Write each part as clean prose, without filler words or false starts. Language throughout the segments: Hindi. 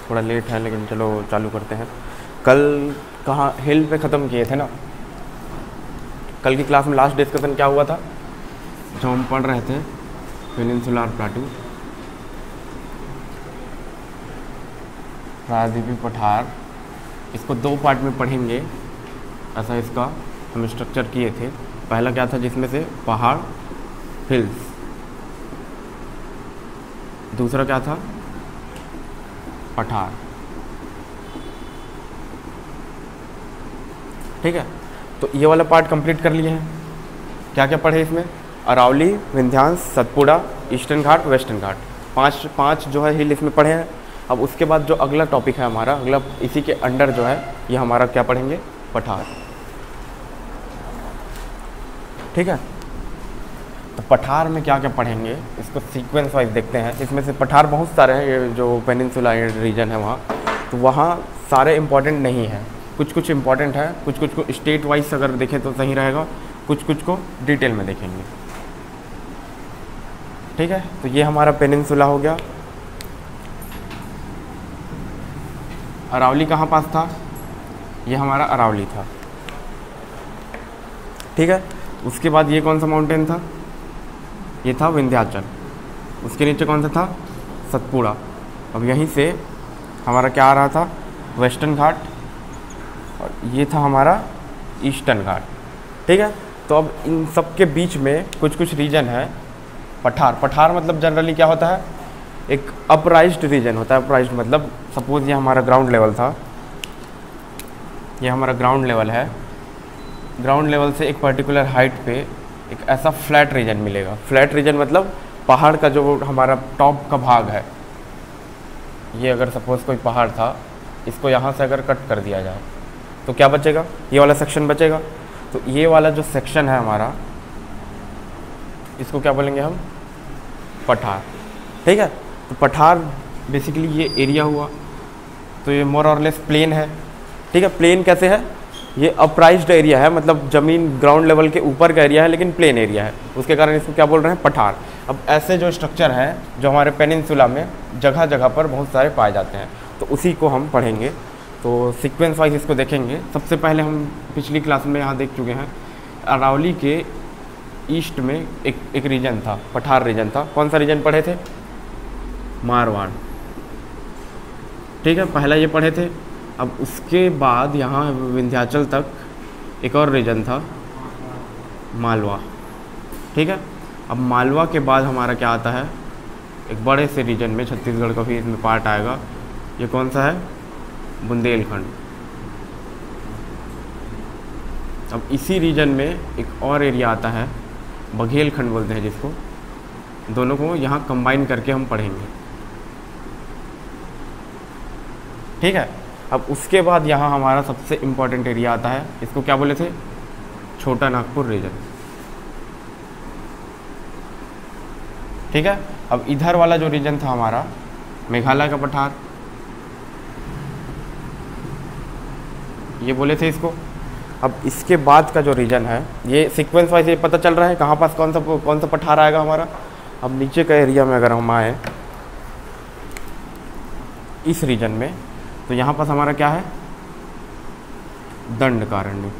थोड़ा लेट है लेकिन चलो चालू करते हैं। कल कहाँ हिल पे ख़त्म किए थे ना। कल की क्लास में लास्ट डिस्कशन क्या हुआ था, जो हम पढ़ रहे थे पेनिनसुलर प्लाटू, प्रायद्वीपीय पठार। इसको 2 पार्ट में पढ़ेंगे, ऐसा इसका हम स्ट्रक्चर किए थे। पहला क्या था, जिसमें से पहाड़ हिल्स, दूसरा क्या था पठार। ठीक है, तो ये वाला पार्ट कंप्लीट कर लिए हैं। क्या क्या पढ़े इसमें, अरावली, विंध्यांश, सतपुड़ा, ईस्टर्न घाट, वेस्टर्न घाट, पांच जो है हिल इसमें पढ़े हैं। अब उसके बाद जो अगला टॉपिक है हमारा, अगला इसी के अंडर जो है ये हमारा क्या पढ़ेंगे, पठार। ठीक है, तो पठार में क्या क्या पढ़ेंगे इसको सीक्वेंस वाइज देखते हैं। इसमें से पठार बहुत सारे हैं, ये जो पेनिनसुला रीजन है वहाँ, तो वहाँ सारे इम्पॉर्टेंट नहीं हैं, कुछ कुछ इम्पॉर्टेंट है, कुछ कुछ को स्टेट वाइज अगर देखें तो सही रहेगा, कुछ कुछ को डिटेल में देखेंगे। ठीक है, तो ये हमारा पेनिनसुला हो गया। अरावली कहाँ पास था, ये हमारा अरावली था। ठीक है, उसके बाद ये कौन सा माउंटेन था, ये था विंध्याचल। उसके नीचे कौन सा था, सतपुड़ा। अब यहीं से हमारा क्या आ रहा था, वेस्टर्न घाट, और ये था हमारा ईस्टर्न घाट। ठीक है, तो अब इन सब के बीच में कुछ कुछ रीजन है। पठार मतलब जनरली क्या होता है, एक अपराइज्ड रीजन होता है। अपराइज्ड मतलब सपोज ये हमारा ग्राउंड लेवल था, ये हमारा ग्राउंड लेवल है। ग्राउंड लेवल से एक पर्टिकुलर हाइट पे एक ऐसा फ्लैट रीजन मिलेगा। फ्लैट रीजन मतलब पहाड़ का जो हमारा टॉप का भाग है, ये अगर सपोज कोई पहाड़ था, इसको यहाँ से अगर कट कर दिया जाए तो क्या बचेगा, ये वाला सेक्शन बचेगा। तो ये वाला जो सेक्शन है हमारा, इसको क्या बोलेंगे हम, पठार। ठीक है, तो पठार बेसिकली ये एरिया हुआ, तो ये मोर और लेस प्लेन है। ठीक है, प्लेन कैसे है, ये अपराइज्ड एरिया है, मतलब ज़मीन ग्राउंड लेवल के ऊपर का एरिया है लेकिन प्लेन एरिया है, उसके कारण इसको क्या बोल रहे हैं, पठार। अब ऐसे जो स्ट्रक्चर हैं जो हमारे पेनिनसुला में जगह जगह पर बहुत सारे पाए जाते हैं, तो उसी को हम पढ़ेंगे। तो सीक्वेंस वाइज इसको देखेंगे। सबसे पहले हम पिछली क्लास में यहाँ देख चुके हैं, अरावली के ईस्ट में एक रीजन था, पठार रीजन था। कौन सा रीजन पढ़े थे, मारवाड़। ठीक है, पहला ये पढ़े थे। अब उसके बाद यहाँ विंध्याचल तक एक और रीजन था, मालवा। ठीक है, अब मालवा के बाद हमारा क्या आता है, एक बड़े से रीजन में, छत्तीसगढ़ का भी इसमें पार्ट आएगा। ये कौन सा है, बुंदेलखंड। अब इसी रीजन में एक और एरिया आता है, बघेलखंड बोलते हैं जिसको। दोनों को यहाँ कंबाइन करके हम पढ़ेंगे। ठीक है, अब उसके बाद यहाँ हमारा सबसे इम्पॉर्टेंट एरिया आता है, इसको क्या बोले थे, छोटा नागपुर रीजन। ठीक है, अब इधर वाला जो रीजन था हमारा, मेघालय का पठार, ये बोले थे इसको। अब इसके बाद का जो रीजन है, ये सीक्वेंस वाइज ये पता चल रहा है कहाँ पास कौन सा पठार आएगा हमारा। अब नीचे का एरिया में अगर हम आए इस रीजन में, तो यहाँ पास हमारा क्या है, दंडकारण्य।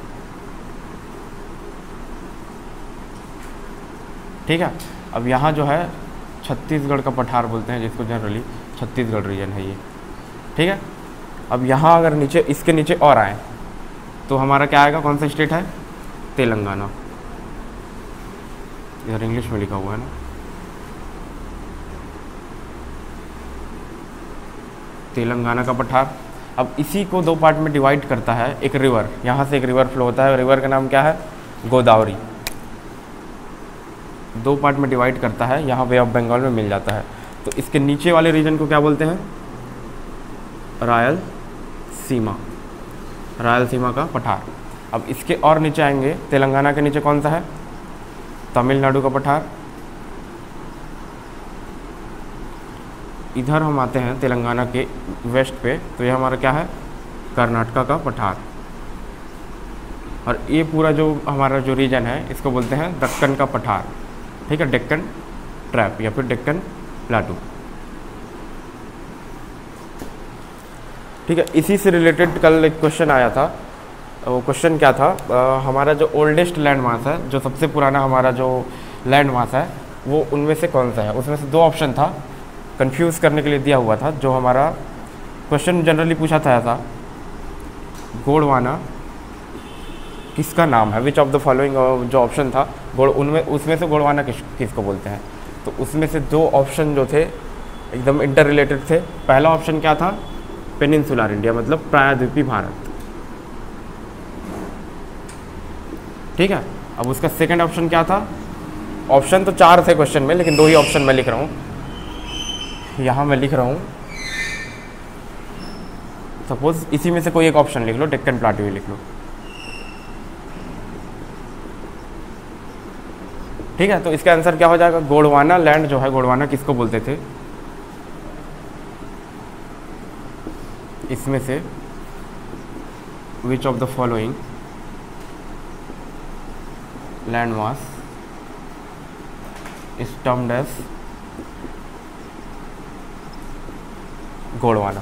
ठीक है, अब यहाँ जो है छत्तीसगढ़ का पठार बोलते हैं जिसको, जनरली छत्तीसगढ़ रीजन है ये। ठीक है, अब यहाँ अगर नीचे, इसके नीचे और आए तो हमारा क्या आएगा, कौन सा स्टेट है, तेलंगाना। इधर इंग्लिश में लिखा हुआ है ना, तेलंगाना का पठार। अब इसी को 2 पार्ट में डिवाइड करता है एक रिवर, यहाँ से एक रिवर फ्लो होता है, रिवर का नाम क्या है, गोदावरी। 2 पार्ट में डिवाइड करता है, यहाँ बे ऑफ बंगाल में मिल जाता है। तो इसके नीचे वाले रीजन को क्या बोलते हैं, रायलसीमा। रायलसीमा का पठार। अब इसके और नीचे आएंगे, तेलंगाना के नीचे कौन सा है, तमिलनाडु का पठार। इधर हम आते हैं तेलंगाना के वेस्ट पे, तो ये हमारा क्या है, कर्नाटका का पठार। और ये पूरा जो हमारा जो रीजन है, इसको बोलते हैं दक्कन का पठार। ठीक है, डेक्कन ट्रैप या फिर डेक्कन प्लाटू। ठीक है, इसी से रिलेटेड कल एक क्वेश्चन आया था। वो क्वेश्चन क्या था, हमारा जो ओल्डेस्ट लैंड मास है, जो सबसे पुराना हमारा जो लैंड मास है, वो उनमें से कौन सा है। उसमें से 2 ऑप्शन था, कंफ्यूज करने के लिए दिया हुआ था। जो हमारा क्वेश्चन जनरली पूछा था ऐसा, गोंडवाना किसका नाम है, विच ऑफ द फॉलोइंग, जो ऑप्शन था उनमें, उसमें से गोंडवाना किसको बोलते हैं। तो उसमें से 2 ऑप्शन जो थे एकदम इंटर रिलेटेड थे। पहला ऑप्शन क्या था, पेनिनसुलर इंडिया, मतलब प्रायद्वीपीय भारत। ठीक है, अब उसका सेकंड ऑप्शन क्या था। ऑप्शन तो 4 थे क्वेश्चन में, लेकिन 2 ही ऑप्शन मैं लिख रहा हूँ। यहाँ मैं लिख रहा हूँ, सपोज इसी में से कोई एक ऑप्शन लिख लो, डेक्कन प्लाटू ही लिख लो। ठीक है, तो इसका आंसर क्या हो जाएगा, गोंडवाना लैंड जो है, गोंडवाना किसको बोलते थे। इसमें से which of the following land mass is termed as Gondwana.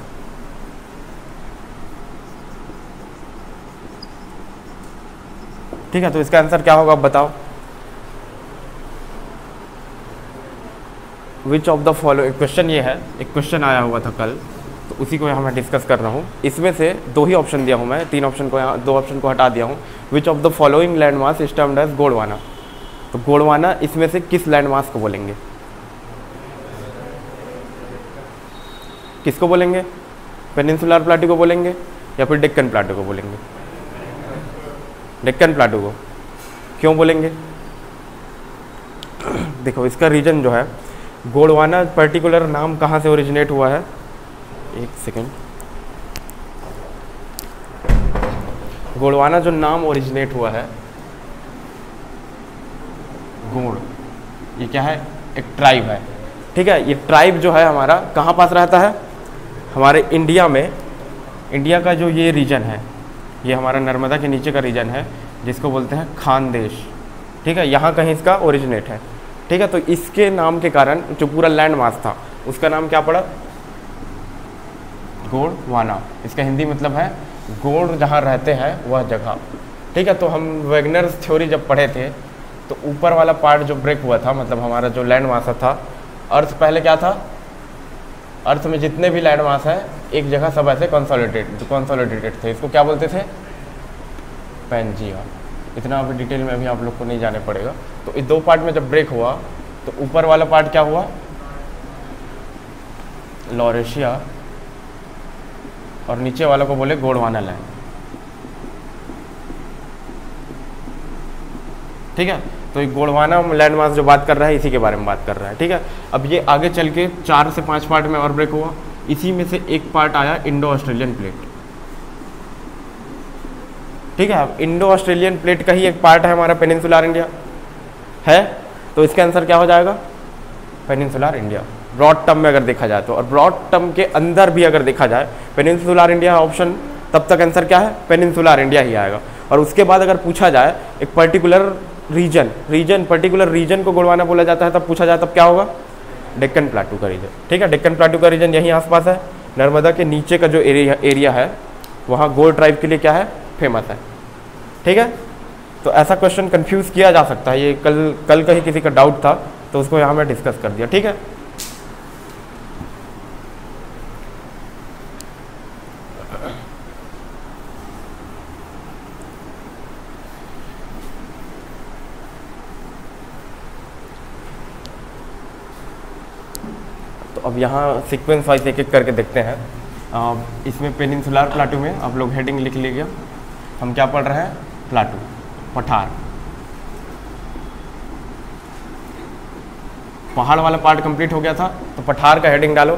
ठीक है, तो इसका आंसर क्या होगा, अब बताओ। Which of the following, question ये है, एक क्वेश्चन आया हुआ था कल, तो उसी को यहाँ मैं डिस्कस कर रहा हूँ। इसमें से 2 ही ऑप्शन दिया हूँ मैं, 3 ऑप्शन को यहाँ 2 ऑप्शन को हटा दिया हूँ। Which of the following land mass is termed as Gondwana. तो गोंडवाना इसमें से किस लैंड मास को बोलेंगे, किसको बोलेंगे, पेनिनसुलर प्लाटू को बोलेंगे या फिर डेक्कन प्लाटू को बोलेंगे। डेक्कन प्लाटू को क्यों बोलेंगे, देखो इसका रीजन जो है, गोंडवाना पर्टिकुलर नाम कहाँ से ओरिजिनेट हुआ है, एक सेकेंड। गोंडवाना जो नाम ओरिजिनेट हुआ है, गोंड, ये क्या है, एक ट्राइब है। ठीक है, ये ट्राइब जो है हमारा कहाँ पास रहता है, हमारे इंडिया में। इंडिया का जो ये रीजन है, ये हमारा नर्मदा के नीचे का रीजन है, जिसको बोलते हैं खानदेश। ठीक है, यहाँ कहीं इसका ओरिजिनेट है। ठीक है, तो इसके नाम के कारण जो पूरा लैंड मास था, उसका नाम क्या पड़ा, गोंडवाना। इसका हिंदी मतलब है गोंड जहाँ रहते हैं वह जगह। ठीक है, तो हम वैगनर्स थ्योरी जब पढ़े थे, तो ऊपर वाला पार्ट जो ब्रेक हुआ था, मतलब हमारा जो लैंड मास था, अर्थ पहले क्या था, अर्थ में जितने भी लैंड मास है एक जगह सब ऐसे कंसोलिडेटेड थे। इसको क्या बोलते थे, पैंजिया। इतना अभी डिटेल में अभी आप लोग को नहीं जाने पड़ेगा। तो इस 2 पार्ट में जब ब्रेक हुआ, तो ऊपर वाला पार्ट क्या हुआ, लॉरेशिया, और नीचे वालों को बोले गोंडवाना लैंड। ठीक है, तो ये गोंडवाना लैंड मास जो बात कर रहा है, इसी के बारे में बात कर रहा है। ठीक है, अब ये आगे चल के 4 से 5 पार्ट में और ब्रेक हुआ। इसी में से एक पार्ट आया इंडो ऑस्ट्रेलियन प्लेट। ठीक है, अब इंडो ऑस्ट्रेलियन प्लेट का ही एक पार्ट है हमारा पेनिनसुलर इंडिया है। तो इसका आंसर क्या हो जाएगा, पेनिनसुलर इंडिया, ब्रॉड टर्म में अगर देखा जाए तो। और ब्रॉड टर्म के अंदर भी अगर देखा जाए पेनिनसुलर इंडिया ऑप्शन, तब तक आंसर क्या है, पेनिनसुलर इंडिया ही आएगा। और उसके बाद अगर पूछा जाए एक पर्टिकुलर पर्टिकुलर रीजन को गोंडवाना बोला जाता है, तब पूछा जाए तब क्या होगा, डेक्कन प्लाटू का रीजन। ठीक है, डेक्कन प्लाटू का रीजन यहीं आसपास है, नर्मदा के नीचे का जो एरिया है, वहाँ गोंड ट्राइब के लिए क्या है, फेमस है। ठीक है, तो ऐसा क्वेश्चन कंफ्यूज किया जा सकता है। ये कल का ही किसी का डाउट था, तो उसको यहाँ मैं डिस्कस कर दिया। ठीक है, तो अब यहाँ सीक्वेंस वाइज एक एक करके देखते हैं। इसमें पेनिनसुलर प्लाटू में आप लोग हेडिंग लिख लीजिए। हम क्या पढ़ रहे हैं, प्लाटू, पठार। पहाड़ वाला पार्ट कंप्लीट हो गया था, तो पठार का हेडिंग डालो।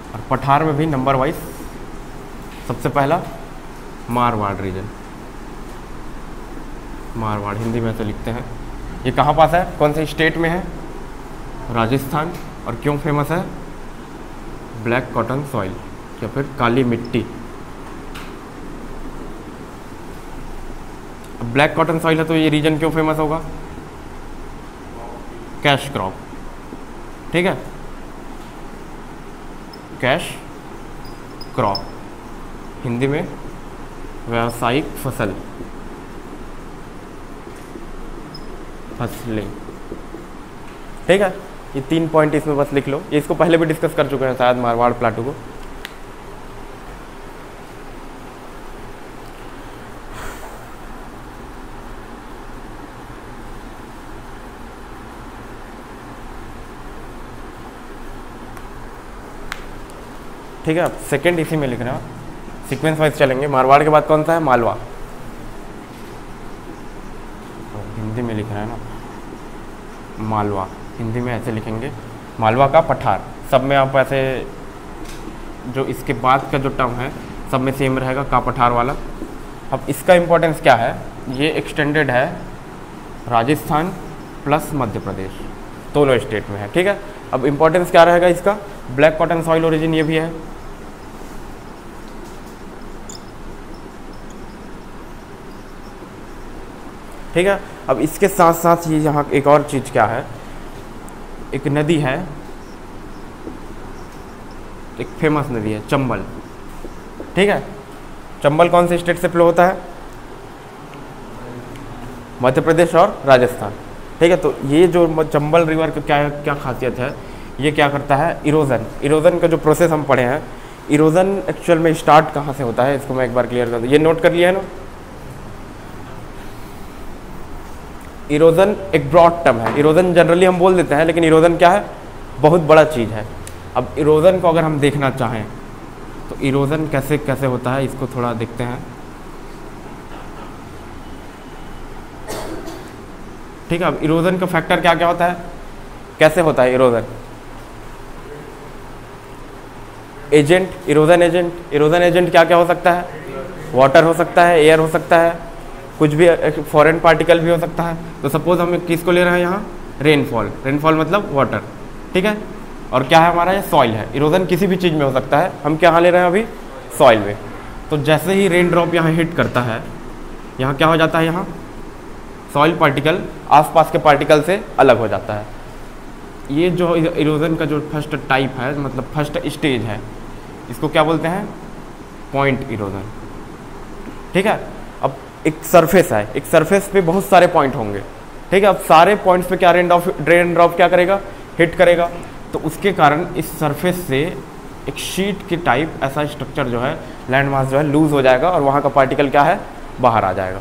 और पठार में भी नंबर वाइज सबसे पहला मारवाड़ रीजन, मारवाड़ हिंदी में तो लिखते हैं। ये कहाँ पास है, कौन से स्टेट में है, राजस्थान। और क्यों फेमस है, ब्लैक कॉटन सॉइल या फिर काली मिट्टी। ब्लैक कॉटन सॉइल है तो ये रीजन क्यों फेमस होगा, कैश क्रॉप। ठीक है, कैश क्रॉप, हिंदी में व्यावसायिक फसल, फसलें। ठीक है, ये 3 पॉइंट इसमें बस लिख लो। ये इसको पहले भी डिस्कस कर चुके हैं शायद मारवाड़ प्लाटू को। ठीक है, अब सेकंड इसी में लिखना, सीक्वेंस वाइज चलेंगे। मारवाड़ के बाद कौन सा है? मालवा। हिंदी में लिख रहा है ना, मालवा, हिंदी में ऐसे लिखेंगे, मालवा का पठार। सब में आप ऐसे, जो इसके बाद का जो टर्म है सब में सेम रहेगा, का पठार वाला। अब इसका इम्पोर्टेंस क्या है? ये एक्सटेंडेड है राजस्थान प्लस मध्य प्रदेश, दोनों स्टेट में है। ठीक है, अब इम्पोर्टेंस क्या रहेगा इसका? ब्लैक कॉटन सॉइल ओरिजिन ये भी है। ठीक है, अब इसके साथ साथ ये यहाँ एक और चीज़ क्या है, एक नदी है, एक फेमस नदी है चंबल। ठीक है, चंबल कौन से स्टेट से फ्लो होता है? मध्य प्रदेश और राजस्थान। ठीक है, तो ये जो चंबल रिवर का क्या क्या खासियत है, ये क्या करता है? इरोजन। इरोजन का जो प्रोसेस हम पढ़े हैं, इरोजन एक्चुअल में स्टार्ट कहाँ से होता है, इसको मैं एक बार क्लियर कर दूँ। ये नोट कर लिया है ना, इरोजन एक ब्रॉड टर्म है। इरोजन जनरली हम बोल देते हैं, लेकिन इरोजन क्या है? बहुत बड़ा चीज़ है। अब इरोजन को अगर हम देखना चाहें तो इरोजन कैसे कैसे होता है, इसको थोड़ा देखते हैं। ठीक है, अब इरोजन का फैक्टर क्या क्या होता है, कैसे होता है erosion? Agent, erosion agent. Erosion agent क्या क्या हो सकता है? वाटर हो सकता है, एयर हो सकता है, कुछ भी फॉरेन पार्टिकल भी हो सकता है। तो सपोज हम किसको ले रहे हैं यहाँ? रेनफॉल। रेनफॉल मतलब वाटर। ठीक है, और क्या है हमारा? ये सॉइल है। इरोजन किसी भी चीज़ में हो सकता है, हम क्या ले रहे हैं अभी? सॉइल में। तो जैसे ही रेन ड्रॉप यहाँ हिट करता है, यहाँ क्या हो जाता है? यहाँ सॉइल पार्टिकल आसपास के पार्टिकल से अलग हो जाता है। ये जो इरोजन का जो फर्स्ट टाइप है, मतलब फर्स्ट स्टेज है, इसको क्या बोलते हैं? Point erosion. ठीक है, अब एक सरफेस है, एक सरफेस पे बहुत सारे पॉइंट होंगे। ठीक है, अब सारे पॉइंट्स पे क्या रेन ड्रॉप क्या करेगा? हिट करेगा। तो उसके कारण इस सरफेस से एक शीट की टाइप ऐसा स्ट्रक्चर जो है, लैंड मास जो है लूज हो जाएगा और वहाँ का पार्टिकल क्या है? बाहर आ जाएगा।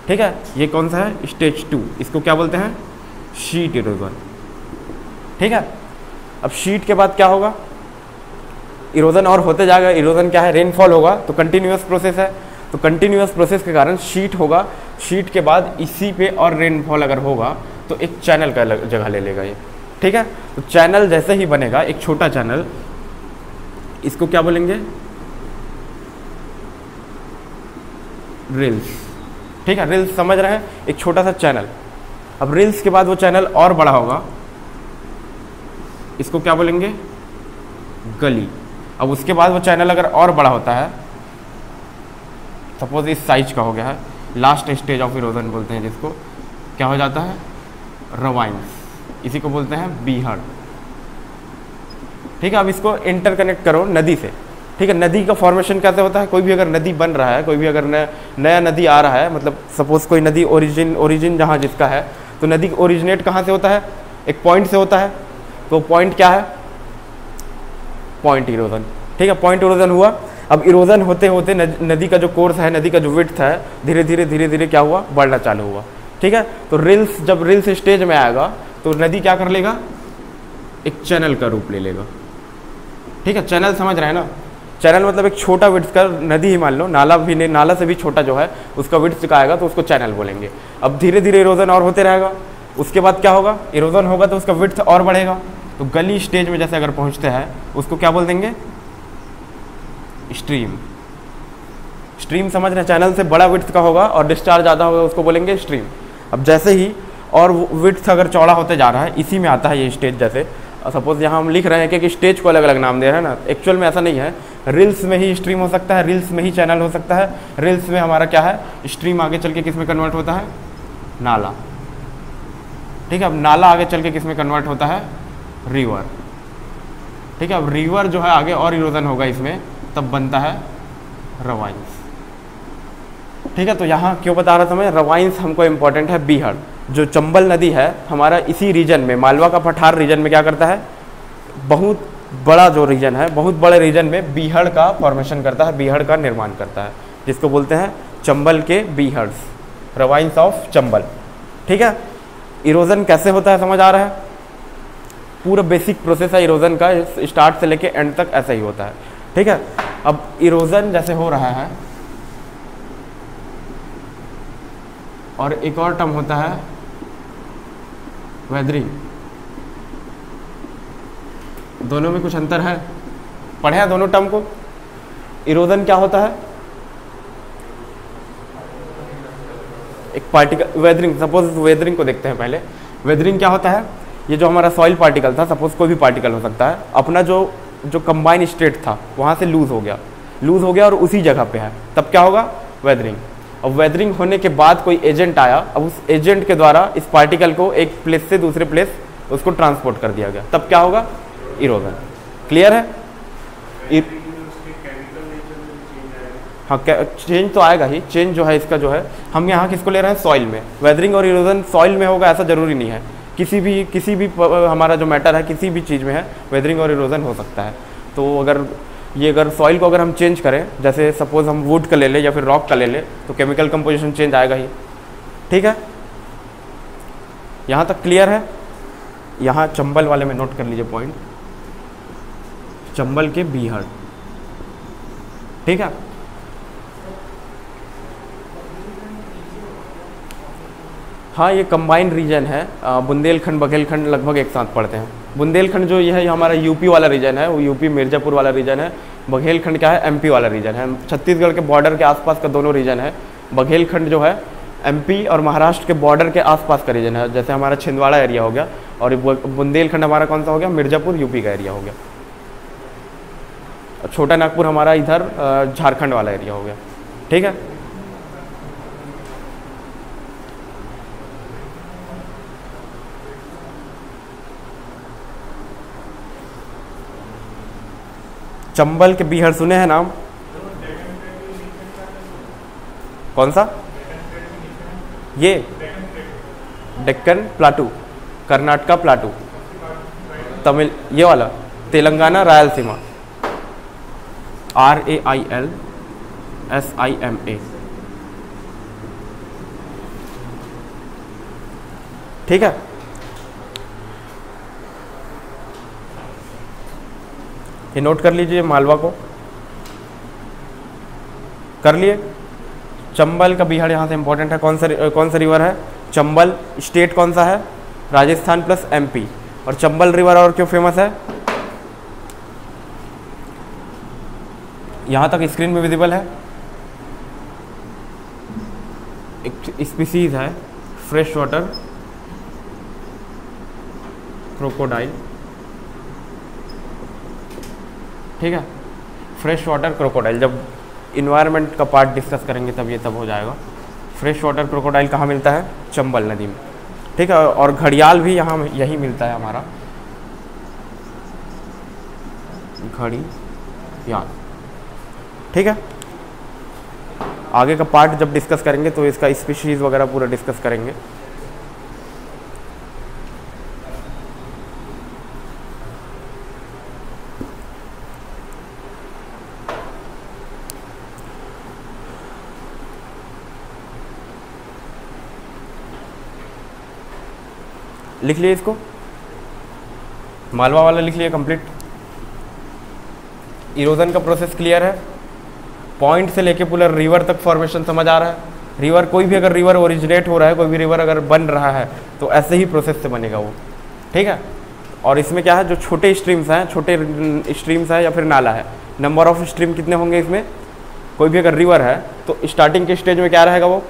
ठीक है, ये कौन सा है? स्टेज 2। इसको क्या बोलते हैं? Sheet erosion. ठीक है, अब शीट के बाद क्या होगा? इरोजन और होते जाएगा। इरोजन क्या है? रेनफॉल होगा, तो कंटिन्यूअस प्रोसेस है। तो कंटिन्यूअस प्रोसेस के कारण शीट होगा। शीट के बाद इसी पे और रेनफॉल अगर होगा तो एक चैनल का जगह ले लेगा ये। ठीक है, तो चैनल जैसे ही बनेगा, एक छोटा चैनल, इसको क्या बोलेंगे? रिल्स। ठीक है, रिल्स समझ रहे हैं? एक छोटा सा चैनल। अब रिल्स के बाद वो चैनल और बड़ा होगा, इसको क्या बोलेंगे? गली। अब उसके बाद वो चैनल अगर और बड़ा होता है, सपोज इस साइज का हो गया है, लास्ट स्टेज ऑफ इरोजन बोलते हैं जिसको, क्या हो जाता है? रवाइंस। इसी को बोलते हैं बीहड़। ठीक है, अब इसको इंटरकनेक्ट करो नदी से। ठीक है, नदी का फॉर्मेशन कैसे होता है? कोई भी अगर नदी बन रहा है, कोई भी अगर नया नदी आ रहा है, मतलब सपोज कोई नदी ओरिजिन जहाँ जिसका है, तो नदी ओरिजिनेट कहाँ से होता है? एक पॉइंट से होता है। तो पॉइंट क्या है? Point erosion. ठीक है, पॉइंट इरोजन हुआ। अब इरोजन होते होते नदी का जो कोर्स है, नदी का जो विड्थ है, धीरे धीरे क्या हुआ? बढ़ना चालू हुआ। ठीक है, तो रिल्स, जब रिल्स स्टेज में आएगा तो नदी क्या कर लेगा? एक चैनल का रूप ले लेगा। ठीक है, चैनल समझ रहे हैं ना? चैनल मतलब एक छोटा विड्थ का, नदी ही मान लो, नाला भी नहीं, नाला से भी छोटा जो है उसका विड्थ का आएगा तो उसको चैनल बोलेंगे। अब धीरे धीरे इरोजन और होते रहेगा। उसके बाद क्या होगा? इरोजन होगा तो उसका विड्थ और बढ़ेगा। तो गली स्टेज में जैसे अगर पहुंचते हैं, उसको क्या बोल देंगे? स्ट्रीम। स्ट्रीम समझ रहे हैं? चैनल से बड़ा विड्थ का होगा और डिस्चार्ज ज़्यादा होगा, उसको बोलेंगे स्ट्रीम। अब जैसे ही और विड्थ अगर चौड़ा होते जा रहा है, इसी में आता है ये स्टेज। जैसे सपोज यहाँ हम लिख रहे हैं कि स्टेज को अलग अलग नाम दे रहे हैं ना, एक्चुअल में ऐसा नहीं है। रिल्स में ही स्ट्रीम हो सकता है, रिल्स में ही चैनल हो सकता है। रिल्स में हमारा क्या है? स्ट्रीम आगे चल के किस में कन्वर्ट होता है? नाला। ठीक है, अब नाला आगे चल के किस में कन्वर्ट होता है? रिवर। ठीक है। अब रिवर जो है आगे और इरोजन होगा इसमें, तब बनता है रवाइंस। ठीक है, तो यहाँ क्यों बता रहा था मैं, रवाइंस हमको इम्पोर्टेंट है। बीहड़ जो चंबल नदी है हमारा इसी रीजन में, मालवा का पठार रीजन में क्या करता है, बहुत बड़ा जो रीजन है, बहुत बड़े रीजन में बीहड़ का फॉर्मेशन करता है, बीहड़ का निर्माण करता है, जिसको बोलते हैं चंबल के बीहड़्स, रवाइंस ऑफ चंबल। ठीक है, इरोजन कैसे होता है समझ आ रहा है, पूरा बेसिक प्रोसेस है इरोजन का, स्टार्ट से लेके एंड तक ऐसा ही होता है। ठीक है, अब इरोजन जैसे हो रहा है, और एक और टर्म होता है वेदरिंग, दोनों में कुछ अंतर है, पढ़े हैं दोनों टर्म को। इरोजन क्या होता है, एक पार्टिकल, वेदरिंग, सपोज वेदरिंग को देखते हैं पहले। वेदरिंग क्या होता है, ये जो हमारा सॉइल पार्टिकल था, सपोज कोई भी पार्टिकल हो सकता है, अपना जो कंबाइन स्टेट था वहाँ से लूज हो गया और उसी जगह पे है, तब क्या होगा, वेदरिंग। अब वेदरिंग होने के बाद कोई एजेंट आया, अब उस एजेंट के द्वारा इस पार्टिकल को एक प्लेस से दूसरे प्लेस उसको ट्रांसपोर्ट कर दिया गया, तब क्या होगा, इरोजन। क्लियर है। हाँ, चेंज तो आएगा ही, चेंज जो है इसका जो है, हम यहाँ किसको ले रहे हैं, सॉइल में। वेदरिंग और इरोजन सॉइल में होगा ऐसा जरूरी नहीं है, किसी भी हमारा जो मैटर है किसी भी चीज़ में है, वेदरिंग और इरोजन हो सकता है। तो अगर सॉइल को अगर हम चेंज करें, जैसे सपोज हम वुड का ले लें या फिर रॉक का ले लें, तो केमिकल कंपोजिशन चेंज आएगा ही। ठीक है, यहाँ तक क्लियर है। यहाँ चंबल वाले में नोट कर लीजिए पॉइंट, चंबल के बीहड़। ठीक है, हाँ, ये कंबाइंड रीजन है, बुंदेलखंड बघेलखंड लगभग एक साथ पढ़ते हैं। बुंदेलखंड जो ये है, हमारा यूपी वाला रीजन है, वो यूपी मिर्जापुर वाला रीजन है। बघेलखंड क्या है, एमपी वाला रीजन है, छत्तीसगढ़ के बॉर्डर के आसपास का दोनों रीजन है। बघेलखंड जो है एमपी और महाराष्ट्र के बॉर्डर के आसपास का रीजन है, जैसे हमारा छिंदवाड़ा एरिया हो गया, और बुंदेलखंड हमारा कौन सा हो गया, मिर्जापुर यूपी का एरिया हो गया। छोटा नागपुर हमारा इधर झारखंड वाला एरिया हो गया। ठीक है, चंबल के बीहड़ सुने हैं नाम, कौन सा, ये डेक्कन प्लाटू, कर्नाटका प्लाटू, तमिल, ये वाला तेलंगाना रायलसीमा, RAILSIMA। ठीक है, ये नोट कर लीजिए, मालवा को कर लिए। चंबल का बीहड़ यहाँ से इंपॉर्टेंट है, कौन सा रिवर है, चंबल। स्टेट कौन सा है, राजस्थान प्लस MP। और चंबल रिवर और क्यों फेमस है, यहाँ तक स्क्रीन में विजिबल है, एक स्पीसीज है फ्रेश वाटर क्रोकोडाइल। ठीक है, फ्रेश वाटर क्रोकोडाइल, जब इन्वायरमेंट का पार्ट डिस्कस करेंगे तब हो जाएगा। फ्रेश वाटर क्रोकोडाइल कहाँ मिलता है, चंबल नदी में। ठीक है, और घड़ियाल भी यहाँ यही मिलता है हमारा, घड़ियाल। ठीक है, आगे का पार्ट जब डिस्कस करेंगे तो इसका स्पीशीज वगैरह पूरा डिस्कस करेंगे। लिख लिए इसको, मालवा वाला लिख लिए कंप्लीट। इरोजन का प्रोसेस क्लियर है, पॉइंट से लेके पूरा रिवर तक फॉर्मेशन समझ आ रहा है। रिवर, कोई भी अगर रिवर ओरिजिनेट हो रहा है, कोई भी रिवर अगर बन रहा है तो ऐसे ही प्रोसेस से बनेगा वो। ठीक है, और इसमें क्या है, जो छोटे स्ट्रीम्स हैं या फिर नाला है, नंबर ऑफ स्ट्रीम कितने होंगे इसमें, कोई भी अगर रिवर है तो स्टार्टिंग के स्टेज में क्या रहेगा, वो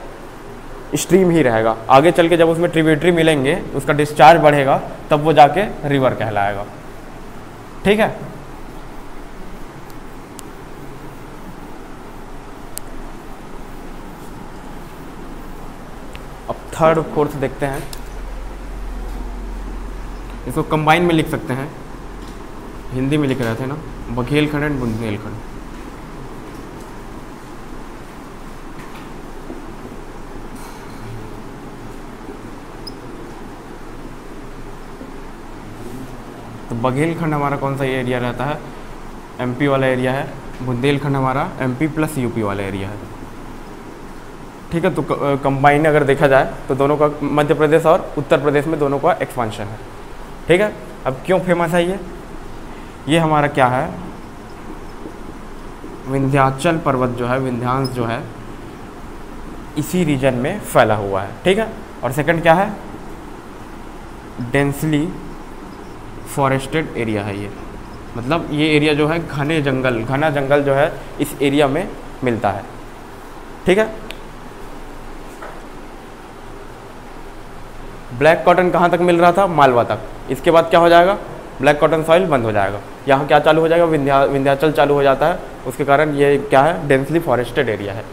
स्ट्रीम ही रहेगा। आगे चल के जब उसमें ट्रिब्यूटरी मिलेंगे, उसका डिस्चार्ज बढ़ेगा, तब वो जाके रिवर कहलाएगा। ठीक है, अब थर्ड और फोर्थ देखते हैं, इसको कंबाइन में लिख सकते हैं, हिंदी में लिख रहे थे ना, बघेलखंड एंड बुंदेलखंड। तो बघेलखंड हमारा कौन सा एरिया रहता है, एमपी वाला एरिया है। बुंदेलखंड हमारा एमपी प्लस यूपी वाला एरिया है। ठीक है, तो कंबाइन अगर देखा जाए तो दोनों का, मध्य प्रदेश और उत्तर प्रदेश में दोनों का एक्सपांशन है। ठीक है, अब क्यों फेमस है ये हमारा क्या है, विंध्याचल पर्वत जो है, विंध्यांश जो है, इसी रीजन में फैला हुआ है। ठीक है, और सेकंड क्या है, डेंसली फॉरेस्टेड एरिया है ये, मतलब ये एरिया जो है घना जंगल जो है इस एरिया में मिलता है। ठीक है, ब्लैक कॉटन कहाँ तक मिल रहा था, मालवा तक। इसके बाद क्या हो जाएगा, ब्लैक कॉटन सॉइल बंद हो जाएगा, यहाँ क्या चालू हो जाएगा, विंध्याचल चालू हो जाता है। उसके कारण ये क्या है, डेंसली फॉरेस्टेड एरिया है।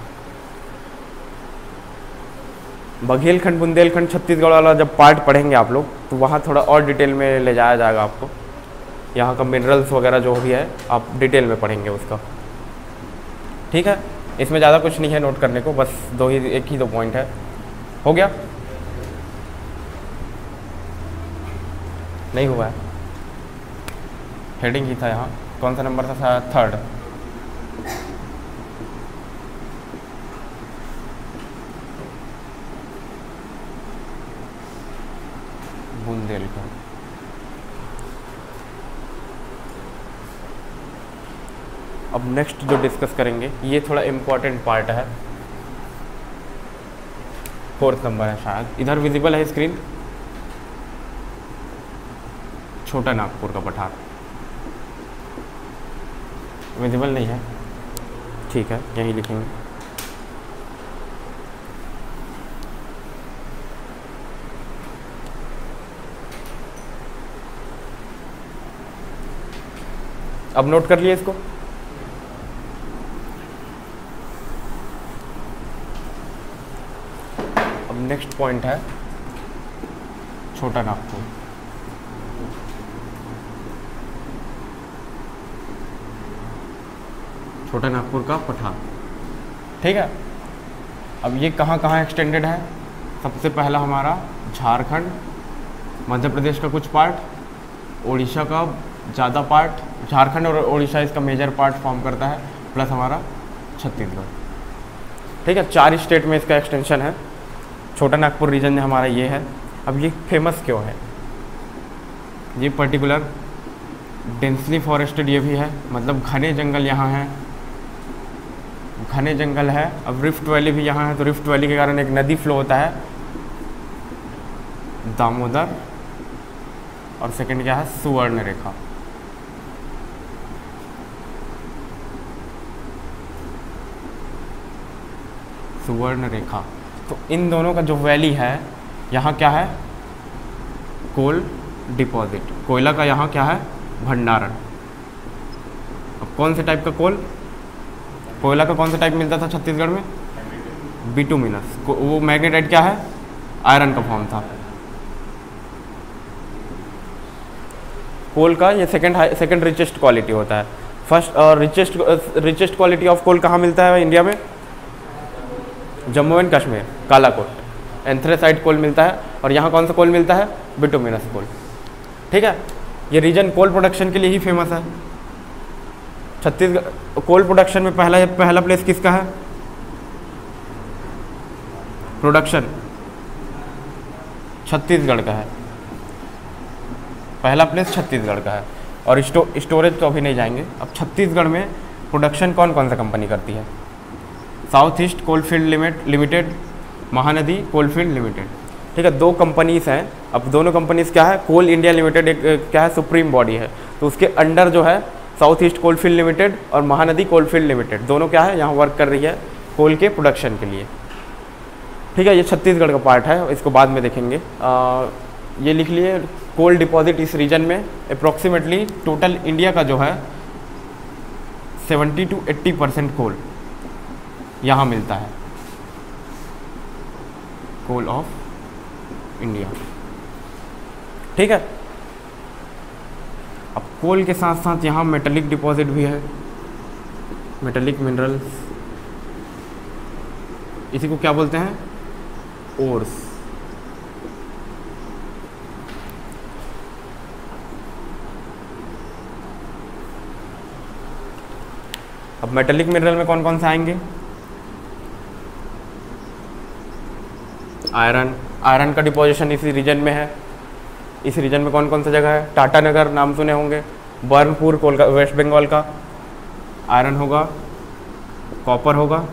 बघेलखंड बुंदेलखंड छत्तीसगढ़ वाला जब पार्ट पढ़ेंगे आप लोग तो वहाँ थोड़ा और डिटेल में ले जाया जाएगा आपको, यहाँ का मिनरल्स वगैरह जो भी है आप डिटेल में पढ़ेंगे उसका। ठीक है, इसमें ज़्यादा कुछ नहीं है नोट करने को, बस एक ही दो पॉइंट है। हो गया, नहीं हुआ है, हेडिंग ही था यहाँ, कौन सा नंबर था, थर्ड। बुंदेलखंड। अब नेक्स्ट जो डिस्कस करेंगे ये थोड़ा इम्पोर्टेंट पार्ट है, 4th नंबर है शायद, इधर विजिबल है स्क्रीन, छोटा नागपुर का पठार। विजिबल नहीं है, ठीक है, यहीं लिखेंगे। अब नोट कर लिए इसको। अब नेक्स्ट पॉइंट है छोटा नागपुर। छोटा नागपुर का पठार। ठीक है, अब ये कहाँ कहाँ एक्सटेंडेड है, सबसे पहला हमारा झारखंड, मध्य प्रदेश का कुछ पार्ट, उड़ीसा का ज़्यादा पार्ट, झारखंड और उड़ीसा इसका मेजर पार्ट फॉर्म करता है, प्लस हमारा छत्तीसगढ़। ठीक है, 4 स्टेट में इसका एक्सटेंशन है। छोटा नागपुर रीजन में हमारा ये है। अब ये फेमस क्यों है, ये पर्टिकुलर डेंसली फॉरेस्टेड ये भी है, मतलब घने जंगल यहाँ हैं, घने जंगल है। अब रिफ्ट वैली भी यहाँ है, तो रिफ्ट वैली के कारण एक नदी फ्लो होता है, दामोदर, और सेकंड क्या है, सुवर्ण रेखा। सुवर्ण रेखा, तो इन दोनों का जो वैली है, यहाँ क्या है, कोल डिपॉजिट, कोयला का यहाँ क्या है, भंडारण। अब कौन से टाइप का कोयला का कौन सा टाइप मिलता था छत्तीसगढ़ में, बिटुमिनस। वो मैग्नेटाइट क्या है, आयरन का फॉर्म था। कोल का ये सेकंड रिचेस्ट क्वालिटी होता है। फर्स्ट और रिचेस्ट क्वालिटी ऑफ कोल कहाँ मिलता है इंडिया में, जम्मू एंड कश्मीर, कालाकोट, एंथ्रेसाइट कोल मिलता है। और यहाँ कौन सा कोल मिलता है, बिटुमिनस कोल। ठीक है, ये रीजन कोल प्रोडक्शन के लिए ही फेमस है। छत्तीसगढ़ कोल प्रोडक्शन में पहला प्लेस किसका है, प्रोडक्शन छत्तीसगढ़ का है, पहला प्लेस छत्तीसगढ़ का है। और स्टोरेज तो अभी नहीं जाएंगे। अब छत्तीसगढ़ में प्रोडक्शन कौन कौन सा कंपनी करती है, south east coalfield limited, Mahanadi coalfield limited. ठीक है, 2 कंपनीज हैं। अब दोनों कंपनीज क्या है, कोल इंडिया लिमिटेड एक क्या है, सुप्रीम बॉडी है, तो उसके अंडर जो है साउथ ईस्ट कोलफील्ड लिमिटेड और महानदी कोलफील्ड लिमिटेड दोनों क्या है, यहाँ वर्क कर रही है कोल के प्रोडक्शन के लिए। ठीक है, ये छत्तीसगढ़ का पार्ट है, इसको बाद में देखेंगे। ये लिख लिए, कोल डिपॉजिट इस रीजन में अप्रॉक्सीमेटली टोटल इंडिया का जो है 70 to 80% कोल यहाँ मिलता है, कोल ऑफ इंडिया। ठीक है, अब कोल के साथ साथ यहाँ मेटेलिक डिपॉजिट भी है, मेटेलिक मिनरल्स, इसी को क्या बोलते हैं, ओर्स। अब मेटेलिक मिनरल में कौन कौन से आएंगे, आयरन, आयरन का डिपोजिशन इसी रीजन में है। इस रीजन में कौन कौन सा जगह है, टाटानगर नाम सुने होंगे, बर्नपुर कोलकाता वेस्ट बंगाल का, आयरन होगा, कॉपर होगा,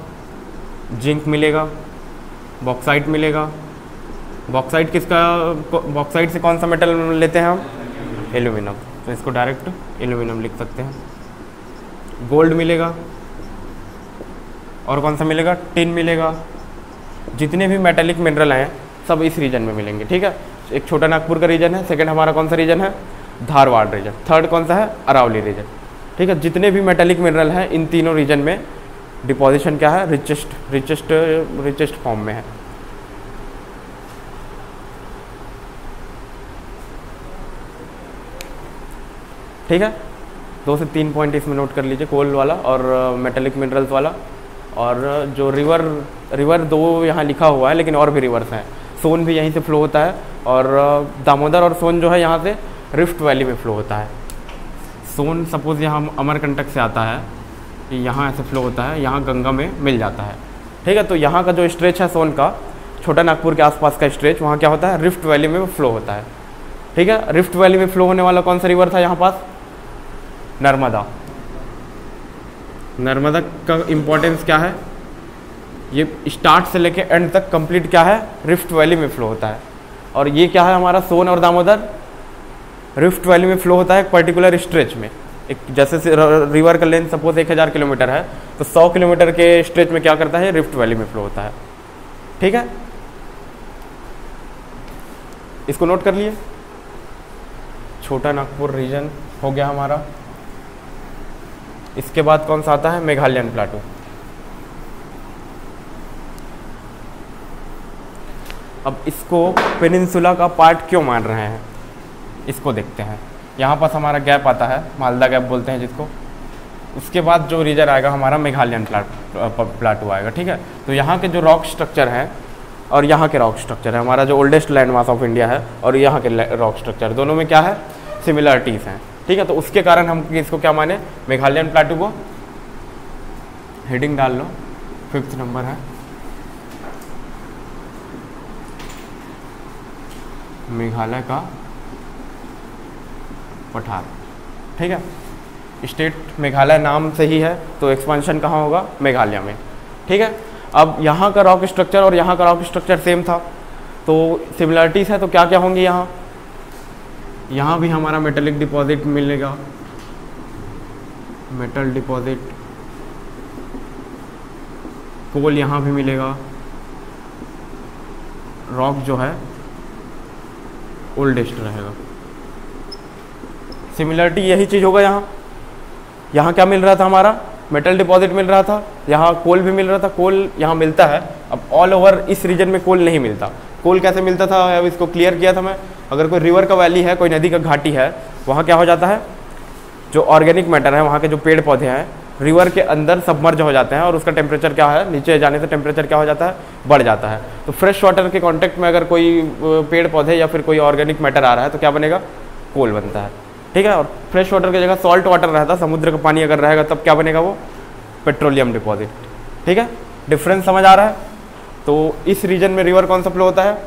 जिंक मिलेगा, बॉक्साइट मिलेगा। बॉक्साइट किसका, बॉक्साइट से कौन सा मेटल लेते हैं हम, एल्यूमिनियम, तो इसको डायरेक्ट एल्यूमिनियम लिख सकते हैं। गोल्ड मिलेगा, और कौन सा मिलेगा, टिन मिलेगा। जितने भी मेटेलिक मिनरल हैं सब इस रीजन में मिलेंगे, ठीक है। एक छोटा नागपुर का रीजन है, सेकंड हमारा कौन सा रीजन है, धारवाड़ रीजन, थर्ड कौन सा है, अरावली रीजन, ठीक है। जितने भी मेटेलिक मिनरल हैं इन तीनों रीजन में डिपोजिशन क्या है, रिचेस्ट फॉर्म में है। ठीक है, 2 से 3 पॉइंट इसमें नोट कर लीजिए, कोल वाला और मेटेलिक मिनरल्स वाला। और जो रिवर 2 यहाँ लिखा हुआ है, लेकिन और भी रिवर्स हैं। सोन भी यहीं से फ्लो होता है, और दामोदर और सोन जो है यहाँ से रिफ्ट वैली में फ्लो होता है। सोन सपोज़ यहाँ अमरकंटक से आता है, कि यहाँ ऐसे फ्लो होता है, यहाँ गंगा में मिल जाता है, ठीक है। तो यहाँ का जो स्ट्रेच है सोन का, छोटा नागपुर के आसपास का स्ट्रेच, वहाँ क्या होता है, रिफ्ट वैली में फ्लो होता है, ठीक है। रिफ्ट वैली में फ्लो होने वाला कौन सा रिवर था यहाँ पास, नर्मदा। नर्मदा का इम्पोर्टेंस क्या है, ये स्टार्ट से लेके एंड तक कंप्लीट क्या है, रिफ्ट वैली में फ्लो होता है। और ये क्या है हमारा सोन और दामोदर, रिफ्ट वैली में फ्लो होता है एक पर्टिकुलर स्ट्रेच में। एक जैसे रिवर का लेंथ सपोज 1000 किलोमीटर है, तो 100 किलोमीटर के स्ट्रेच में क्या करता है, रिफ्ट वैली में फ्लो होता है, ठीक है। इसको नोट कर लिए, छोटा नागपुर रीजन हो गया हमारा। इसके बाद कौन सा आता है, मेघालयन प्लाटू। अब इसको पेनिनसुला का पार्ट क्यों मान रहे हैं, इसको देखते हैं। यहाँ पास हमारा गैप आता है, मालदा गैप बोलते हैं जिसको। उसके बाद जो रीजन आएगा हमारा मेघालयन प्लाटू आएगा, ठीक है। तो यहाँ के जो रॉक स्ट्रक्चर है और यहाँ के रॉक स्ट्रक्चर है, हमारा जो oldest land mass of India है और यहाँ के रॉक स्ट्रक्चर, दोनों में क्या है, सिमिलरिटीज़ हैं, ठीक है। तो उसके कारण हम इसको क्या माने, मेघालयन प्लाटू को। हेडिंग डाल लो, 5th नंबर है मेघालय का पठार, ठीक है। स्टेट मेघालय नाम से ही है, तो एक्सपेंशन कहाँ होगा, मेघालय में, ठीक है। अब यहाँ का रॉक स्ट्रक्चर और यहाँ का रॉक स्ट्रक्चर सेम था, तो सिमिलरिटीज़ है, तो क्या क्या होंगी यहाँ भी हमारा मेटेलिक डिपॉजिट मिलेगा, मेटल डिपॉजिट, कोल यहाँ भी मिलेगा, रॉक जो है ओल्डेस्ट रहेगा। सिमिलरिटी यही चीज़ होगा यहाँ क्या मिल रहा था, हमारा मेटल डिपॉजिट मिल रहा था, यहाँ कोल भी मिल रहा था, कोल यहाँ मिलता है। अब ऑल ओवर इस रीजन में कोल नहीं मिलता। कोल कैसे मिलता था, अब इसको क्लियर किया था मैं। अगर कोई रिवर का वैली है, कोई नदी का घाटी है, वहाँ क्या हो जाता है, जो ऑर्गेनिक मैटर है, वहाँ के जो पेड़ पौधे हैं रिवर के अंदर सबमर्ज हो जाते हैं, और उसका टेम्परेचर क्या है, नीचे जाने से टेम्परेचर क्या हो जाता है, बढ़ जाता है। तो फ्रेश वाटर के कांटेक्ट में अगर कोई पेड़ पौधे या फिर कोई ऑर्गेनिक मैटर आ रहा है, तो क्या बनेगा, कोल बनता है, ठीक है। और फ्रेश वाटर की जगह सॉल्ट वाटर रहता, समुद्र का पानी अगर रहेगा, तब क्या बनेगा, वो पेट्रोलियम डिपॉजिट, ठीक है। डिफरेंस समझ आ रहा है। तो इस रीजन में रिवर कौन सा फ्लो होता है,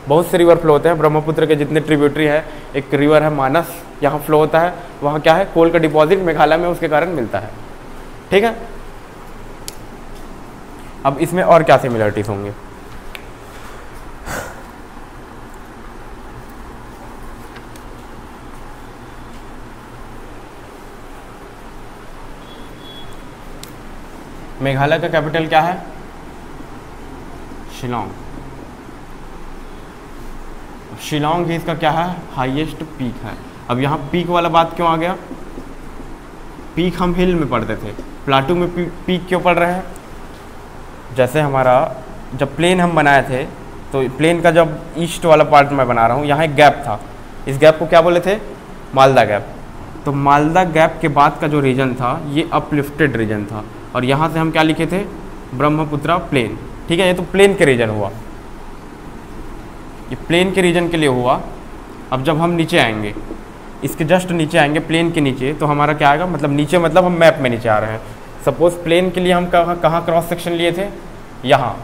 बहुत से रिवर फ्लो होते हैं। ब्रह्मपुत्र के जितने ट्रिब्यूटरी है, एक रिवर है मानस, यहाँ फ्लो होता है, वहाँ क्या है, कोल का डिपॉजिट मेघालय में उसके कारण मिलता है, ठीक है। अब इसमें और क्या सिमिलरिटीज होंगे, मेघालय का कैपिटल क्या है, शिलोंग। शिलोंग ही इसका क्या है, हाईएस्ट पीक है। अब यहाँ पीक वाला बात क्यों आ गया, पीक हम हिल में पढ़ते थे, प्लाटू में पीक क्यों पढ़ रहे हैं। जैसे हमारा जब प्लेन हम बनाए थे, तो प्लेन का जब ईस्ट वाला पार्ट मैं बना रहा हूँ, यहाँ एक गैप था, इस गैप को क्या बोले थे, मालदा गैप। तो मालदा गैप के बाद का जो रीजन था ये अपलिफ्टेड रीजन था, और यहाँ से हम क्या लिखे थे, ब्रह्मपुत्रा प्लेन। ठीक है, ये तो प्लेन के रीजन हुआ, ये प्लेन के रीजन के लिए हुआ। अब जब हम नीचे आएंगे, इसके जस्ट नीचे आएंगे, प्लेन के नीचे, तो हमारा क्या आएगा, मतलब नीचे मतलब हम मैप में नीचे आ रहे हैं। सपोज प्लेन के लिए हम कहाँ क्रॉस सेक्शन लिए थे, यहाँ।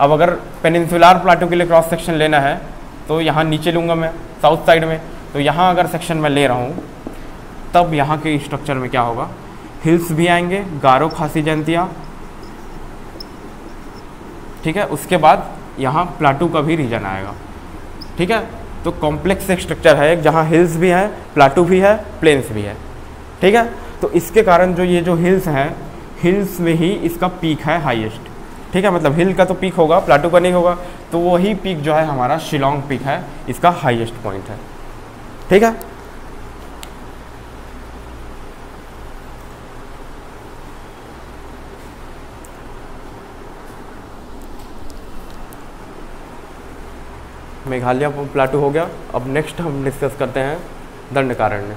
अब अगर पेनिनसुलर प्लाटू के लिए क्रॉस सेक्शन लेना है तो यहाँ नीचे लूँगा मैं, साउथ साइड में। तो यहाँ अगर सेक्शन मैं ले रहा हूँ, तब यहाँ के स्ट्रक्चर में क्या होगा, हिल्स भी आएंगे, गारो खासी जयंतिया, ठीक है। उसके बाद यहाँ प्लाटू का भी रीजन आएगा, ठीक है। तो कॉम्प्लेक्स एक स्ट्रक्चर है, जहाँ हिल्स भी है, प्लाटू भी है, प्लेन्स भी है, ठीक है। तो इसके कारण जो ये जो हिल्स हैं, हिल्स में ही इसका पीक है हाईएस्ट, ठीक है। मतलब हिल का तो पीक होगा, प्लाटू का नहीं होगा। तो वही पीक जो है हमारा शिलोंग पीक है, इसका हाईएस्ट पॉइंट है, ठीक है। मेघालय प्लाटू हो गया। अब नेक्स्ट हम डिस्कस करते हैं दंडकारण्य।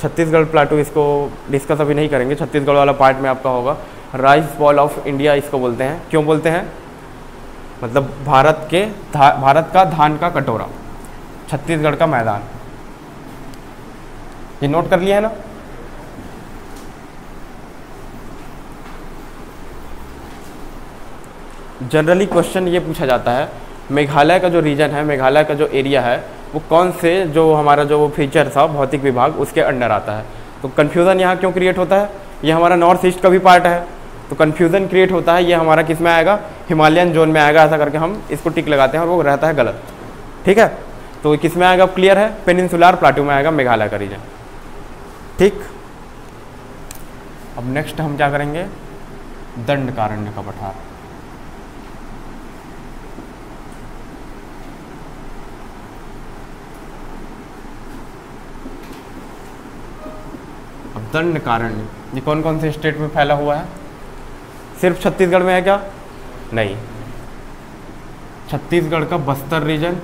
छत्तीसगढ़ प्लाटू इसको डिस्कस अभी नहीं करेंगे, छत्तीसगढ़ वाला पार्ट में आपका होगा। राइस बॉल ऑफ इंडिया इसको बोलते हैं। क्यों बोलते हैं, मतलब भारत का धान का कटोरा, छत्तीसगढ़ का मैदान। ये नोट कर लिया है ना। जनरली क्वेश्चन ये पूछा जाता है, मेघालय का जो रीजन है, मेघालय का जो एरिया है, वो कौन से जो हमारा जो फीचर था भौतिक विभाग उसके अंडर आता है। तो कन्फ्यूज़न यहाँ क्यों क्रिएट होता है, ये हमारा नॉर्थ ईस्ट का भी पार्ट है, तो कन्फ्यूज़न क्रिएट होता है। ये हमारा किस में आएगा, हिमालयन जोन में आएगा, ऐसा करके हम इसको टिक लगाते हैं और वो रहता है गलत, ठीक है। तो किस में आएगा, क्लियर है, पेनिनसुलर प्लाटू में आएगा मेघालय का रीजन, ठीक। अब नेक्स्ट हम क्या करेंगे, दंडकारण्य का पठार। अब दंडकारण्य ये कौन कौन से स्टेट में फैला हुआ है, सिर्फ छत्तीसगढ़ में है क्या, नहीं। छत्तीसगढ़ का बस्तर रीजन,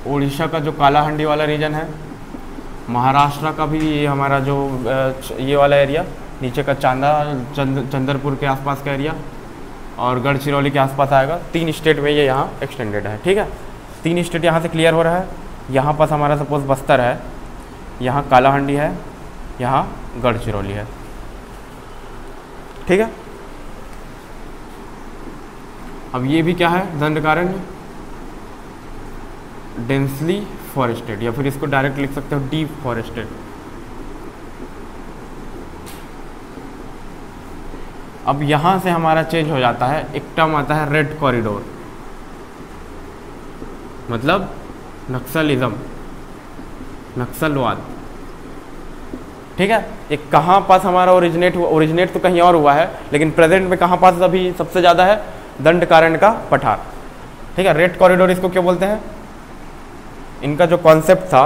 उड़ीसा का जो कालाहांडी वाला रीजन है, महाराष्ट्र का भी ये हमारा जो ये वाला एरिया नीचे का चंद्रपुर के आसपास का एरिया, और गढ़चिरौली के आसपास आएगा। 3 स्टेट में ये यहाँ एक्सटेंडेड है, ठीक है। 3 स्टेट यहाँ से क्लियर हो रहा है। यहाँ पास हमारा सपोज बस्तर है, यहाँ कालाहांडी है, यहाँ गढ़चिरौली है, ठीक है। अब ये भी क्या है, दंडकारण्य, डेंसली फॉरेस्टेड, या फिर इसको डायरेक्ट लिख सकते हो डीप फॉरेस्टेड। अब यहाँ से हमारा चेंज हो जाता है, एक टर्म आता है रेड कॉरिडोर, मतलब नक्सलिज्म, नक्सलवाद, ठीक है। ये कहाँ पास हमारा ओरिजिनेट हुआ, ओरिजिनेट तो कहीं और हुआ है, लेकिन प्रेजेंट में कहाँ पास अभी सबसे ज़्यादा है, दंडकारण्य का पठार, ठीक है। रेड कॉरिडोर इसको क्यों बोलते हैं, इनका जो कॉन्सेप्ट था,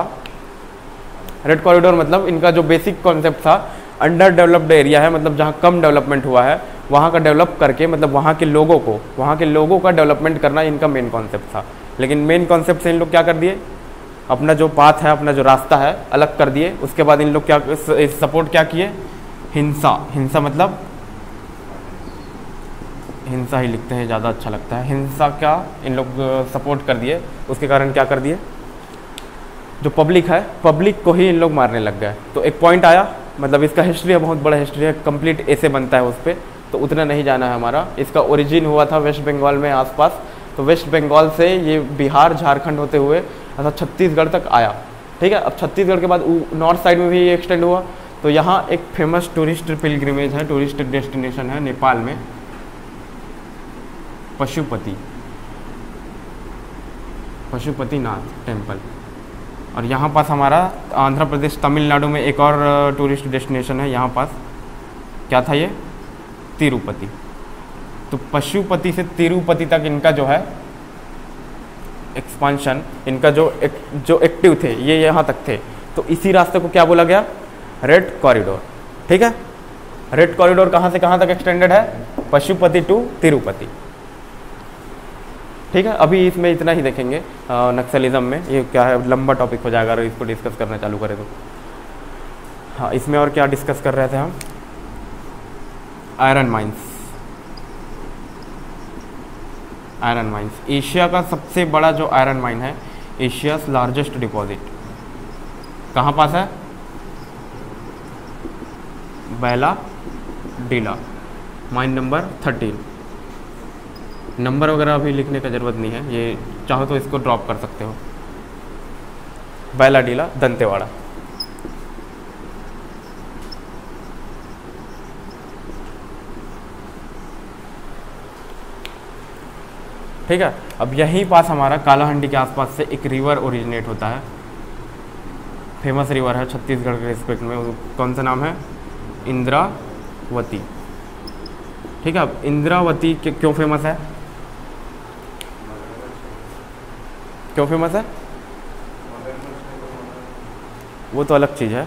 रेड कॉरिडोर मतलब इनका जो बेसिक कॉन्सेप्ट था, अंडर डेवलप्ड एरिया है, मतलब जहाँ कम डेवलपमेंट हुआ है वहाँ का डेवलप करके, मतलब वहाँ के लोगों का डेवलपमेंट करना इनका मेन कॉन्सेप्ट था। लेकिन मेन कॉन्सेप्ट से इन लोग क्या कर दिए, अपना जो पाथ है, अपना जो रास्ता है अलग कर दिए। उसके बाद इन लोग क्या सपोर्ट क्या किए, हिंसा मतलब हिंसा ही लिखते हैं, ज़्यादा अच्छा लगता है। हिंसा क्या इन लोग सपोर्ट कर दिए, उसके कारण क्या कर दिए, जो पब्लिक है, पब्लिक को ही इन लोग मारने लग गए। तो एक पॉइंट आया, मतलब इसका हिस्ट्री है, बहुत बड़ा हिस्ट्री है, कंप्लीट ऐसे बनता है उस पर, तो उतना नहीं जाना है हमारा। इसका ओरिजिन हुआ था वेस्ट बंगाल में आसपास, तो वेस्ट बंगाल से ये बिहार झारखंड होते हुए ऐसा छत्तीसगढ़ तक आया, ठीक है। अब छत्तीसगढ़ के बाद नॉर्थ साइड में भी ये एक्सटेंड हुआ। तो यहाँ एक फेमस टूरिस्ट पिलग्रिमेज है, टूरिस्ट डेस्टिनेशन है नेपाल में, पशुपतिनाथ टेम्पल। और यहाँ पास हमारा आंध्र प्रदेश तमिलनाडु में एक और टूरिस्ट डेस्टिनेशन है, यहाँ पास क्या था ये, तिरुपति। तो पशुपति से तिरुपति तक इनका जो है एक्सपांशन, इनका जो एक्टिव थे ये यहाँ तक थे। तो इसी रास्ते को क्या बोला गया, रेड कॉरिडोर, ठीक है। रेड कॉरिडोर कहाँ से कहाँ तक एक्सटेंडेड है, पशुपति टू तिरुपति। ठीक है, अभी इसमें इतना ही देखेंगे नक्सलिज्म में, ये क्या है लंबा टॉपिक हो जाएगा अगर इसको डिस्कस करना चालू करें तो। हाँ, इसमें और क्या डिस्कस कर रहे थे हम, iron mines. Iron mines, Asia का सबसे बड़ा जो आयरन माइन है, एशियाज लार्जेस्ट डिपॉजिट कहाँ पास है, बैला डीला, माइन नंबर 13। नंबर वगैरह अभी लिखने का ज़रूरत नहीं है, ये चाहो तो इसको ड्रॉप कर सकते हो। बैला डीला, दंतेवाड़ा। ठीक है, अब यहीं पास हमारा कालाहंडी के आसपास से एक रिवर ओरिजिनेट होता है, फेमस रिवर है छत्तीसगढ़ के रिस्पेक्ट में, कौन सा नाम है, इंद्रावती। ठीक है, अब इंद्रावती क्यों फेमस है, क्यों फेमस है, वो तो अलग चीज़ है।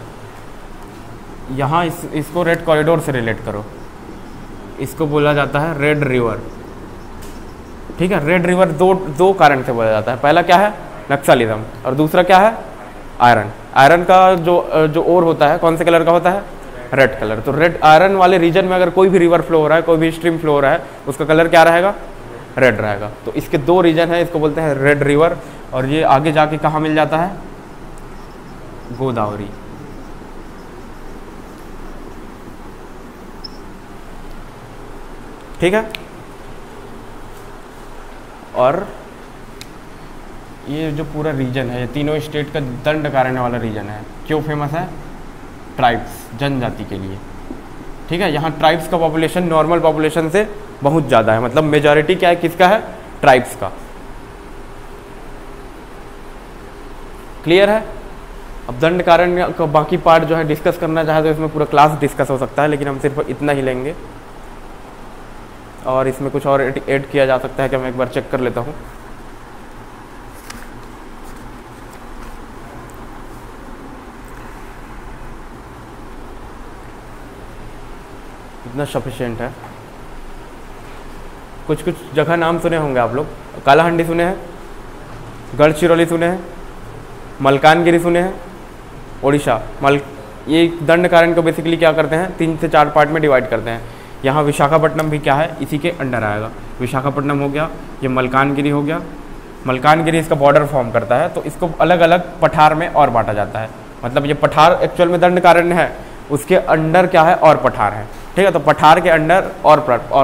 यहाँ इसको रेड कॉरिडोर से रिलेट करो, इसको बोला जाता है रेड रिवर। ठीक है, रेड रिवर दो कारण से बोला जाता है, पहला क्या है, नक्सलिज्म, और दूसरा क्या है, आयरन। आयरन का जो ओर होता है कौन से कलर का होता है, रेड कलर। तो रेड आयरन वाले रीजन में अगर कोई भी रिवर फ्लो हो रहा है, कोई भी स्ट्रीम फ्लो हो रहा है, उसका कलर क्या रहेगा, रेड रहेगा। तो इसके दो रीजन है, इसको बोलते हैं रेड रिवर, और ये आगे जाके कहाँ मिल जाता है, गोदावरी। ठीक है, और ये जो पूरा रीजन है, ये तीनों स्टेट का दंड कारण वाला रीजन है। क्यों फेमस है, ट्राइब्स, जनजाति के लिए। ठीक है, यहाँ ट्राइब्स का पॉपुलेशन नॉर्मल पॉपुलेशन से बहुत ज़्यादा है, मतलब मेजॉरिटी क्या है, किसका है, ट्राइब्स का। क्लियर है। अब दंड कारण का बाकी पार्ट जो है डिस्कस करना चाहे तो इसमें पूरा क्लास डिस्कस हो सकता है, लेकिन हम सिर्फ इतना ही लेंगे, और इसमें कुछ और ऐड किया जा सकता है कि मैं एक बार चेक कर लेता हूँ। इतना सफिशिएंट है। कुछ कुछ जगह नाम सुने होंगे आप लोग, कालाहंडी सुने हैं, गढ़चिरौली सुने हैं, मलकानगिरी सुने हैं, ओडिशा। ये दंड कारण को बेसिकली क्या करते हैं, 3 से 4 पार्ट में डिवाइड करते हैं। यहाँ विशाखापट्टनम भी क्या है, इसी के अंडर आएगा। विशाखापट्टनम हो गया, ये मलकानगिरी हो गया, मलकानगिरी इसका बॉर्डर फॉर्म करता है, तो इसको अलग अलग पठार में और बांटा जाता है। मतलब ये पठार एक्चुअल में दंड कारण है, उसके अंडर क्या है, और पठार है। ठीक है, तो पठार के अंडर और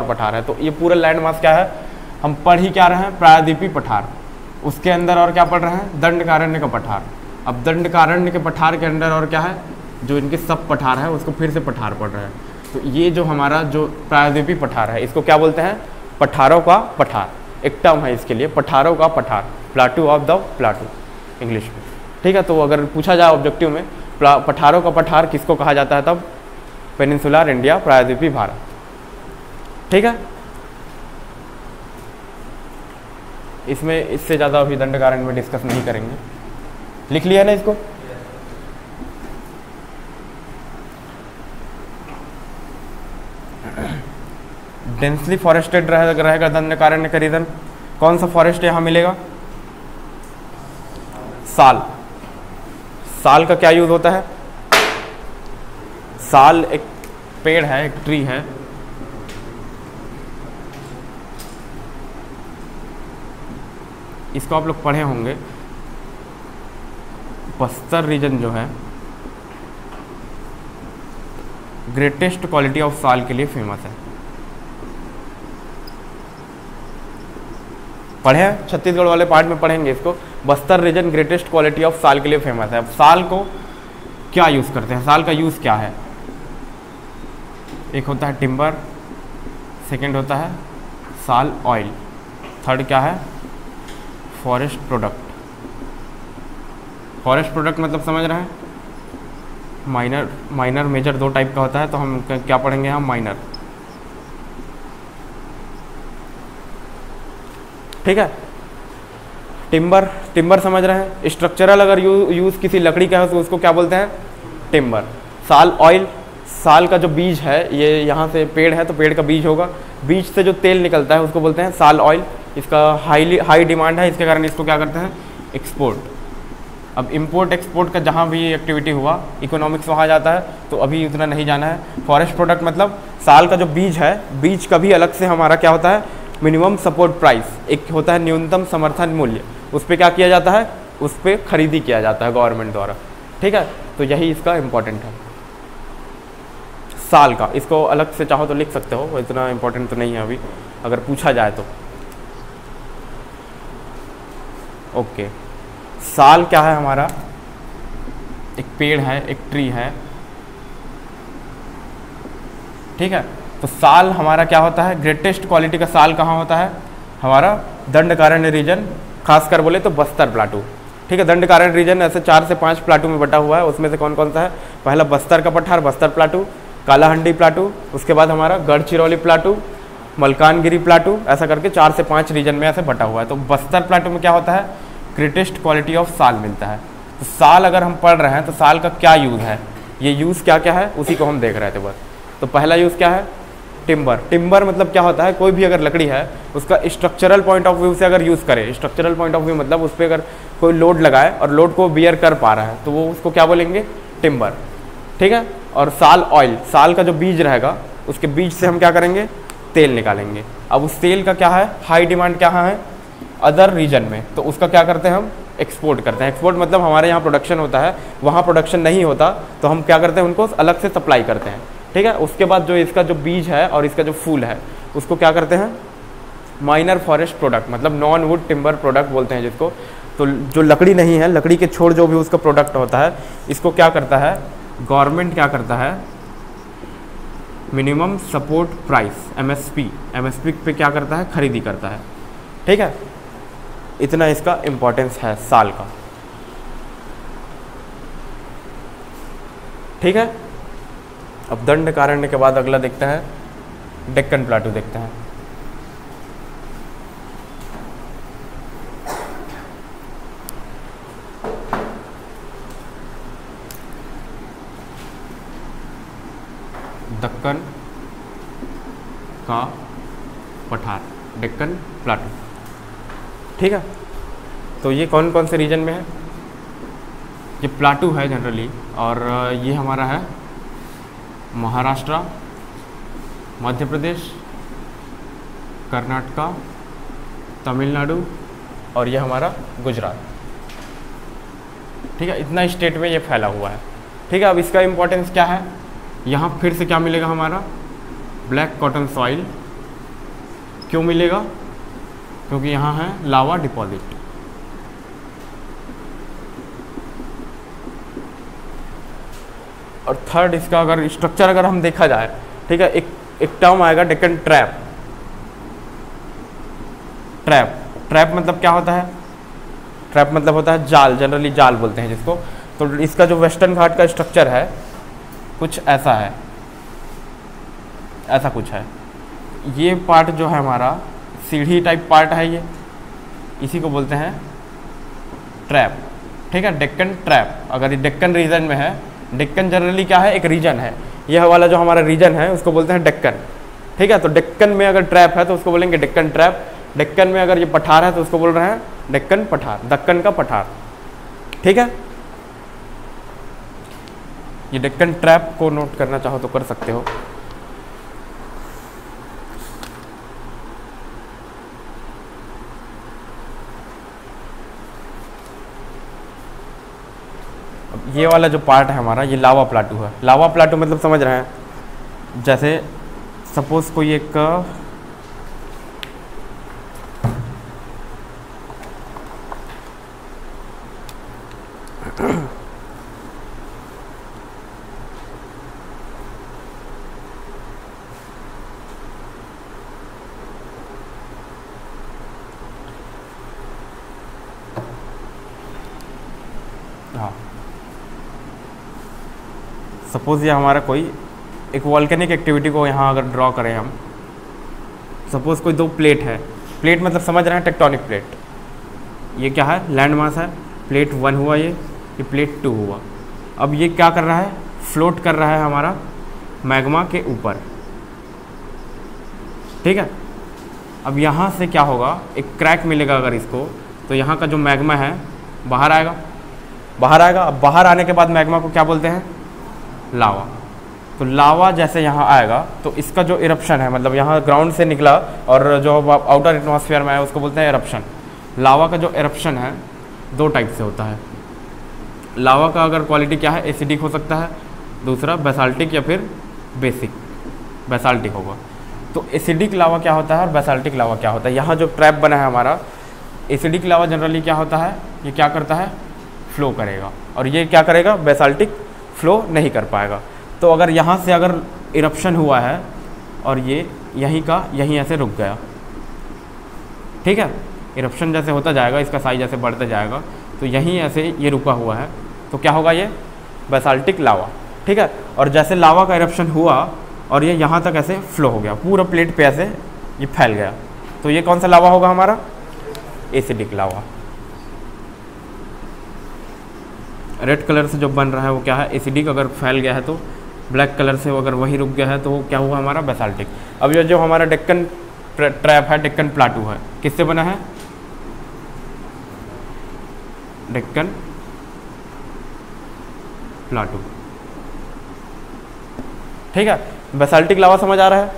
पठार है, तो ये पूरा लैंड मास क्या है, हम पढ़ ही क्या रहे हैं, प्रायद्वीपीय पठार, उसके अंदर और क्या पढ़ रहे हैं, दंडकारण्य का पठार। अब दंडकारण्य के पठार के अंदर और क्या है, जो इनके सब पठार है उसको फिर से पठार पढ़ रहे हैं। तो ये जो हमारा जो प्रायद्वीपीय पठार है, इसको क्या बोलते हैं, पठारों का पठार। एक टर्म है इसके लिए, पठारों का पठार, plateau of the plateau English में। ठीक है, तो अगर पूछा जाए ऑब्जेक्टिव में पठारों का पठार किसको कहा जाता है, तब पेनिनसुलर इंडिया, प्रायद्वीपीय भारत। ठीक है, इसमें इससे ज़्यादा अभी दंड कारण में डिस्कस नहीं करेंगे। लिख लिया ना इसको। डेंसली फॉरेस्टेड रहेगा दंड कारण का रीजन। कौन सा फॉरेस्ट यहाँ मिलेगा, साल। साल का क्या यूज होता है, साल एक पेड़ है, एक ट्री है, इसको आप लोग पढ़े होंगे। बस्तर रीजन जो है ग्रेटेस्ट क्वालिटी ऑफ साल के लिए फेमस है। पढ़े हैं, छत्तीसगढ़ वाले पार्ट में पढ़ेंगे इसको। Bastar region greatest quality of sal के लिए फेमस है। अब साल को क्या यूज़ करते हैं, साल का यूज़ क्या है, एक होता है टिम्बर, सेकंड होता है साल ऑयल, थर्ड क्या है, फॉरेस्ट प्रोडक्ट। फॉरेस्ट प्रोडक्ट मतलब समझ रहे हैं, माइनर मेजर 2 टाइप का होता है, तो हम क्या पढ़ेंगे, हम माइनर। ठीक है, टिम्बर समझ रहे हैं, स्ट्रक्चरल अगर यूज़ किसी लकड़ी का है तो उसको क्या बोलते हैं, टिम्बर। साल ऑयल, साल का जो बीज है, ये यहाँ से पेड़ है तो पेड़ का बीज होगा, बीज से जो तेल निकलता है उसको बोलते हैं साल ऑयल, इसका हाई डिमांड है, इसके कारण इसको क्या करते हैं, एक्सपोर्ट। अब इंपोर्ट एक्सपोर्ट का जहाँ भी एक्टिविटी हुआ इकोनॉमिक्स वहाँ जाता है, तो अभी उतना नहीं जाना है। फॉरेस्ट प्रोडक्ट मतलब साल का जो बीज है, बीज का भी अलग से हमारा क्या होता है, मिनिमम सपोर्ट प्राइस, एक होता है न्यूनतम समर्थन मूल्य, उस पर क्या किया जाता है, उस पर खरीदी किया जाता है गवर्नमेंट द्वारा। ठीक है, तो यही इसका इम्पोर्टेंट है साल का। इसको अलग से चाहो तो लिख सकते हो, वो इतना इम्पोर्टेंट तो नहीं है अभी, अगर पूछा जाए तो। ओके, साल क्या है हमारा, एक पेड़ है, एक ट्री है। ठीक है, तो साल हमारा क्या होता है, ग्रेटेस्ट क्वालिटी का साल कहाँ होता है, हमारा दंडकारण्य रीजन, खासकर बोले तो बस्तर प्लाटू। ठीक है, दंडकारण्य रीजन ऐसे 4 से 5 प्लाटू में बटा हुआ है, उसमें से कौन कौन सा है, पहला बस्तर का पठार, बस्तर प्लाटू, कालाहंडी प्लाटू, उसके बाद हमारा गढ़चिरौली प्लाटू, मलकानगिरी प्लाटू, ऐसा करके 4 से 5 रीजन में ऐसे बटा हुआ है। तो बस्तर प्लाटू में क्या होता है, ग्रेटेस्ट क्वालिटी ऑफ साल मिलता है। तो साल अगर हम पढ़ रहे हैं तो साल का क्या यूज़ है, ये यूज़ क्या क्या है, उसी को हम देख रहे थे बस। तो पहला यूज़ क्या है, टिम्बर। टिम्बर मतलब क्या होता है, कोई भी अगर लकड़ी है उसका स्ट्रक्चरल पॉइंट ऑफ व्यू से अगर यूज़ करे, स्ट्रक्चरल पॉइंट ऑफ व्यू मतलब उस पर अगर कोई लोड लगाए और लोड को बियर कर पा रहा है तो वो उसको क्या बोलेंगे, टिम्बर। ठीक है, और साल ऑयल, साल का जो बीज रहेगा उसके बीज से हम क्या करेंगे, तेल निकालेंगे। अब उस तेल का क्या है, हाई डिमांड क्या है अदर रीजन में, तो उसका क्या करते हैं हम, एक्सपोर्ट करते हैं। एक्सपोर्ट मतलब हमारे यहाँ प्रोडक्शन होता है, वहाँ प्रोडक्शन नहीं होता तो हम क्या करते हैं, उनको अलग से सप्लाई करते हैं। ठीक है, उसके बाद जो इसका जो बीज है और इसका जो फूल है उसको क्या करते हैं, माइनर फॉरेस्ट प्रोडक्ट मतलब नॉन वुड टिम्बर प्रोडक्ट बोलते हैं जिसको। तो जो लकड़ी नहीं है, लकड़ी के छोड़ जो भी उसका प्रोडक्ट होता है, इसको क्या करता है, गवर्नमेंट क्या करता है, मिनिमम सपोर्ट प्राइस एमएसपी पे क्या करता है, खरीदी करता है। ठीक है, इतना इसका इम्पोर्टेंस है साल का। ठीक है, अब दंडकारण्य के बाद अगला देखते हैं डेक्कन प्लाटू देखते हैं। दक्कन का पठार, डेक्कन प्लाटू। ठीक है, तो ये कौन कौन से रीजन में है, ये प्लाटू है जनरली, और ये हमारा है महाराष्ट्र, मध्य प्रदेश, कर्नाटका, तमिलनाडु और ये हमारा गुजरात। ठीक है, इतना स्टेट में ये फैला हुआ है। ठीक है, अब इसका इम्पोर्टेंस क्या है, यहाँ फिर से क्या मिलेगा हमारा, ब्लैक कॉटन सॉइल। क्यों मिलेगा, क्योंकि यहाँ है लावा डिपॉजिट। और थर्ड इसका अगर स्ट्रक्चर अगर हम देखा जाए, ठीक है, एक टर्म आएगा डेक्कन ट्रैप। ट्रैप मतलब क्या होता है, ट्रैप मतलब होता है जाल, जनरली जाल बोलते हैं जिसको। तो इसका जो वेस्टर्न घाट का स्ट्रक्चर है कुछ ऐसा है, ऐसा कुछ है। ये पार्ट जो है हमारा सीढ़ी टाइप पार्ट है, ये इसी को बोलते हैं ट्रैप। ठीक है, डेक्कन ट्रैप। अगर ये डेक्कन रीजन में है, डेक्कन जनरली क्या है, एक रीजन है, यह वाला जो हमारा रीजन है उसको बोलते हैं डेक्कन। ठीक है, तो डेक्कन में अगर ट्रैप है तो उसको बोलेंगे डेक्कन ट्रैप। डेक्कन में अगर ये पठार है तो उसको बोल रहे हैं डेक्कन पठार, दक्कन का पठार। ठीक है, ये डेक्कन ट्रैप को नोट करना चाहो तो कर सकते हो। अब ये वाला जो पार्ट है हमारा, ये लावा प्लाटू है। लावा प्लाटू मतलब समझ रहे हैं, जैसे सपोज कोई एक हाँ, सपोज ये हमारा कोई एक वॉल्केनिक एक्टिविटी को यहाँ अगर ड्रॉ करें हम, सपोज कोई दो प्लेट है, प्लेट मतलब समझ रहे हैं टेक्टोनिक प्लेट। ये क्या है, लैंड मास है, प्लेट 1 हुआ, ये प्लेट 2 हुआ। अब ये क्या कर रहा है, फ्लोट कर रहा है हमारा मैग्मा के ऊपर। ठीक है, अब यहाँ से क्या होगा, एक क्रैक मिलेगा अगर इसको, तो यहाँ का जो मैग्मा है बाहर आएगा, बाहर आएगा। अब बाहर आने के बाद मैग्मा को क्या बोलते हैं, लावा। तो लावा जैसे यहाँ आएगा तो इसका जो इरप्शन है, मतलब यहाँ ग्राउंड से निकला और जो आउटर एटमॉस्फेयर में है उसको बोलते हैं इरप्शन। लावा का जो इरप्शन है 2 टाइप से होता है। लावा का अगर क्वालिटी क्या है, एसिडिक हो सकता है, दूसरा बेसाल्टिक या फिर बेसिक, बेसाल्टिक होगा। तो एसिडिक लावा क्या होता है और बेसाल्टिक लावा क्या होता है। यहाँ जो ट्रैप बना है हमारा, एसिडिक लावा जनरली क्या होता है, ये क्या करता है, फ्लो करेगा, और ये क्या करेगा, बेसाल्टिक फ्लो नहीं कर पाएगा। तो अगर यहाँ से अगर इरप्शन हुआ है और ये यहीं का यहीं ऐसे रुक गया, ठीक है, इरप्शन जैसे होता जाएगा, इसका साइज जैसे बढ़ता जाएगा, तो यहीं ऐसे ये रुका हुआ है, तो क्या होगा, ये बेसाल्टिक लावा, ठीक है। और जैसे लावा का इरप्शन हुआ और ये यहाँ तक ऐसे फ्लो हो गया, पूरा प्लेट पे ऐसे ये फैल गया, तो ये कौन सा लावा होगा हमारा, एसिडिक लावा। रेड कलर से जो बन रहा है वो क्या है, एसिडिक। अगर फैल गया है तो ब्लैक कलर से अगर वही रुक गया है तो वो क्या हुआ हमारा, बेसाल्टिक। अब ये जो हमारा डेक्कन ट्रैप है, डेक्कन प्लाटू है, किससे बना है, डेक्कन प्लाटू, ठीक है। बेसाल्टिक लावा समझ आ रहा है।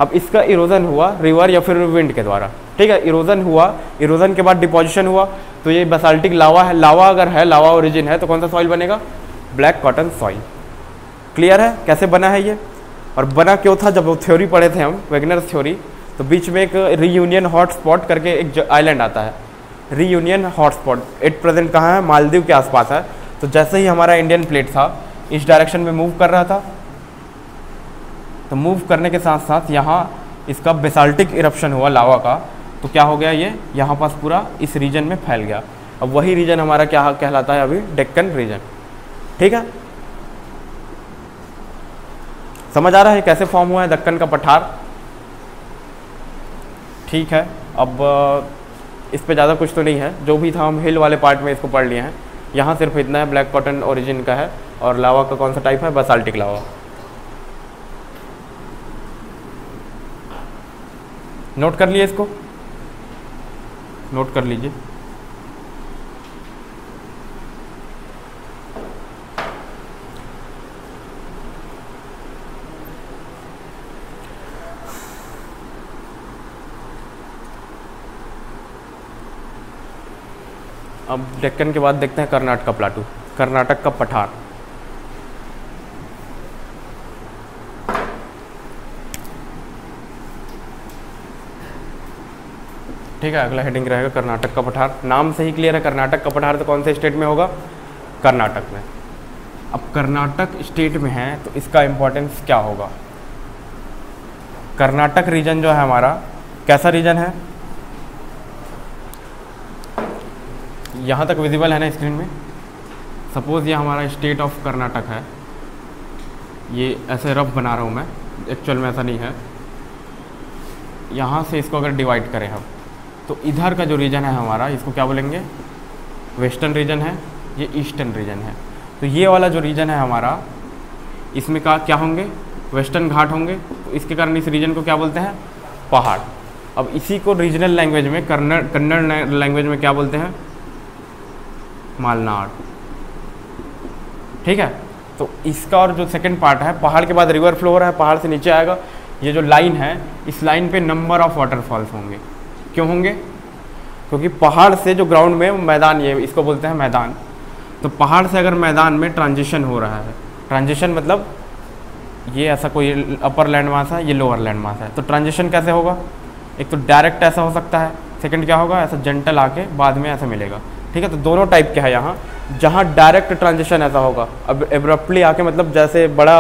अब इसका इरोजन हुआ रिवर या फिर विंड के द्वारा, ठीक है। इरोजन हुआ, इरोजन के बाद डिपोजिशन हुआ, तो ये बेसाल्टिक लावा है। लावा अगर है, लावा ओरिजिन है, तो कौन सा सॉइल बनेगा, ब्लैक कॉटन सॉइल। क्लियर है कैसे बना है ये, और बना क्यों था। जब वो थ्योरी पढ़े थे हम, वेगनर्स थ्योरी, तो बीच में एक रीयूनियन हॉटस्पॉट करके एक आइलैंड आता है, रीयूनियन हॉटस्पॉट। एट प्रेजेंट कहाँ है, मालदीव के आसपास है। तो जैसे ही हमारा इंडियन प्लेट था इस डायरेक्शन में मूव कर रहा था, तो मूव करने के साथ साथ यहाँ इसका बेसाल्टिक इरप्शन हुआ लावा का, तो क्या हो गया, ये यहाँ पास पूरा इस रीजन में फैल गया। अब वही रीजन हमारा क्या कहलाता है अभी, डेक्कन रीजन, ठीक है। समझ आ रहा है कैसे फॉर्म हुआ है दक्कन का पठार, ठीक है। अब इस पे ज़्यादा कुछ तो नहीं है, जो भी था हम हिल वाले पार्ट में इसको पढ़ लिए हैं। यहाँ सिर्फ इतना है, ब्लैक कॉटन ओरिजिन का है, और लावा का कौन सा टाइप है, बेसाल्टिक लावा। नोट कर लिए इसको, नोट कर लीजिए। अब डेक्कन के बाद देखते हैं कर्नाटक का प्लाटू, कर्नाटक का पठार। ठीक है, अगला हेडिंग रहेगा कर्नाटक का पठार। नाम से ही क्लियर है, कर्नाटक का पठार तो कौन से स्टेट में होगा, कर्नाटक में। अब कर्नाटक स्टेट में है तो इसका इम्पोर्टेंस क्या होगा। कर्नाटक रीजन जो है हमारा कैसा रीजन है, यहाँ तक विजिबल है ना स्क्रीन में। सपोज़ ये हमारा स्टेट ऑफ कर्नाटक है, ये ऐसे रफ बना रहा हूँ मैं, एक्चुअल में ऐसा नहीं है। यहाँ से इसको अगर डिवाइड करें हम, तो इधर का जो रीजन है हमारा, इसको क्या बोलेंगे, वेस्टर्न रीजन है, ये ईस्टर्न रीजन है। तो ये वाला जो रीजन है हमारा, इसमें क्या होंगे, वेस्टर्न घाट होंगे, तो इसके कारण इस रीजन को क्या बोलते हैं, पहाड़। अब इसी को रीजनल लैंग्वेज में, कन्नड़ लैंग्वेज में क्या बोलते हैं, मालनाड। ठीक है, तो इसका और जो सेकंड पार्ट है, पहाड़ के बाद रिवर फ्लो हो रहा है, पहाड़ से नीचे आएगा, ये जो लाइन है, इस लाइन पे नंबर ऑफ वाटरफॉल्स होंगे। क्यों होंगे, क्योंकि पहाड़ से जो ग्राउंड में मैदान, ये इसको बोलते हैं मैदान, तो पहाड़ से अगर मैदान में ट्रांजिशन हो रहा है, ट्रांजिशन मतलब ये ऐसा कोई अपर लैंड मास है, ये लोअर लैंड मास है, तो ट्रांजिशन कैसे होगा, एक तो डायरेक्ट ऐसा हो सकता है, सेकंड क्या होगा, ऐसा जेंटल आके बाद में ऐसा मिलेगा। ठीक है, तो दोनों टाइप के है यहाँ। जहाँ डायरेक्ट ट्रांजिशन ऐसा होगा, अब एब्रप्टली आके, मतलब जैसे बड़ा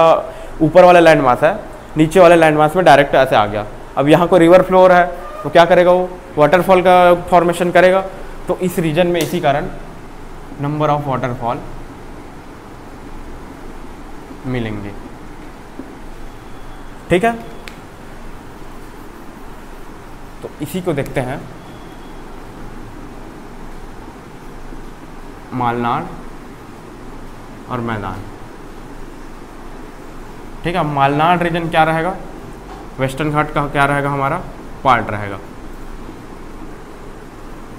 ऊपर वाला लैंड मास है, नीचे वाले लैंड मास में डायरेक्ट ऐसे आ गया। अब यहाँ को रिवर फ्लो हो रहा है, तो क्या करेगा, वो वाटरफॉल का फॉर्मेशन करेगा। तो इस रीजन में इसी कारण नंबर ऑफ वाटरफॉल मिलेंगे। ठीक है, तो इसी को देखते हैं, मालनाड और मैदान। ठीक है, मालनाड रीजन क्या रहेगा, वेस्टर्न घाट का क्या रहेगा, हमारा पार्ट रहेगा।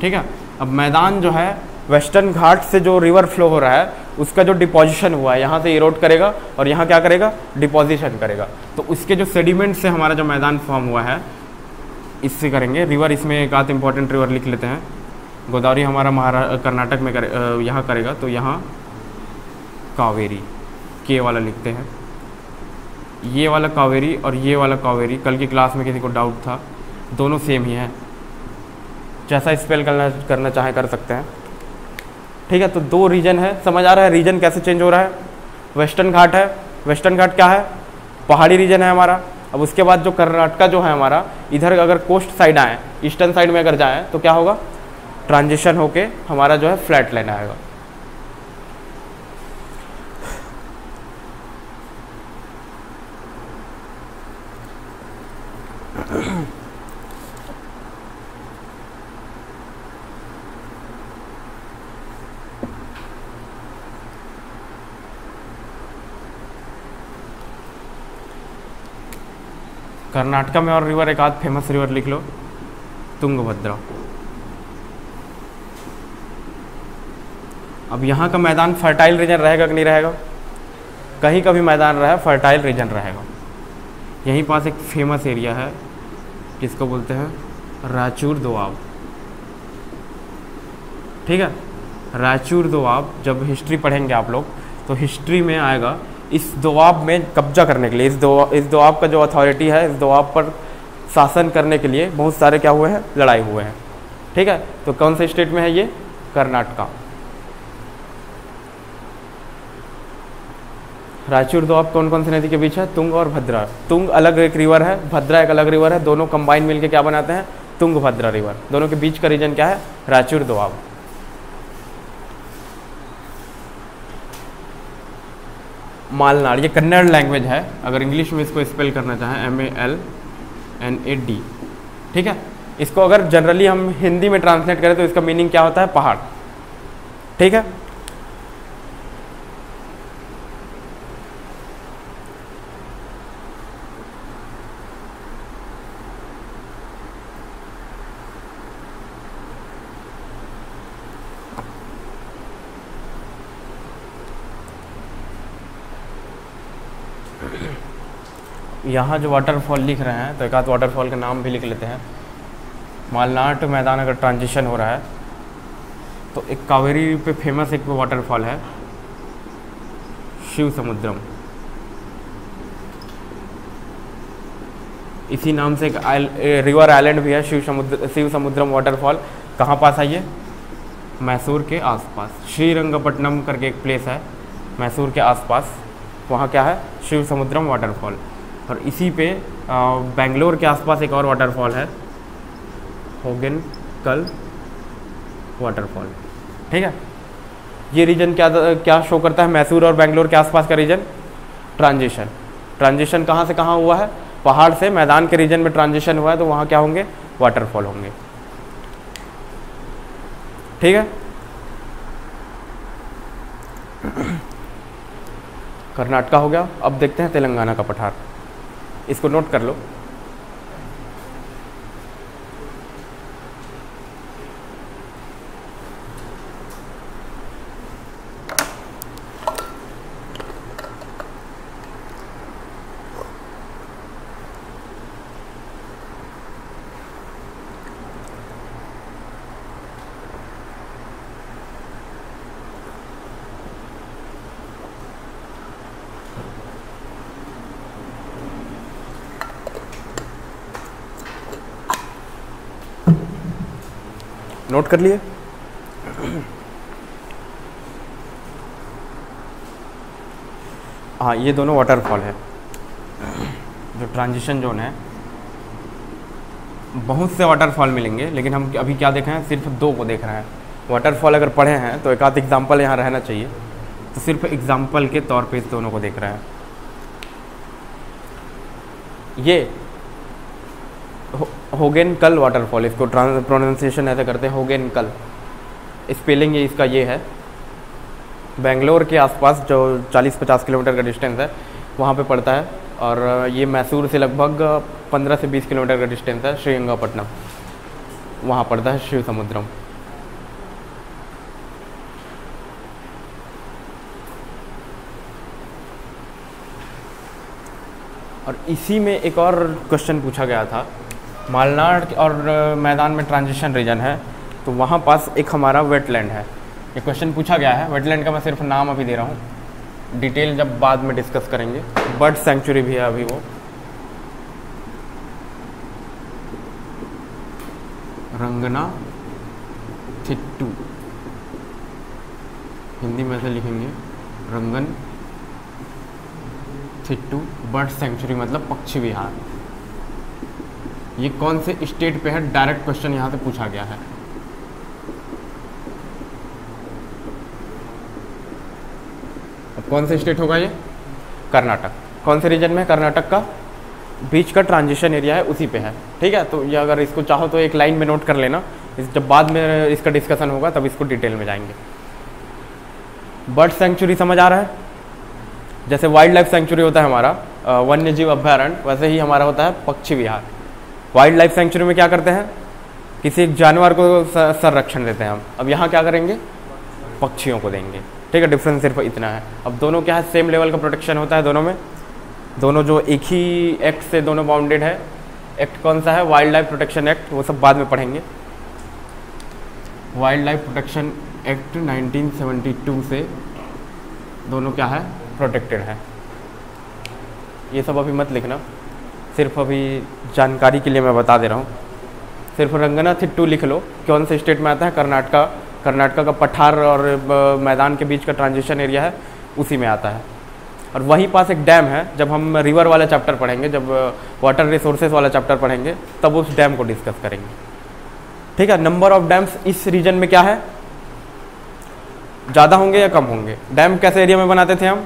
ठीक है। अब मैदान जो है वेस्टर्न घाट से जो रिवर फ्लो हो रहा है उसका जो डिपोजिशन हुआ है, यहाँ से इरोड करेगा और यहाँ क्या करेगा, डिपोजिशन करेगा। तो उसके जो सेडिमेंट से हमारा जो मैदान फॉर्म हुआ है इससे करेंगे। रिवर इसमें एक आध इंपॉर्टेंट रिवर लिख लेते हैं। गोदावरी हमारा कर्नाटक में यहाँ करेगा, तो यहाँ कावेरी, के वाला लिखते हैं। ये वाला कावेरी और ये वाला कावेरी, कल की क्लास में किसी को डाउट था, दोनों सेम ही है, जैसा स्पेल करना चाहे कर सकते हैं। ठीक है, तो दो रीजन है, समझ आ रहा है रीजन कैसे चेंज हो रहा है। वेस्टर्न घाट है, वेस्टर्न घाट क्या है, पहाड़ी रीजन है हमारा। अब उसके बाद जो कर्नाटका जो है हमारा, इधर अगर कोस्ट साइड आए, ईस्टर्न साइड में अगर जाए तो क्या होगा, ट्रांजिशन होके हमारा जो है फ्लैट लाइन आएगा। कर्नाटका में और रिवर एक आध फेमस रिवर लिख लो, तुंगभद्रा। अब यहाँ का मैदान फर्टाइल रीजन रहेगा कि नहीं रहेगा, कहीं का भी मैदान रहा फर्टाइल रीजन रहेगा। यहीं पास एक फेमस एरिया है जिसको बोलते हैं रायचूर दोआब। ठीक है, रायचूर दोआब जब हिस्ट्री पढ़ेंगे आप लोग तो हिस्ट्री में आएगा। इस दोआब में कब्जा करने के लिए, इस दोआब का जो अथॉरिटी है, इस दोआब पर शासन करने के लिए बहुत सारे क्या हुए हैं, लड़ाई हुए हैं। ठीक है, तो कौन से स्टेट में है ये, कर्नाटका। रायचूर दोआब कौन कौन सी नदी के बीच है, तुंग और भद्रा। तुंग अलग एक रिवर है, भद्रा एक अलग रिवर है, दोनों कंबाइन मिलके क्या बनाते हैं, तुंग भद्रा रिवर। दोनों के बीच का रीजन क्या है, रायचूर दोआब। मालनाड, ये कन्नड़ लैंग्वेज है, अगर इंग्लिश में इसको स्पेल करना चाहें MALNAD। ठीक है, इसको अगर जनरली हम हिंदी में ट्रांसलेट करें तो इसका मीनिंग क्या होता है, पहाड़। ठीक है, यहाँ जो वाटरफॉल लिख रहे हैं तो एक आध वाटरफॉल का नाम भी लिख लेते हैं। मालनाड मैदान अगर ट्रांजिशन हो रहा है तो एक कावेरी पे फेमस एक वाटरफॉल है शिव समुद्रम। इसी नाम से एक रिवर आइलैंड भी है, शिव समुद्रम वाटरफॉल। कहाँ पास है ये, मैसूर के आसपास। श्रीरंगपट्टनम करके एक प्लेस है मैसूर के आसपास, वहाँ क्या है, शिव समुद्रम वाटरफॉल। और इसी पे बेंगलोर के आसपास एक और वाटरफॉल है, होगेनकल वाटरफॉल। ठीक है, ये रीजन क्या शो करता है, मैसूर और बेंगलोर के आसपास का रीजन, ट्रांजिशन कहाँ से कहाँ हुआ है, पहाड़ से मैदान के रीजन में ट्रांजिशन हुआ है, तो वहाँ क्या होंगे, वाटरफॉल होंगे। ठीक है, कर्नाटका हो गया। अब देखते हैं तेलंगाना का पठार, इसको नोट कर लो। नोट कर लिए। हाँ, ये दोनों वाटरफॉल है जो ट्रांजिशन जोन है। बहुत से वाटरफॉल मिलेंगे लेकिन हम अभी क्या देख रहे हैं, सिर्फ दो को देख रहे हैं। वाटरफॉल अगर पढ़े हैं तो एक आध एग्जाम्पल यहाँ रहना चाहिए, तो सिर्फ एग्जाम्पल के तौर पे इस दोनों को देख रहे हैं। ये होगेनकल वाटरफॉल, इसको प्रोनाउंसिएशन ऐसे करते हैं होगेनकल, स्पेलिंग ये इसका ये है। बेंगलोर के आसपास जो 40-50 किलोमीटर का डिस्टेंस है वहाँ पे पड़ता है, और ये मैसूर से लगभग 15 से 20 किलोमीटर का डिस्टेंस है, श्रीरंगपट्टनम, वहाँ पड़ता है शिव समुद्रम। और इसी में एक और क्वेश्चन पूछा गया था, मालनाड और मैदान में ट्रांजिशन रीजन है, तो वहाँ पास एक हमारा वेटलैंड है। ये क्वेश्चन पूछा गया है, वेटलैंड का मैं सिर्फ नाम अभी दे रहा हूँ, डिटेल जब बाद में डिस्कस करेंगे। बर्ड सेंचुरी भी है अभी वो, रंगनाथिट्टू, हिंदी में से लिखेंगे रंगनथिट्टू बर्ड सेंचुरी मतलब पक्षी विहार। ये कौन से स्टेट पे है, डायरेक्ट क्वेश्चन यहाँ से पूछा गया है। अब कौन से स्टेट होगा ये, कर्नाटक। कौन से रीजन में, कर्नाटक का बीच का ट्रांजिशन एरिया है उसी पे है, ठीक है। तो ये अगर इसको चाहो तो एक लाइन में नोट कर लेना, जब बाद में इसका डिस्कशन होगा तब इसको डिटेल में जाएंगे। बर्ड सेंचुरी समझ आ रहा है, जैसे वाइल्ड लाइफ सेंचुरी होता है हमारा वन्य जीव अभ्यारण्य, वैसे ही हमारा होता है पक्षी विहार। वाइल्ड लाइफ सेंचुरी में क्या करते हैं, किसी एक जानवर को संरक्षण देते हैं हम, अब यहाँ क्या करेंगे, पक्षियों को देंगे, ठीक है। डिफरेंस सिर्फ इतना है। अब दोनों क्या है, सेम लेवल का प्रोटेक्शन होता है दोनों में, दोनों जो एक ही एक्ट से दोनों बाउंडेड है। एक्ट कौन सा है, वाइल्ड लाइफ प्रोटेक्शन एक्ट, वो सब बाद में पढ़ेंगे। वाइल्ड लाइफ प्रोटेक्शन एक्ट 1972 से दोनों क्या है, प्रोटेक्टेड है। ये सब अभी मत लिखना, सिर्फ अभी जानकारी के लिए मैं बता दे रहा हूँ। सिर्फ रंगनाथिट्टू लिख लो, कौन से स्टेट में आता है, कर्नाटका का पठार और मैदान के बीच का ट्रांजिशन एरिया है, उसी में आता है। और वहीं पास एक डैम है, जब हम रिवर वाला चैप्टर पढ़ेंगे, जब वाटर रिसोर्सेज वाला चैप्टर पढ़ेंगे तब उस डैम को डिस्कस करेंगे, ठीक है। नंबर ऑफ डैम्स इस रीजन में क्या है, ज़्यादा होंगे या कम होंगे। डैम कैसे एरिया में बनाते थे हम,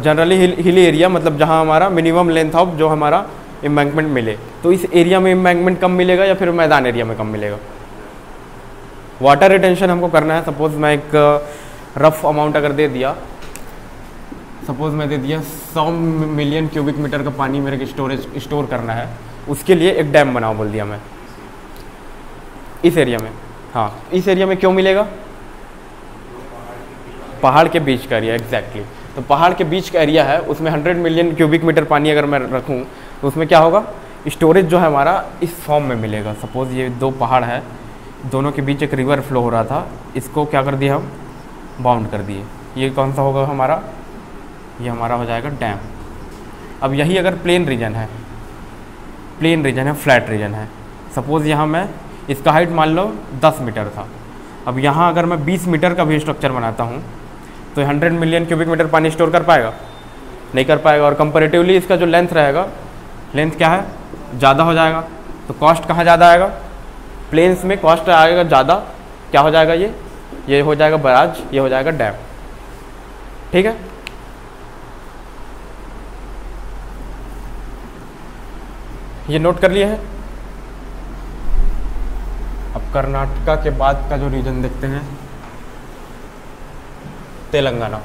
जनरली हिली एरिया, मतलब जहाँ हमारा मिनिमम लेंथ ऑफ जो हमारा एम्बैंकमेंट मिले। तो इस एरिया में एम्बैंकमेंट कम मिलेगा या फिर मैदान एरिया में कम मिलेगा। वाटर रिटेंशन हमको करना है, सपोज मैं एक रफ अमाउंट अगर दे दिया, सपोज मैं दे दिया 100 मिलियन क्यूबिक मीटर का पानी मेरे को स्टोर करना है, उसके लिए एक डैम बनाओ बोल दिया मैं इस एरिया में। हाँ, इस एरिया में क्यों मिलेगा, पहाड़ के बीच का एरिया, एग्जैक्टली। तो पहाड़ के बीच का एरिया है, उसमें 100 मिलियन क्यूबिक मीटर पानी अगर मैं रखूँ तो उसमें क्या होगा, स्टोरेज जो है हमारा इस फॉर्म में मिलेगा। सपोज ये दो पहाड़ है, दोनों के बीच एक रिवर फ्लो हो रहा था, इसको क्या कर दिया हम, बाउंड कर दिए। ये कौन सा होगा हमारा, ये हमारा हो जाएगा डैम। अब यही अगर प्लेन रीजन है, फ्लैट रीजन है, सपोज़ यहाँ मैं इसका हाइट मान लो 10 मीटर था, अब यहाँ अगर मैं 20 मीटर का भी स्ट्रक्चर बनाता हूँ तो 100 मिलियन क्यूबिक मीटर पानी स्टोर कर पाएगा, नहीं कर पाएगा। और कंपैरेटिवली इसका जो लेंथ रहेगा, लेंथ क्या है, ज़्यादा हो जाएगा। तो कॉस्ट कहाँ ज़्यादा आएगा, प्लेन्स में कॉस्ट आएगा ज़्यादा, क्या हो जाएगा, ये हो जाएगा बराज, ये हो जाएगा डैम, ठीक है। ये नोट कर लिया है। अब कर्नाटका के बाद का जो रीजन देखते हैं, तेलंगाना।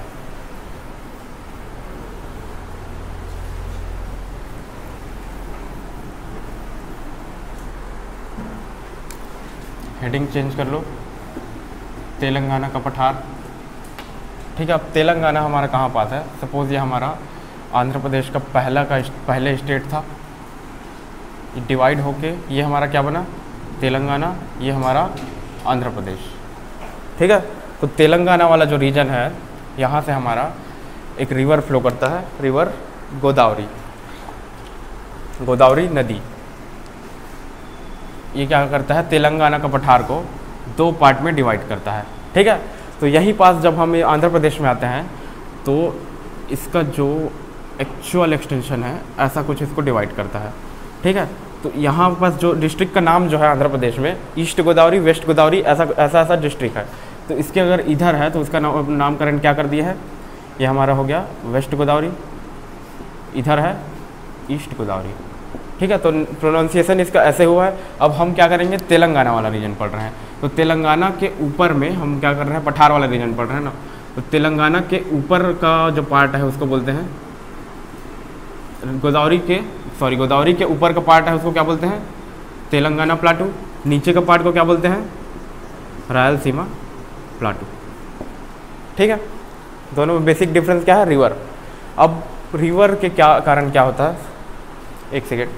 हेडिंग चेंज कर लो, तेलंगाना का पठार, ठीक है। अब तेलंगाना हमारा कहाँ पास है, सपोज ये हमारा आंध्र प्रदेश का पहले स्टेट था, डिवाइड होके ये हमारा क्या बना, तेलंगाना, ये हमारा आंध्र प्रदेश, ठीक है। तो तेलंगाना वाला जो रीजन है, यहाँ से हमारा एक रिवर फ्लो करता है, रिवर गोदावरी नदी। ये क्या करता है, तेलंगाना का पठार को 2 पार्ट में डिवाइड करता है, ठीक है। तो यही पास जब हम आंध्र प्रदेश में आते हैं तो इसका जो एक्चुअल एक्सटेंशन है ऐसा कुछ इसको डिवाइड करता है, ठीक है। तो यहाँ पास जो डिस्ट्रिक्ट का नाम जो है आंध्र प्रदेश में, ईस्ट गोदावरी, वेस्ट गोदावरी, ऐसा डिस्ट्रिक्ट है। तो इसके अगर इधर है तो उसका नामकरण क्या कर दिया है, ये हमारा हो गया वेस्ट गोदावरी, इधर है ईस्ट गोदावरी, ठीक है। तो प्रोनाउंसिएशन इसका ऐसे हुआ है। अब हम क्या करेंगे, तेलंगाना वाला रीजन पढ़ रहे हैं, तो तेलंगाना के ऊपर में हम क्या कर रहे हैं, पठार वाला रीजन पढ़ रहे हैं ना। तो तेलंगाना के ऊपर का जो पार्ट है उसको बोलते हैं गोदावरी के ऊपर का पार्ट है उसको क्या बोलते हैं, तेलंगाना प्लाटू। नीचे का पार्ट को क्या बोलते हैं, रायलसीमा प्लाटू, ठीक है। दोनों में बेसिक डिफरेंस क्या है, रिवर। अब रिवर के क्या कारण क्या होता है, एक सेकेंड,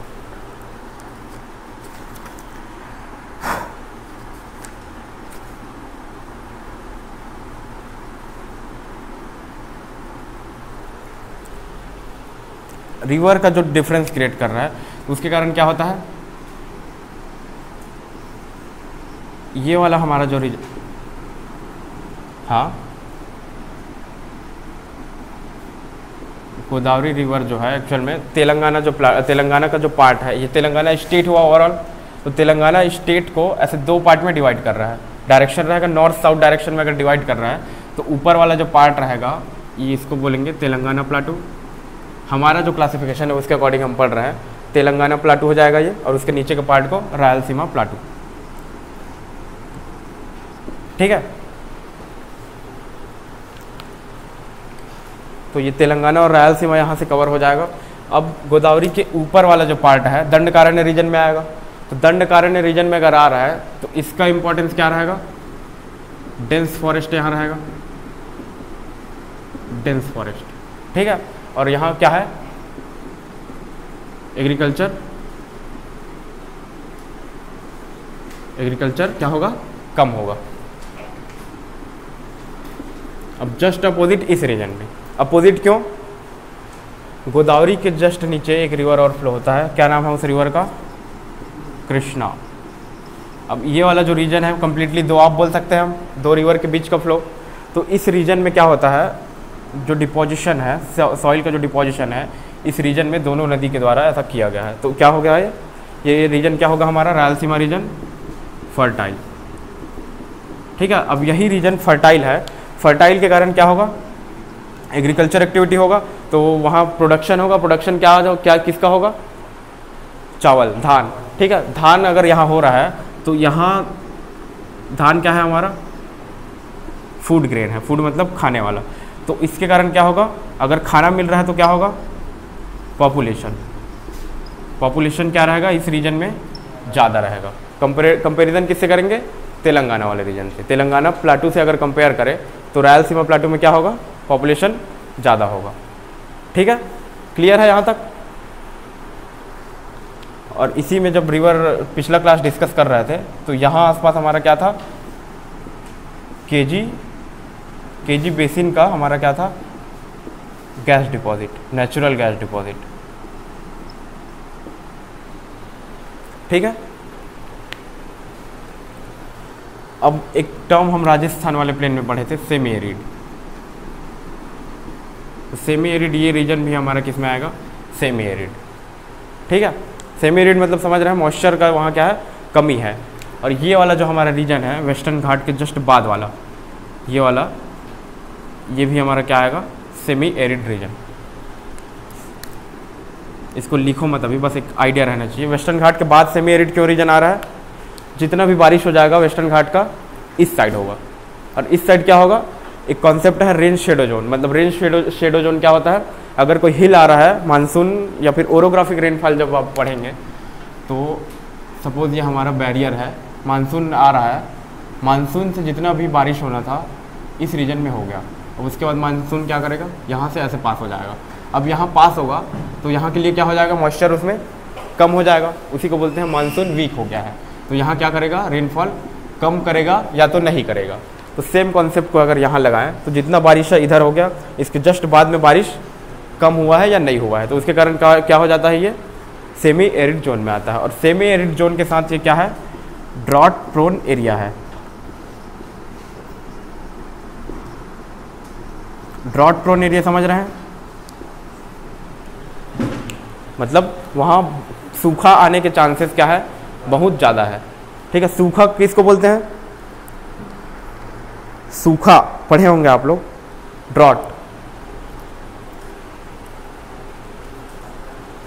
रिवर का जो डिफरेंस क्रिएट कर रहा है उसके कारण क्या होता है, ये वाला हमारा जो हाँ गोदावरी रिवर जो है एक्चुअल में तेलंगाना का जो पार्ट है, ये तेलंगाना स्टेट हुआ ओवरऑल, तो तेलंगाना स्टेट को ऐसे दो पार्ट में डिवाइड कर रहा है, डायरेक्शन रहेगा नॉर्थ साउथ डायरेक्शन में अगर डिवाइड कर रहा है तो ऊपर वाला जो पार्ट रहेगा ये इसको बोलेंगे तेलंगाना प्लाटू। हमारा जो क्लासिफिकेशन है उसके अकॉर्डिंग हम पढ़ रहे हैं तेलंगाना प्लाटू हो जाएगा ये, और उसके नीचे के पार्ट को रायलसीमा प्लाटू। ठीक है, तो ये तेलंगाना और रायलसीमा यहाँ से कवर हो जाएगा। अब गोदावरी के ऊपर वाला जो पार्ट है दंडकारण्य रीजन में आएगा, तो दंडकारण्य रीजन में अगर आ रहा है तो इसका इंपॉर्टेंस क्या रहेगा, डेंस फॉरेस्ट यहाँ रहेगा, डेंस फॉरेस्ट। ठीक है, और यहाँ क्या है, एग्रीकल्चर, एग्रीकल्चर क्या होगा, कम होगा। अब जस्ट अपोजिट इस रीजन में, अपोजिट क्यों, गोदावरी के जस्ट नीचे एक रिवर और फ्लो होता है, क्या नाम है उस रिवर का, कृष्णा। अब ये वाला जो रीजन है कंप्लीटली दो आप बोल सकते हैं हम, दो रिवर के बीच का फ्लो। तो इस रीजन में क्या होता है, जो डिपोजिशन है सॉइल का जो डिपोजिशन है इस रीजन में दोनों नदी के द्वारा ऐसा किया गया है, तो क्या हो गया है, ये रीजन क्या होगा हमारा, रायलसीमा रीजन फर्टाइल। ठीक है, अब यही रीजन फर्टाइल है, फर्टाइल के कारण क्या होगा, एग्रीकल्चर एक्टिविटी होगा, तो वहाँ प्रोडक्शन होगा, प्रोडक्शन क्या किसका होगा, चावल, धान। ठीक है, धान अगर यहाँ हो रहा है तो यहाँ धान क्या है हमारा, फूड ग्रेन है, फूड मतलब खाने वाला, तो इसके कारण क्या होगा, अगर खाना मिल रहा है तो क्या होगा, पॉपुलेशन, पॉपुलेशन क्या रहेगा इस रीजन में ज़्यादा रहेगा। कंपेरिजन किससे करेंगे, तेलंगाना वाले रीजन से, तेलंगाना प्लाटू से अगर कंपेयर करें तो रायलसीमा प्लाटू में क्या होगा, पॉपुलेशन ज़्यादा होगा। ठीक है, क्लियर है यहाँ तक। और इसी में जब रिवर पिछला क्लास डिस्कस कर रहे थे तो यहाँ आसपास हमारा क्या था, केजी बेसिन का हमारा क्या था, gas deposit, natural gas deposit. ठीक है, अब एक टर्म हम राजस्थान वाले प्लेन में पढ़े थे, सेमी एरिड। तो सेमी एरिड ये रीजन भी हमारा किस में आएगा, सेमी एरिड। ठीक है, सेमी एरिड मतलब समझ रहे हैं मॉइस्चर का वहाँ क्या है, कमी है। और ये वाला जो हमारा रीजन है वेस्टर्न घाट के जस्ट बाद वाला, ये वाला, ये भी हमारा क्या आएगा, सेमी एरिड रीजन। इसको लिखो मत अभी, बस एक आइडिया रहना चाहिए। वेस्टर्न घाट के बाद सेमी एरिड क्यों रीजन आ रहा है, जितना भी बारिश हो जाएगा वेस्टर्न घाट का इस साइड होगा, और इस साइड क्या होगा, एक कॉन्सेप्ट है रेन शेडो जोन। मतलब रेन शेडो जोन क्या होता है, अगर कोई हिल आ रहा है मानसून या फिर ओरोग्राफिक रेनफॉल जब आप पढ़ेंगे तो सपोज ये हमारा बैरियर है, मानसून आ रहा है, मानसून से जितना भी बारिश होना था इस रीजन में हो गया, और उसके बाद मानसून क्या करेगा, यहाँ से ऐसे पास हो जाएगा। अब यहाँ पास होगा तो यहाँ के लिए क्या हो जाएगा, मॉइस्चर उसमें कम हो जाएगा, उसी को बोलते हैं मानसून वीक हो गया है। तो यहाँ क्या करेगा, रेनफॉल कम करेगा या तो नहीं करेगा। तो सेम कॉन्सेप्ट को अगर यहाँ लगाएं तो जितना बारिश है इधर हो गया, इसके जस्ट बाद में बारिश कम हुआ है या नहीं हुआ है, तो उसके कारण क्या हो जाता है, ये सेमी एरिड जोन में आता है। और सेमी एरिड जोन के साथ ये क्या है, ड्रॉट प्रोन एरिया है। ड्रॉट प्रोन एरिया समझ रहे हैं, मतलब वहाँ सूखा आने के चांसेस क्या है, बहुत ज़्यादा है। ठीक है, सूखा किसको बोलते हैं, सूखा पढ़े होंगे आप लोग, ड्रॉट,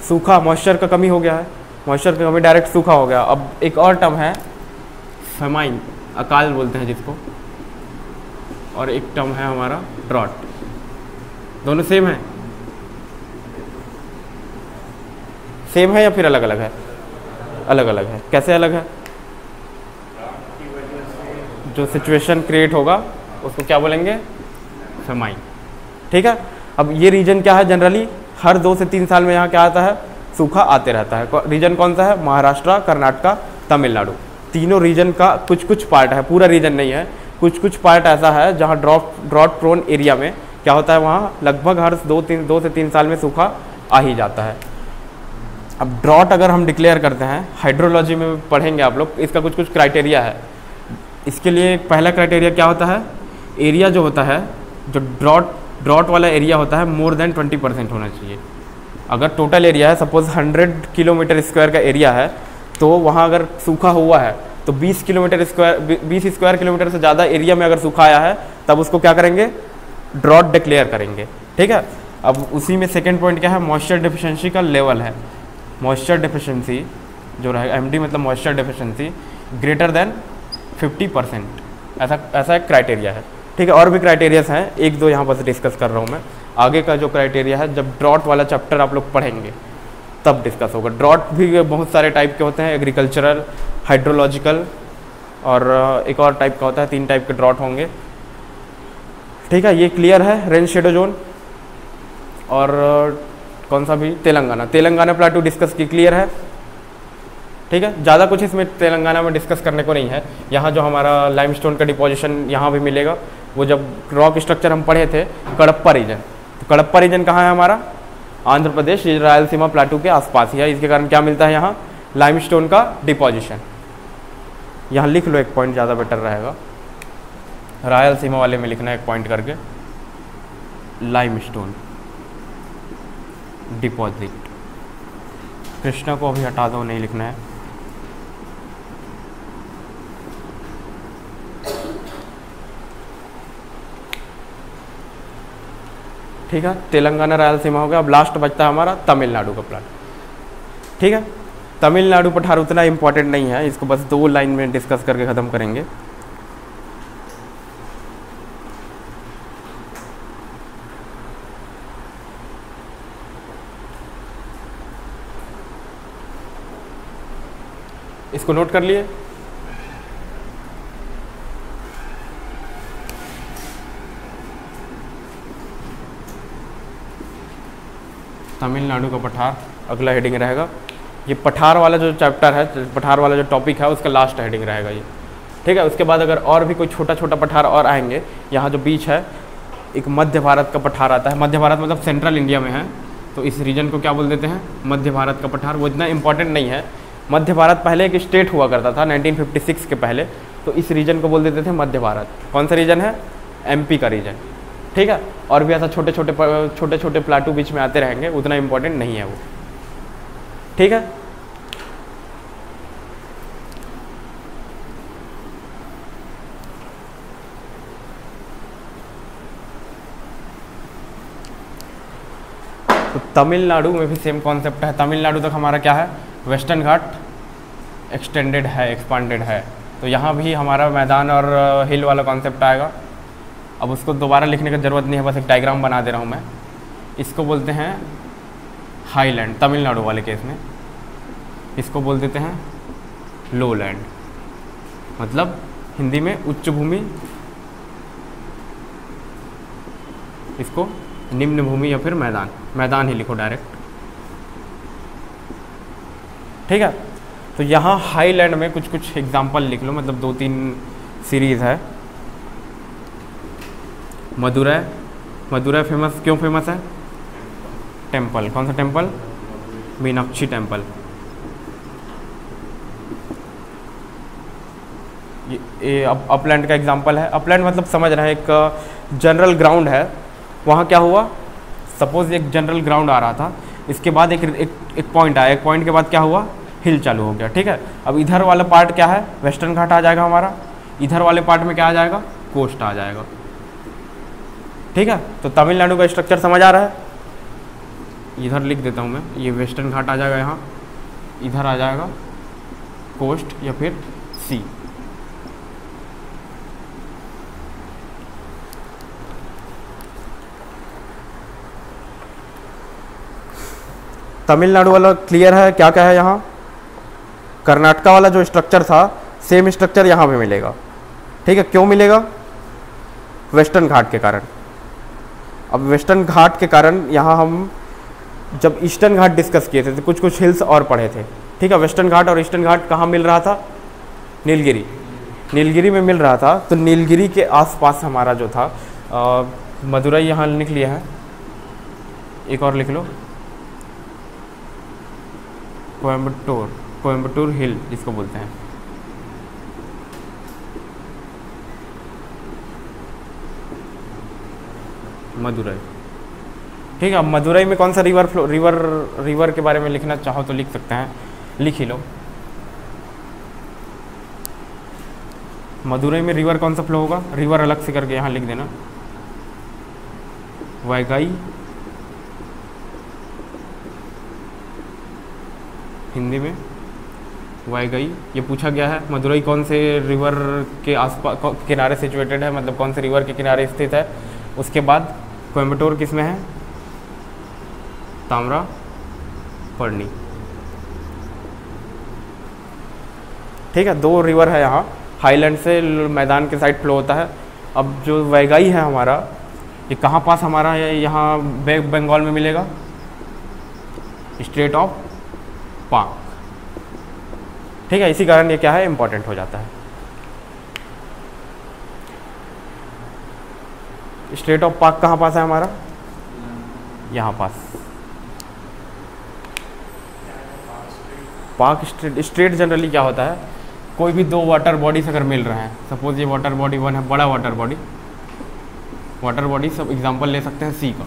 सूखा, मॉइस्चर का कमी हो गया है, मॉइस्चर का कमी डायरेक्ट सूखा हो गया। अब एक और टर्म है फेमाइन, अकाल बोलते हैं जिसको, और एक टर्म है हमारा ड्रॉट। दोनों सेम है, सेम है या फिर अलग अलग है, अलग अलग है। कैसे अलग है, जो सिचुएशन क्रिएट होगा उसको क्या बोलेंगे, फेमाइन। ठीक है, अब ये रीजन क्या है, जनरली हर 2 से 3 साल में यहाँ क्या आता है, सूखा आते रहता है। रीजन कौन सा है, महाराष्ट्र, कर्नाटका, तमिलनाडु। तीनों रीजन का कुछ कुछ पार्ट है, पूरा रीजन नहीं है, कुछ कुछ पार्ट ऐसा है जहाँ ड्रॉट प्रोन एरिया में क्या होता है, वहाँ लगभग हर 2 से 3 साल में सूखा आ ही जाता है। अब ड्रॉट अगर हम डिक्लेयर करते हैं, हाइड्रोलॉजी में पढ़ेंगे आप लोग, इसका कुछ कुछ क्राइटेरिया है। इसके लिए पहला क्राइटेरिया क्या होता है, एरिया जो होता है, जो ड्रॉट वाला एरिया होता है, मोर देन 20% होना चाहिए। अगर टोटल एरिया है, सपोज 100 किलोमीटर स्क्वायर का एरिया है, तो वहाँ अगर सूखा हुआ है तो 20 स्क्वायर किलोमीटर से ज़्यादा एरिया में अगर सूखा आया है, तब उसको क्या करेंगे, ड्रॉट डिक्लेयर करेंगे। ठीक है। अब उसी में सेकेंड पॉइंट क्या है, मॉइस्चर डिफिशिएंसी का लेवल है। मॉइस्चर डिफिशिएंसी जो रहेगा, MD मतलब मॉइस्चर डिफिशिएंसी ग्रेटर देन 50%, ऐसा एक क्राइटेरिया है। ठीक है। और भी क्राइटेरियाज हैं, 1-2 यहाँ पर डिस्कस कर रहा हूँ मैं। आगे का जो क्राइटेरिया है, जब ड्रॉट वाला चैप्टर आप लोग पढ़ेंगे तब डिस्कस होगा। ड्रॉट भी बहुत सारे टाइप के होते हैं, एग्रीकल्चरल, हाइड्रोलॉजिकल और एक और टाइप का होता है, 3 टाइप के ड्रॉट होंगे। ठीक है। ये क्लियर है, रेन शेडो जोन और कौन सा भी, तेलंगाना प्लाटू डिस्कस की, क्लियर है। ठीक है। ज़्यादा कुछ इसमें तेलंगाना में डिस्कस करने को नहीं है। यहाँ जो हमारा लाइमस्टोन का डिपोजिशन यहाँ भी मिलेगा, वो जब रॉक स्ट्रक्चर हम पढ़े थे, कडप्पा रीजन, तो कडप्पा रीजन कहाँ है हमारा, आंध्र प्रदेश, रायलसीमा प्लाटू के आसपास ही है। इसके कारण क्या मिलता है यहाँ, लाइमस्टोन का डिपोजिशन। यहाँ लिख लो एक पॉइंट, ज़्यादा बेटर रहेगा, रायलसीमा वाले में लिखना है एक पॉइंट करके, लाइमस्टोन डिपॉजिट। कृष्णा को अभी हटा दो, नहीं लिखना है। ठीक है। तेलंगाना रायलसीमा हो गया। अब लास्ट बचता है हमारा तमिलनाडु का प्लान। ठीक है। तमिलनाडु पठार उतना इंपॉर्टेंट नहीं है, इसको बस 2 लाइन में डिस्कस करके ख़त्म करेंगे। इसको नोट कर लिए। तमिलनाडु का पठार अगला हेडिंग रहेगा। ये पठार वाला जो चैप्टर है, पठार वाला जो टॉपिक है, उसका लास्ट हेडिंग रहेगा ये। ठीक है। उसके बाद अगर और भी कोई छोटा छोटा पठार और आएंगे, यहाँ जो बीच है, एक मध्य भारत का पठार आता है। मध्य भारत मतलब सेंट्रल इंडिया में है, तो इस रीजन को क्या बोल देते हैं, मध्य भारत का पठार। वो इतना इंपॉर्टेंट नहीं है। मध्य भारत पहले एक स्टेट हुआ करता था 1956 के पहले, तो इस रीजन को बोल देते थे मध्य भारत। कौन सा रीजन है, MP का रीजन। ठीक है। और भी ऐसा छोटे छोटे प्लाटू बीच में आते रहेंगे, उतना इंपॉर्टेंट नहीं है वो। ठीक है। तो तमिलनाडु में भी सेम कॉन्सेप्ट है। तमिलनाडु तक हमारा क्या है, वेस्टर्न घाट एक्सटेंडेड है, एक्सपांडेड है। तो यहाँ भी हमारा मैदान और हिल वाला कॉन्सेप्ट आएगा। अब उसको दोबारा लिखने की ज़रूरत नहीं है, बस एक डायग्राम बना दे रहा हूँ मैं। इसको बोलते हैं हाईलैंड, तमिलनाडु वाले केस में। इसको बोल देते हैं लोलैंड, मतलब हिंदी में उच्च भूमि, इसको निम्न भूमि या फिर मैदान, मैदान ही लिखो डायरेक्ट। ठीक है। तो यहाँ हाईलैंड में कुछ कुछ एग्जाम्पल लिख लो, मतलब 2-3 सीरीज़ है। मदुरै फेमस, क्यों फेमस है, टेम्पल। कौन सा टेम्पल, मीनाक्षी टेम्पल। ये अपलैंड का एग्जांपल है। अपलैंड मतलब समझ रहे हैं, एक जनरल ग्राउंड है। वहाँ क्या हुआ, सपोज एक जनरल ग्राउंड आ रहा था, इसके बाद एक पॉइंट आया, एक पॉइंट के बाद क्या हुआ, हिल चालू हो गया। ठीक है। अब इधर वाला पार्ट क्या है, वेस्टर्न घाट आ जाएगा हमारा। इधर वाले पार्ट में क्या आ जाएगा, कोस्ट आ जाएगा। ठीक है। तो तमिलनाडु का स्ट्रक्चर समझ आ रहा है। इधर लिख देता हूँ मैं, ये वेस्टर्न घाट आ जाएगा यहाँ, इधर आ जाएगा कोस्ट या फिर सी। तमिलनाडु वाला क्लियर है, क्या क्या है यहाँ। कर्नाटका वाला जो स्ट्रक्चर था, सेम स्ट्रक्चर यहाँ पे मिलेगा। ठीक है। क्यों मिलेगा, वेस्टर्न घाट के कारण। अब वेस्टर्न घाट के कारण यहाँ हम जब ईस्टर्न घाट डिस्कस किए थे तो कुछ कुछ हिल्स और पढ़े थे, ठीक है। वेस्टर्न घाट और ईस्टर्न घाट कहाँ मिल रहा था? नीलगिरी, नीलगिरी में मिल रहा था। तो नीलगिरी के आसपास हमारा जो था मदुरई यहाँ लिख लिया है, एक और लिख लो, कोयम्बटूर, कोयम्बटूर हिल जिसको बोलते हैं। मदुरई, ठीक है। अब मदुरई में कौन सा रिवर फ्लो, रिवर के बारे में लिखना चाहो तो लिख सकते हैं, लिख ही लो। मदुरई में रिवर कौन सा फ्लो होगा? रिवर अलग से करके यहाँ लिख देना, वैगाई, हिंदी में वैगाई। ये पूछा गया है मदुरई कौन से रिवर के आसपास किनारे सिचुएटेड है, मतलब कौन से रिवर के किनारे स्थित है। उसके बाद कोयम्बटूर किस में है? ताम्रपर्णी, ठीक है। दो रिवर है यहाँ, हाईलैंड से मैदान के साइड फ्लो होता है। अब जो वैगाई है हमारा, ये कहाँ पास हमारा है? यहाँ बंगाल में मिलेगा, स्ट्रेट ऑफ पाक, ठीक है। इसी कारण ये क्या है? इंपॉर्टेंट हो जाता है। स्ट्रेट ऑफ पाक कहाँ पास है हमारा? यहाँ पास। पाक स्ट्रेट जनरली क्या होता है? कोई भी दो वाटर बॉडीज अगर मिल रहे हैं, सपोज ये वाटर बॉडी 1 है, बड़ा वाटर बॉडी सब एग्जांपल ले सकते हैं सी का,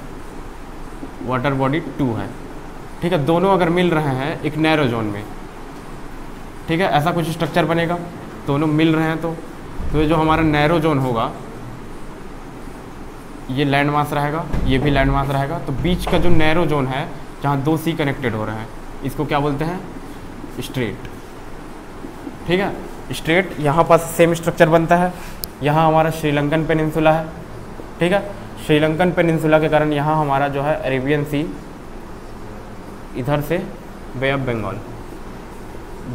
वाटर बॉडी 2 है, ठीक है। दोनों अगर मिल रहे हैं एक नैरो जोन में, ठीक है, ऐसा कुछ स्ट्रक्चर बनेगा। दोनों मिल रहे हैं तो ये जो हमारा नैरो जोन होगा, ये लैंड मास रहेगा, ये भी लैंड मास रहेगा। तो बीच का जो नैरो जोन है जहाँ दो सी कनेक्टेड हो रहे हैं, इसको क्या बोलते हैं? स्ट्रेट, ठीक है। स्ट्रेट यहाँ पास सेम स्ट्रक्चर बनता है। यहाँ हमारा श्रीलंकन पेनिनसुला है, ठीक है। श्रीलंकन पेनिनसुला के कारण यहाँ हमारा जो है अरेबियन सी, इधर से बे ऑफ बंगाल,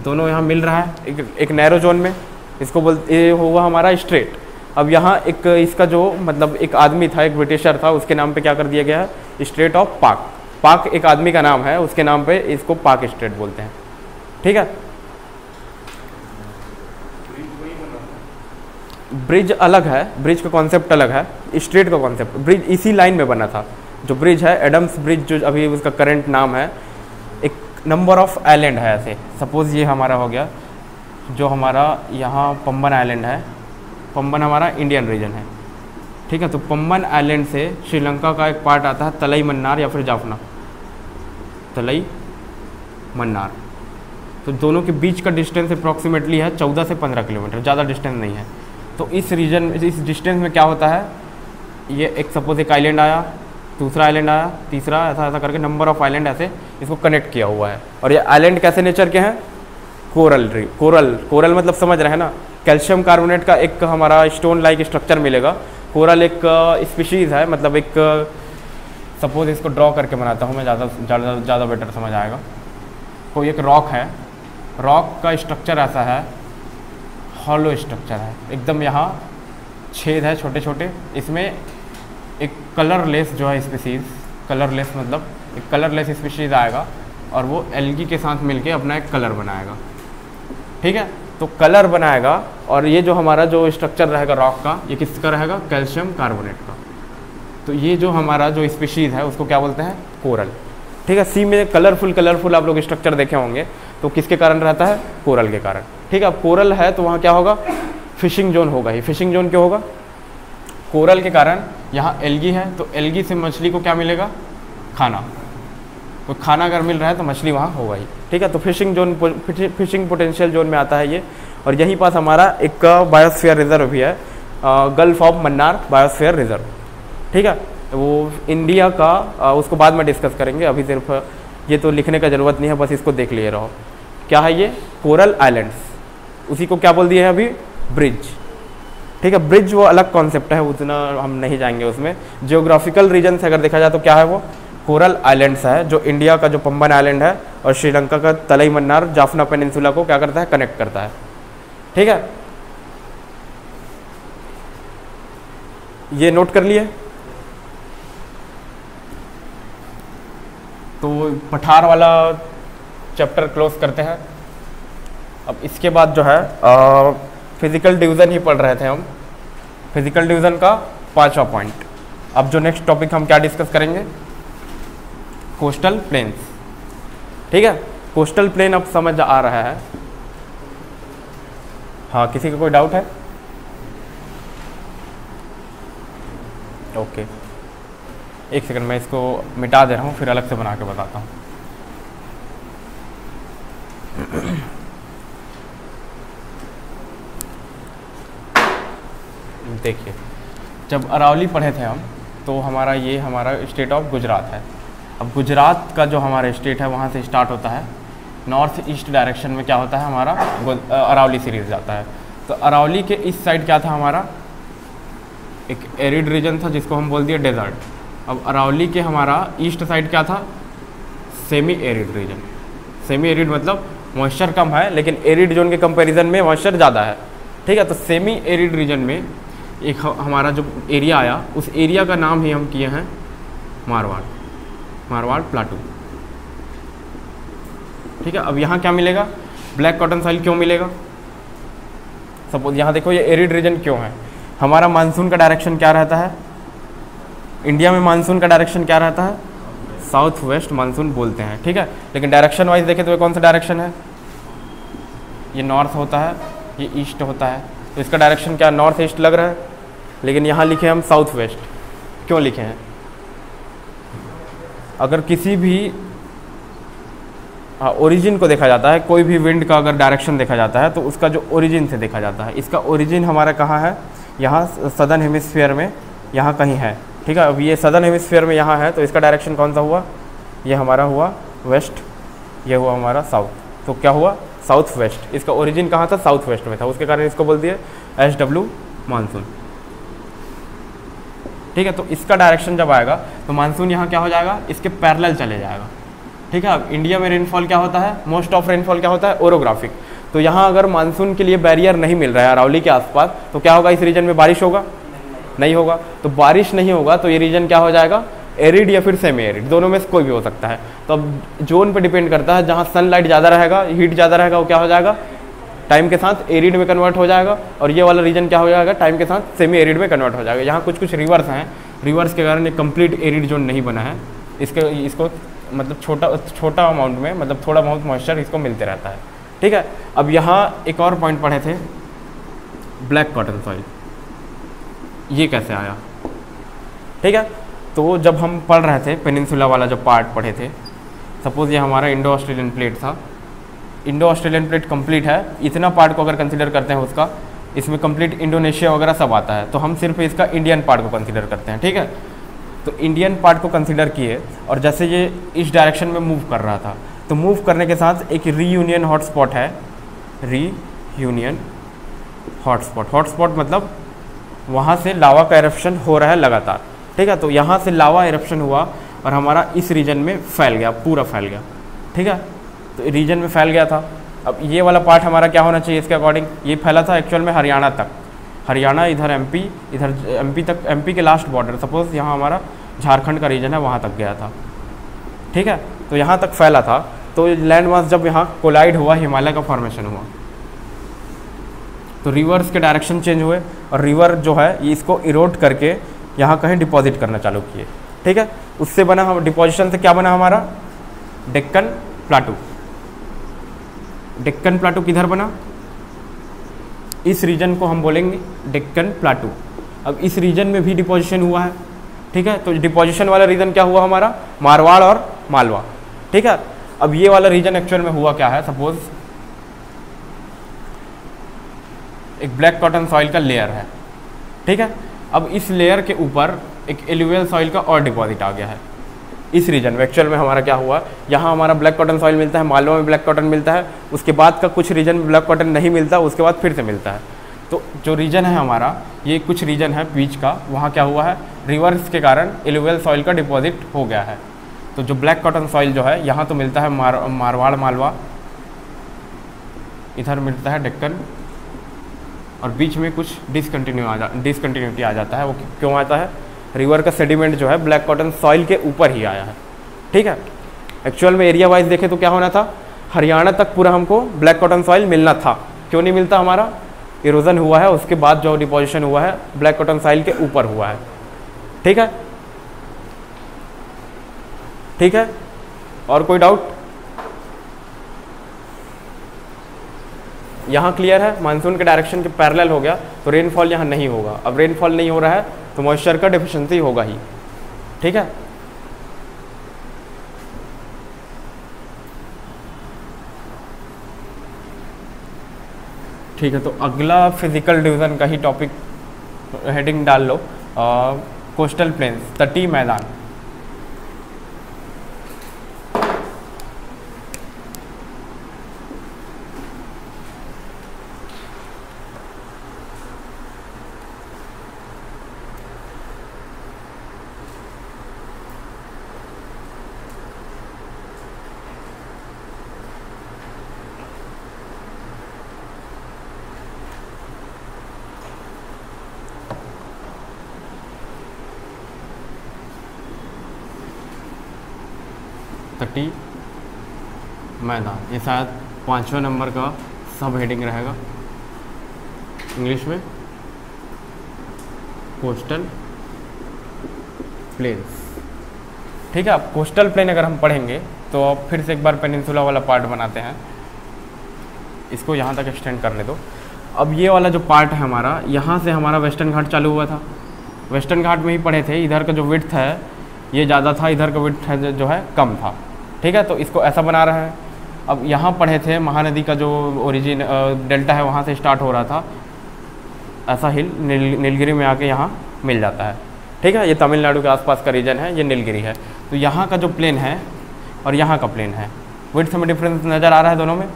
दोनों यहाँ मिल रहा है एक नैरो जोन में, इसको बोलते, ये होगा हमारा स्ट्रेट। अब यहाँ एक इसका जो मतलब एक आदमी था, एक ब्रिटिशर था, उसके नाम पे क्या कर दिया गया है? स्ट्रेट ऑफ पाक। पाक एक आदमी का नाम है, उसके नाम पे इसको पाक स्ट्रेट बोलते हैं, ठीक है। ब्रिज अलग है, ब्रिज का कॉन्सेप्ट अलग है, स्ट्रेट का कॉन्सेप्ट। ब्रिज इसी लाइन में बना था। जो ब्रिज है एडम्स ब्रिज, जो अभी उसका करंट नाम है, एक नंबर ऑफ आइलैंड है ऐसे। सपोज ये हमारा हो गया, जो हमारा यहाँ पंबन आइलैंड है, पंबन हमारा इंडियन रीजन है, ठीक है। तो पंबन आइलैंड से श्रीलंका का एक पार्ट आता है तलई मन्नार या फिर जाफना, तलई मन्नार। तो दोनों के बीच का डिस्टेंस अप्रॉक्सीमेटली है 14 से 15 किलोमीटर, ज़्यादा डिस्टेंस नहीं है। तो इस रीजन, इस डिस्टेंस में क्या होता है? ये एक सपोज एक आइलैंड आया, दूसरा आइलैंड आया, तीसरा, ऐसा ऐसा करके नंबर ऑफ आइलैंड ऐसे इसको कनेक्ट किया हुआ है। और ये आइलैंड कैसे नेचर के हैं? कोरल मतलब समझ रहे हैं ना, कैल्शियम कार्बोनेट का एक हमारा स्टोन लाइक स्ट्रक्चर मिलेगा। कोरल एक स्पीशीज़ है, मतलब एक, सपोज इसको ड्रॉ करके बनाता हूँ मैं, ज़्यादा बेटर समझ आएगा। कोई एक रॉक है, रॉक का स्ट्रक्चर ऐसा है, हॉलो स्ट्रक्चर है एकदम, यहाँ छेद है छोटे छोटे। इसमें एक कलरलेस जो है स्पीशीज़, कलरलेस मतलब एक कलरलेस स्पीशीज़ आएगा और वो एल्गी के साथ मिलके अपना एक कलर बनाएगा, ठीक है। तो कलर बनाएगा और ये जो हमारा जो स्ट्रक्चर रहेगा रॉक का, ये किसका रहेगा? कैल्शियम कार्बोनेट का। तो ये जो हमारा जो स्पीशीज़ है उसको क्या बोलते हैं? कोरल, ठीक है। सी में कलरफुल आप लोग स्ट्रक्चर देखे होंगे, तो किसके कारण रहता है? कोरल के कारण, ठीक है। अब कोरल है तो वहाँ क्या होगा? फिशिंग जोन होगा ही। फिशिंग जोन क्यों होगा? कोरल के कारण यहाँ एल्गी है, तो एल्गी से मछली को क्या मिलेगा? खाना। तो खाना अगर मिल रहा है तो मछली वहाँ होगा ही, ठीक है। तो फिशिंग पोटेंशियल जोन में आता है ये। और यहीं पास हमारा एक बायोस्फीयर रिजर्व भी है, gulf of Mannar biosphere reserve, ठीक है। वो इंडिया का, उसको बाद में डिस्कस करेंगे, अभी सिर्फ ये तो लिखने का ज़रूरत नहीं है, बस इसको देख लिए रहो। क्या है ये? कोरल आइलैंड्स, उसी को क्या बोल दिए हैं अभी? ब्रिज, ठीक है। ब्रिज वो अलग कॉन्सेप्ट है, उतना हम नहीं जाएंगे उसमें। जियोग्राफिकल रीजन से अगर देखा जाए तो क्या है वो? कोरल आइलैंड्स है, जो इंडिया का जो पंबन आइलैंड है और श्रीलंका का तलई मन्नार जाफना पेनिनसुला को क्या करता है? कनेक्ट करता है, ठीक है। ये नोट कर लिए। तो पठार वाला चैप्टर क्लोज करते हैं। अब इसके बाद जो है फिजिकल डिवीज़न ही पढ़ रहे थे हम, फिजिकल डिवीज़न का 5वां पॉइंट। अब जो नेक्स्ट टॉपिक हम क्या डिस्कस करेंगे, कोस्टल प्लेन्स। ठीक है, कोस्टल प्लेन अब समझ आ रहा है। हाँ, किसी का कोई डाउट है? ओके, एक सेकंड, मैं इसको मिटा दे रहा हूँ, फिर अलग से बना के बताता हूँ। देखिए, जब अरावली पढ़े थे हम तो हमारा स्टेट ऑफ गुजरात है। अब गुजरात का जो हमारा स्टेट है वहाँ से स्टार्ट होता है, नॉर्थ ईस्ट डायरेक्शन में क्या होता है हमारा अरावली सीरीज जाता है। तो अरावली के इस साइड क्या था हमारा, एक एरिड रीजन था जिसको हम बोल दिए डेजर्ट। अब अरावली के हमारा ईस्ट साइड क्या था, semi arid region. Semi arid मतलब मॉइस्चर कम है लेकिन एरिड जोन के कंपैरिजन में मॉइस्चर ज़्यादा है। ठीक है, तो सेमी एरिड रीजन में एक हमारा जो एरिया आया, उस एरिया का नाम ही हम किए हैं मारवाड़ प्लाटू। ठीक है, अब यहाँ क्या मिलेगा, ब्लैक कॉटन सॉइल क्यों मिलेगा। सपोज यहाँ देखो, ये एरिड रीजन क्यों है, हमारा मानसून का डायरेक्शन क्या रहता है, इंडिया में मानसून का डायरेक्शन क्या रहता है, साउथ वेस्ट मानसून बोलते हैं। ठीक है, लेकिन डायरेक्शन वाइज देखें तो ये कौन सा डायरेक्शन है, ये नॉर्थ होता है, ये ईस्ट होता है। तो इसका डायरेक्शन क्या नॉर्थ ईस्ट लग रहा है, लेकिन यहाँ लिखे हम साउथ वेस्ट। क्यों लिखे हैं, अगर किसी भी ओरिजिन को देखा जाता है, कोई भी विंड का अगर डायरेक्शन देखा जाता है तो उसका जो ओरिजिन से देखा जाता है। इसका ओरिजिन हमारा कहाँ है, यहाँ सदर्न हेमिस्फीयर में यहाँ कहीं है। ठीक है, अब ये सदर्न हेमिस्फीयर में यहाँ है तो इसका डायरेक्शन कौन सा हुआ, ये हमारा हुआ वेस्ट, ये हुआ हमारा साउथ। तो क्या हुआ, साउथ वेस्ट। इसका ओरिजिन कहाँ था, साउथ वेस्ट में था, उसके कारण इसको बोल दिए SW मानसून। ठीक है, तो इसका डायरेक्शन जब आएगा तो मानसून यहाँ क्या हो जाएगा, इसके पैरेलल चले जाएगा। ठीक है, अब इंडिया में रेनफॉल क्या होता है, मोस्ट ऑफ रेनफॉल क्या होता है, ओरोग्राफिक। तो यहाँ अगर मानसून के लिए बैरियर नहीं मिल रहा है अरावली के आसपास, तो क्या होगा, इस रीजन में बारिश होगा, नहीं होगा। तो बारिश नहीं होगा तो ये रीजन क्या हो जाएगा, एरिड या फिर सेमी एरिड, दोनों में से कोई भी हो सकता है। तो अब जोन पे डिपेंड करता है, जहाँ सनलाइट ज़्यादा रहेगा, हीट ज़्यादा रहेगा, वो क्या हो जाएगा, टाइम के साथ एरिड में कन्वर्ट हो जाएगा। और ये वाला रीजन क्या हो जाएगा, टाइम के साथ सेमी एरिड में कन्वर्ट हो जाएगा। यहाँ कुछ रिवर्स हैं, रिवर्स के कारण ये कंप्लीट एरिड जोन नहीं बना है। इसको मतलब छोटा अमाउंट में, मतलब थोड़ा बहुत मॉइस्चर इसको मिलते रहता है। ठीक है, अब यहाँ एक और पॉइंट पढ़े थे, ब्लैक कॉटन सॉइल, ये कैसे आया। ठीक है, तो जब हम पढ़ रहे थे पेनिनसुला वाला जो पार्ट पढ़े थे, सपोज ये हमारा इंडो ऑस्ट्रेलियन प्लेट था, इंडो ऑस्ट्रेलियन प्लेट कंप्लीट है, इतना पार्ट को अगर कंसीडर करते हैं उसका, इसमें कंप्लीट इंडोनेशिया वगैरह सब आता है, तो हम सिर्फ इसका इंडियन पार्ट को कंसीडर करते हैं। ठीक है, तो इंडियन पार्ट को कंसीडर किए और जैसे ये इस डायरेक्शन में मूव कर रहा था, तो मूव करने के साथ एक रीयूनियन हॉटस्पॉट है, रीयूनियन हॉटस्पॉट मतलब वहाँ से लावा का एरप्शन हो रहा है लगातार। ठीक है, तो यहाँ से लावा एरप्शन हुआ और हमारा इस रीजन में फैल गया, पूरा फैल गया। ठीक है, तो रीजन में फैल गया था। अब ये वाला पार्ट हमारा क्या होना चाहिए, इसके अकॉर्डिंग ये फैला था एक्चुअल में हरियाणा तक, हरियाणा इधर MP, इधर MP तक, MP के लास्ट बॉर्डर, सपोज यहाँ हमारा झारखंड का रीजन है, वहाँ तक गया था। ठीक है, तो यहाँ तक फैला था। तो लैंड मास जब यहाँ कोलाइड हुआ, हिमालय का फॉर्मेशन हुआ, तो रिवर्स के डायरेक्शन चेंज हुए और रिवर जो है ये इसको इरोड करके यहाँ कहीं डिपॉजिट करना चालू किए। ठीक है, उससे बना हम डिपॉजिशन से क्या बना हमारा, डेक्कन प्लाटू। डेक्कन प्लाटू किधर बना, इस रीजन को हम बोलेंगे डेक्कन प्लाटू। अब इस रीजन में भी डिपोजिशन हुआ है। ठीक है, तो डिपोजिशन वाला रीजन क्या हुआ हमारा, मारवाड़ और मालवा। ठीक है, अब ये वाला रीजन एक्चुअल में हुआ क्या है, सपोज एक ब्लैक कॉटन सॉइल का लेयर है। ठीक है, अब इस लेयर के ऊपर एक एलुवियल सॉइल का और डिपॉजिट आ गया है इस रीजन में। एक्चुअल में हमारा क्या हुआ, यहाँ हमारा ब्लैक कॉटन सॉइल मिलता है, मालवा में ब्लैक कॉटन मिलता है, उसके बाद का कुछ रीजन में ब्लैक कॉटन नहीं मिलता, उसके बाद फिर से मिलता है। तो जो रीजन है हमारा, ये कुछ रीजन है बीच का, वहाँ क्या हुआ है, रिवर्स के कारण एलुवियल सॉइल का डिपॉजिट हो गया है। तो जो ब्लैक कॉटन सॉइल जो है, यहाँ तो मिलता है मारवाड़ मालवा, इधर मिलता है डेक्कन, और बीच में कुछ डिसकंटिन्यूटी आ जाता है। वो क्यों आता है, रिवर का सेडिमेंट जो है ब्लैक कॉटन सॉइल के ऊपर ही आया है। ठीक है, एक्चुअल में एरिया वाइज देखें तो क्या होना था, हरियाणा तक पूरा हमको ब्लैक कॉटन सॉइल मिलना था, क्यों नहीं मिलता, हमारा इरोजन हुआ है, उसके बाद जो डिपोजिशन हुआ है ब्लैक कॉटन सॉइल के ऊपर हुआ है। ठीक है, ठीक है, और कोई डाउट? यहाँ क्लियर है, मानसून के डायरेक्शन के पैरेलल हो गया तो रेनफॉल यहाँ नहीं होगा। अब रेनफॉल नहीं हो रहा है तो मॉइस्चर का डेफिशिएंसी होगा ही। ठीक है, ठीक है, तो अगला फिजिकल डिवीजन का ही टॉपिक हेडिंग डाल लो, कोस्टल प्लेन्स, तटीय मैदान। तटीय मैदान, ये शायद 5वें नंबर का सब हेडिंग रहेगा इंग्लिश में, कोस्टल प्लेन्स। ठीक है, अब कोस्टल प्लेन अगर हम पढ़ेंगे तो अब फिर से एक बार पेनिनसुला वाला पार्ट बनाते हैं, इसको यहाँ तक एक्सटेंड करने दो। अब ये वाला जो पार्ट है हमारा, यहाँ से हमारा वेस्टर्न घाट चालू हुआ था, वेस्टर्न घाट में ही पढ़े थे, इधर का जो विड्थ है ये ज़्यादा था, इधर का विड्थ है जो है कम था। ठीक है, तो इसको ऐसा बना रहा है। अब यहाँ पढ़े थे महानदी का जो ओरिजिन डेल्टा है वहाँ से स्टार्ट हो रहा था, ऐसा हिल नीलगिरी में आके यहाँ मिल जाता है। ठीक है, ये तमिलनाडु के आसपास का रीजन है, ये नीलगिरी है। तो यहाँ का जो प्लेन है और यहाँ का प्लेन है, विड्थ में डिफरेंस नज़र आ रहा है दोनों में,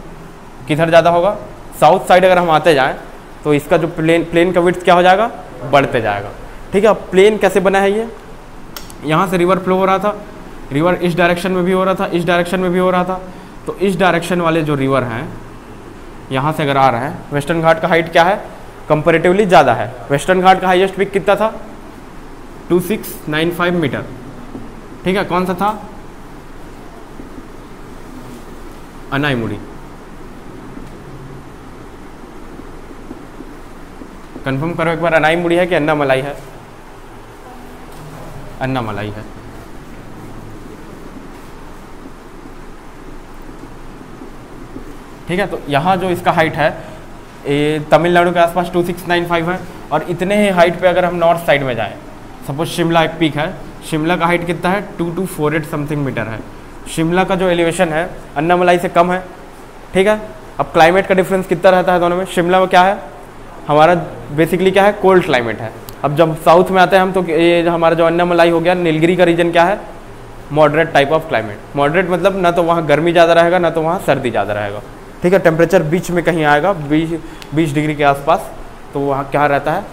किधर ज़्यादा होगा? साउथ साइड अगर हम आते जाएँ तो इसका जो प्लेन का विड्थ क्या हो जाएगा? बढ़ते जाएगा। ठीक है, अब प्लेन कैसे बना है? ये यहाँ से रिवर फ्लो हो रहा था, रिवर इस डायरेक्शन में भी हो रहा था, इस डायरेक्शन में भी हो रहा था। तो इस डायरेक्शन वाले जो रिवर हैं यहाँ से अगर आ रहे हैं, वेस्टर्न घाट का हाइट क्या है? कंपैरेटिवली ज़्यादा है। वेस्टर्न घाट का हाईएस्ट पीक कितना था? 2695 मीटर। ठीक है, कौन सा था? अनाईमुड़ी। कंफर्म करो एक बार, अनाईमुड़ी है कि अन्नामलाई है? अन्नामलाई है। ठीक है, तो यहाँ जो इसका हाइट है ये तमिलनाडु के आसपास 2695 है। और इतने ही हाइट पे अगर हम नॉर्थ साइड में जाएं, सपोज शिमला एक पीक है, शिमला का हाइट कितना है? 2248 समथिंग मीटर है। शिमला का जो एलिवेशन है अन्नामलाई से कम है। ठीक है, अब क्लाइमेट का डिफरेंस कितना रहता है दोनों में? शिमला में क्या है हमारा? बेसिकली क्या है? कोल्ड क्लाइमेट है। अब जब साउथ में आते हैं हम तो ये हमारा जो अन्नामलाई हो गया, नीलगिरी का रीजन क्या है? Moderate type of climate. Moderate मतलब ना तो वहाँ गर्मी ज़्यादा रहेगा ना तो वहाँ सर्दी ज़्यादा रहेगा। ठीक है, टेम्परेचर बीच में कहीं आएगा, 20 डिग्री के आसपास, तो वहाँ क्या रहता है?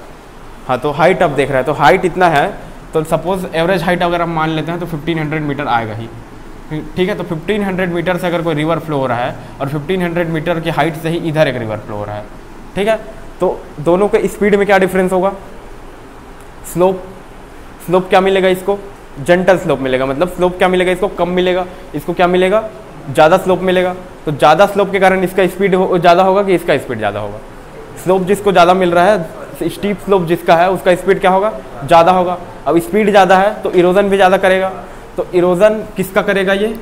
हाँ, तो हाइट अब देख रहे हैं, तो हाइट इतना है, तो सपोज एवरेज हाइट अगर हम मान लेते हैं तो 1500 मीटर आएगा ही। ठीक है, तो 1500 मीटर से अगर कोई रिवर फ्लो हो रहा है और 1500 मीटर की हाइट से ही इधर एक रिवर फ्लो हो रहा है। ठीक है, तो दोनों के स्पीड में क्या डिफरेंस होगा? स्लोप क्या मिलेगा इसको? जेंटल स्लोप मिलेगा। मतलब स्लोप क्या मिलेगा इसको? कम मिलेगा। इसको क्या मिलेगा? ज़्यादा स्लोप मिलेगा। तो ज़्यादा स्लोप के कारण इसका स्पीड ज़्यादा होगा कि इसका स्पीड ज़्यादा होगा? स्लोप जिसको ज़्यादा मिल रहा है, स्टीप स्लोप जिसका है, उसका स्पीड क्या होगा? ज़्यादा होगा। अब स्पीड ज़्यादा है तो इरोजन भी ज़्यादा करेगा। तो इरोजन किसका करेगा? ये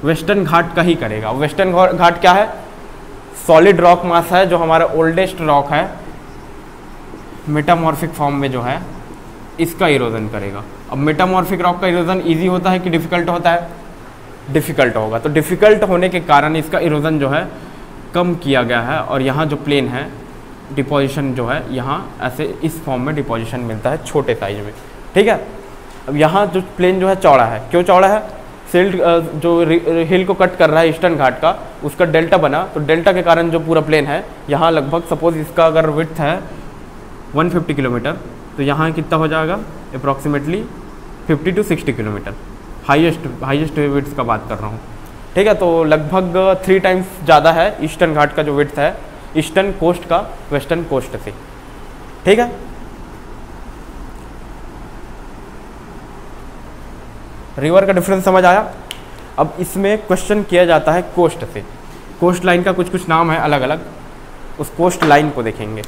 वेस्टर्न घाट का ही करेगा। वेस्टर्न घाट क्या है? सॉलिड रॉक मास है, जो हमारा ओल्डेस्ट रॉक है, मेटामॉर्फिक फॉर्म में जो है, इसका इरोजन करेगा। अब मेटामॉर्फिक रॉक का इरोजन ईजी होता है कि डिफ़िकल्ट होता है? डिफ़िकल्ट होगा। तो डिफ़िकल्ट होने के कारण इसका इरोजन जो है कम किया गया है। और यहाँ जो प्लेन है, डिपोजिशन जो है यहाँ ऐसे इस फॉर्म में डिपोजिशन मिलता है, छोटे साइज में। ठीक है, अब यहाँ जो प्लेन जो है चौड़ा है। क्यों चौड़ा है? सिल्ट जो हिल को कट कर रहा है ईस्टर्न घाट का, उसका डेल्टा बना, तो डेल्टा के कारण जो पूरा प्लेन है यहाँ लगभग, सपोज इसका अगर विड्थ है 150 किलोमीटर, तो यहाँ कितना हो जाएगा? Approximately 50 to 60 kilometre. Highest width का बात कर रहा हूँ। ठीक है, तो लगभग 3 टाइम्स ज़्यादा है ईस्टर्न घाट का जो विड्थ है ईस्टर्न कोस्ट का वेस्टर्न कोस्ट से। ठीक है, रिवर का डिफरेंस समझ आया? अब इसमें क्वेश्चन किया जाता है कोस्ट से। कोस्ट लाइन का कुछ कुछ नाम है अलग अलग, उस कोस्ट लाइन को देखेंगे।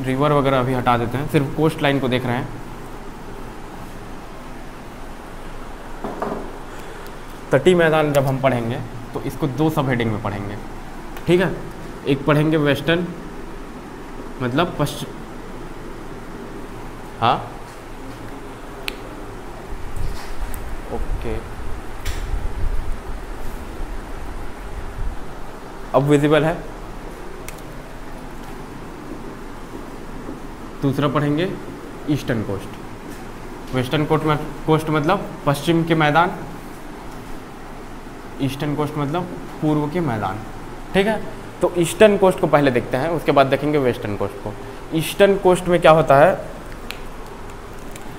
रिवर वगैरह अभी हटा देते हैं, सिर्फ कोस्ट लाइन को देख रहे हैं। तटीय मैदान जब हम पढ़ेंगे तो इसको दो सब हेडिंग में पढ़ेंगे, ठीक है। एक पढ़ेंगे वेस्टर्न, मतलब पश्चिम, हाँ ओके। अब विजिबल है। दूसरा पढ़ेंगे ईस्टर्न कोस्ट। वेस्टर्न कोस्ट मतलब पश्चिम के मैदान, ईस्टर्न कोस्ट मतलब पूर्व के मैदान, ठीक है। तो ईस्टर्न कोस्ट को पहले देखते हैं, उसके बाद देखेंगे वेस्टर्न कोस्ट को। ईस्टर्न कोस्ट में क्या होता है,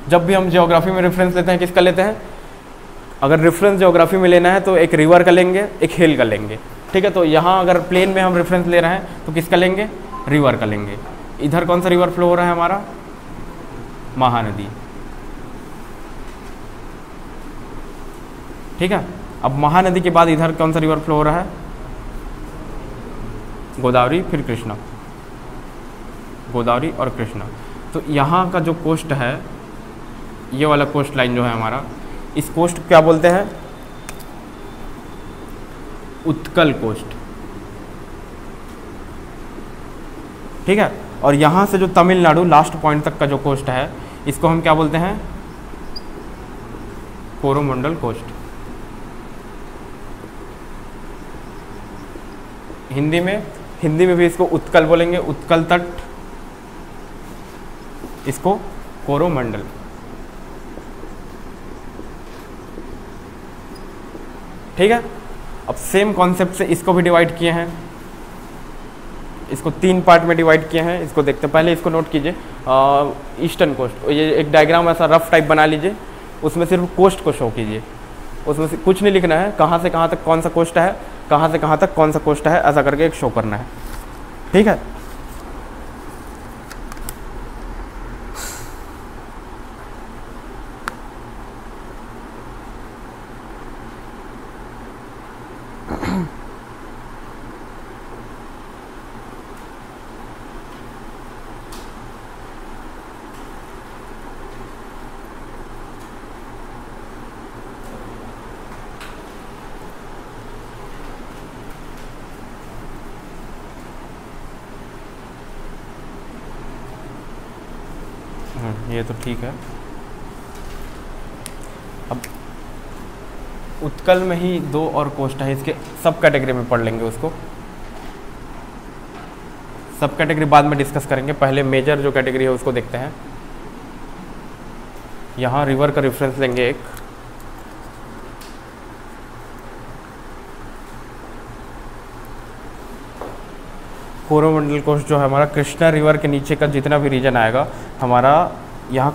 जब भी हम ज्योग्राफी में रेफरेंस लेते हैं किसका लेते हैं, अगर रेफरेंस ज्योग्राफी में लेना है तो एक रिवर का लेंगे, एक हिल का लेंगे, ठीक है। तो यहाँ अगर प्लेन में हम रेफरेंस ले रहे हैं तो किसका लेंगे, रिवर का लेंगे। इधर कौन सा रिवर फ्लो हो रहा है हमारा, महानदी, ठीक है। अब महानदी के बाद इधर कौन सा रिवर फ्लो हो रहा है, गोदावरी, फिर कृष्णा, गोदावरी और कृष्णा। तो यहाँ का जो कोस्ट है, ये वाला कोस्ट लाइन जो है हमारा, इस कोस्ट को क्या बोलते हैं, उत्कल कोस्ट, ठीक है। और यहाँ से जो तमिलनाडु लास्ट पॉइंट तक का जो कोस्ट है, इसको हम क्या बोलते हैं, कोरोमंडल कोस्ट। हिंदी में भी इसको उत्कल बोलेंगे, उत्कल तट, इसको कोरोमंडल। ठीक है। अब सेम कॉन्सेप्ट से इसको भी डिवाइड किए हैं, इसको 3 पार्ट में डिवाइड किए हैं। इसको देखते हैं, पहले इसको नोट कीजिए। ईस्टर्न कोस्ट, ये एक डायग्राम ऐसा रफ टाइप बना लीजिए, उसमें सिर्फ कोस्ट को शो कीजिए, उसमें से कुछ नहीं लिखना है, कहाँ से कहाँ तक कौन सा कोस्ट है, कहाँ से कहाँ तक कौन सा कोस्ट है, ऐसा करके एक शो करना है, ठीक है। ये तो ठीक है। अब उत्कल में ही 2 और कोस्ट है, इसके सब कैटेगरी में पढ़ लेंगे, उसको सब कैटेगरी बाद में डिस्कस करेंगे। पहले मेजर जो कैटेगरी है उसको देखते हैं। यहाँ रिवर का रेफरेंस लेंगे एक, कोरोमंडल कोस्ट जो है हमारा, कृष्णा रिवर के नीचे का जितना भी रीजन आएगा हमारा, यहाँ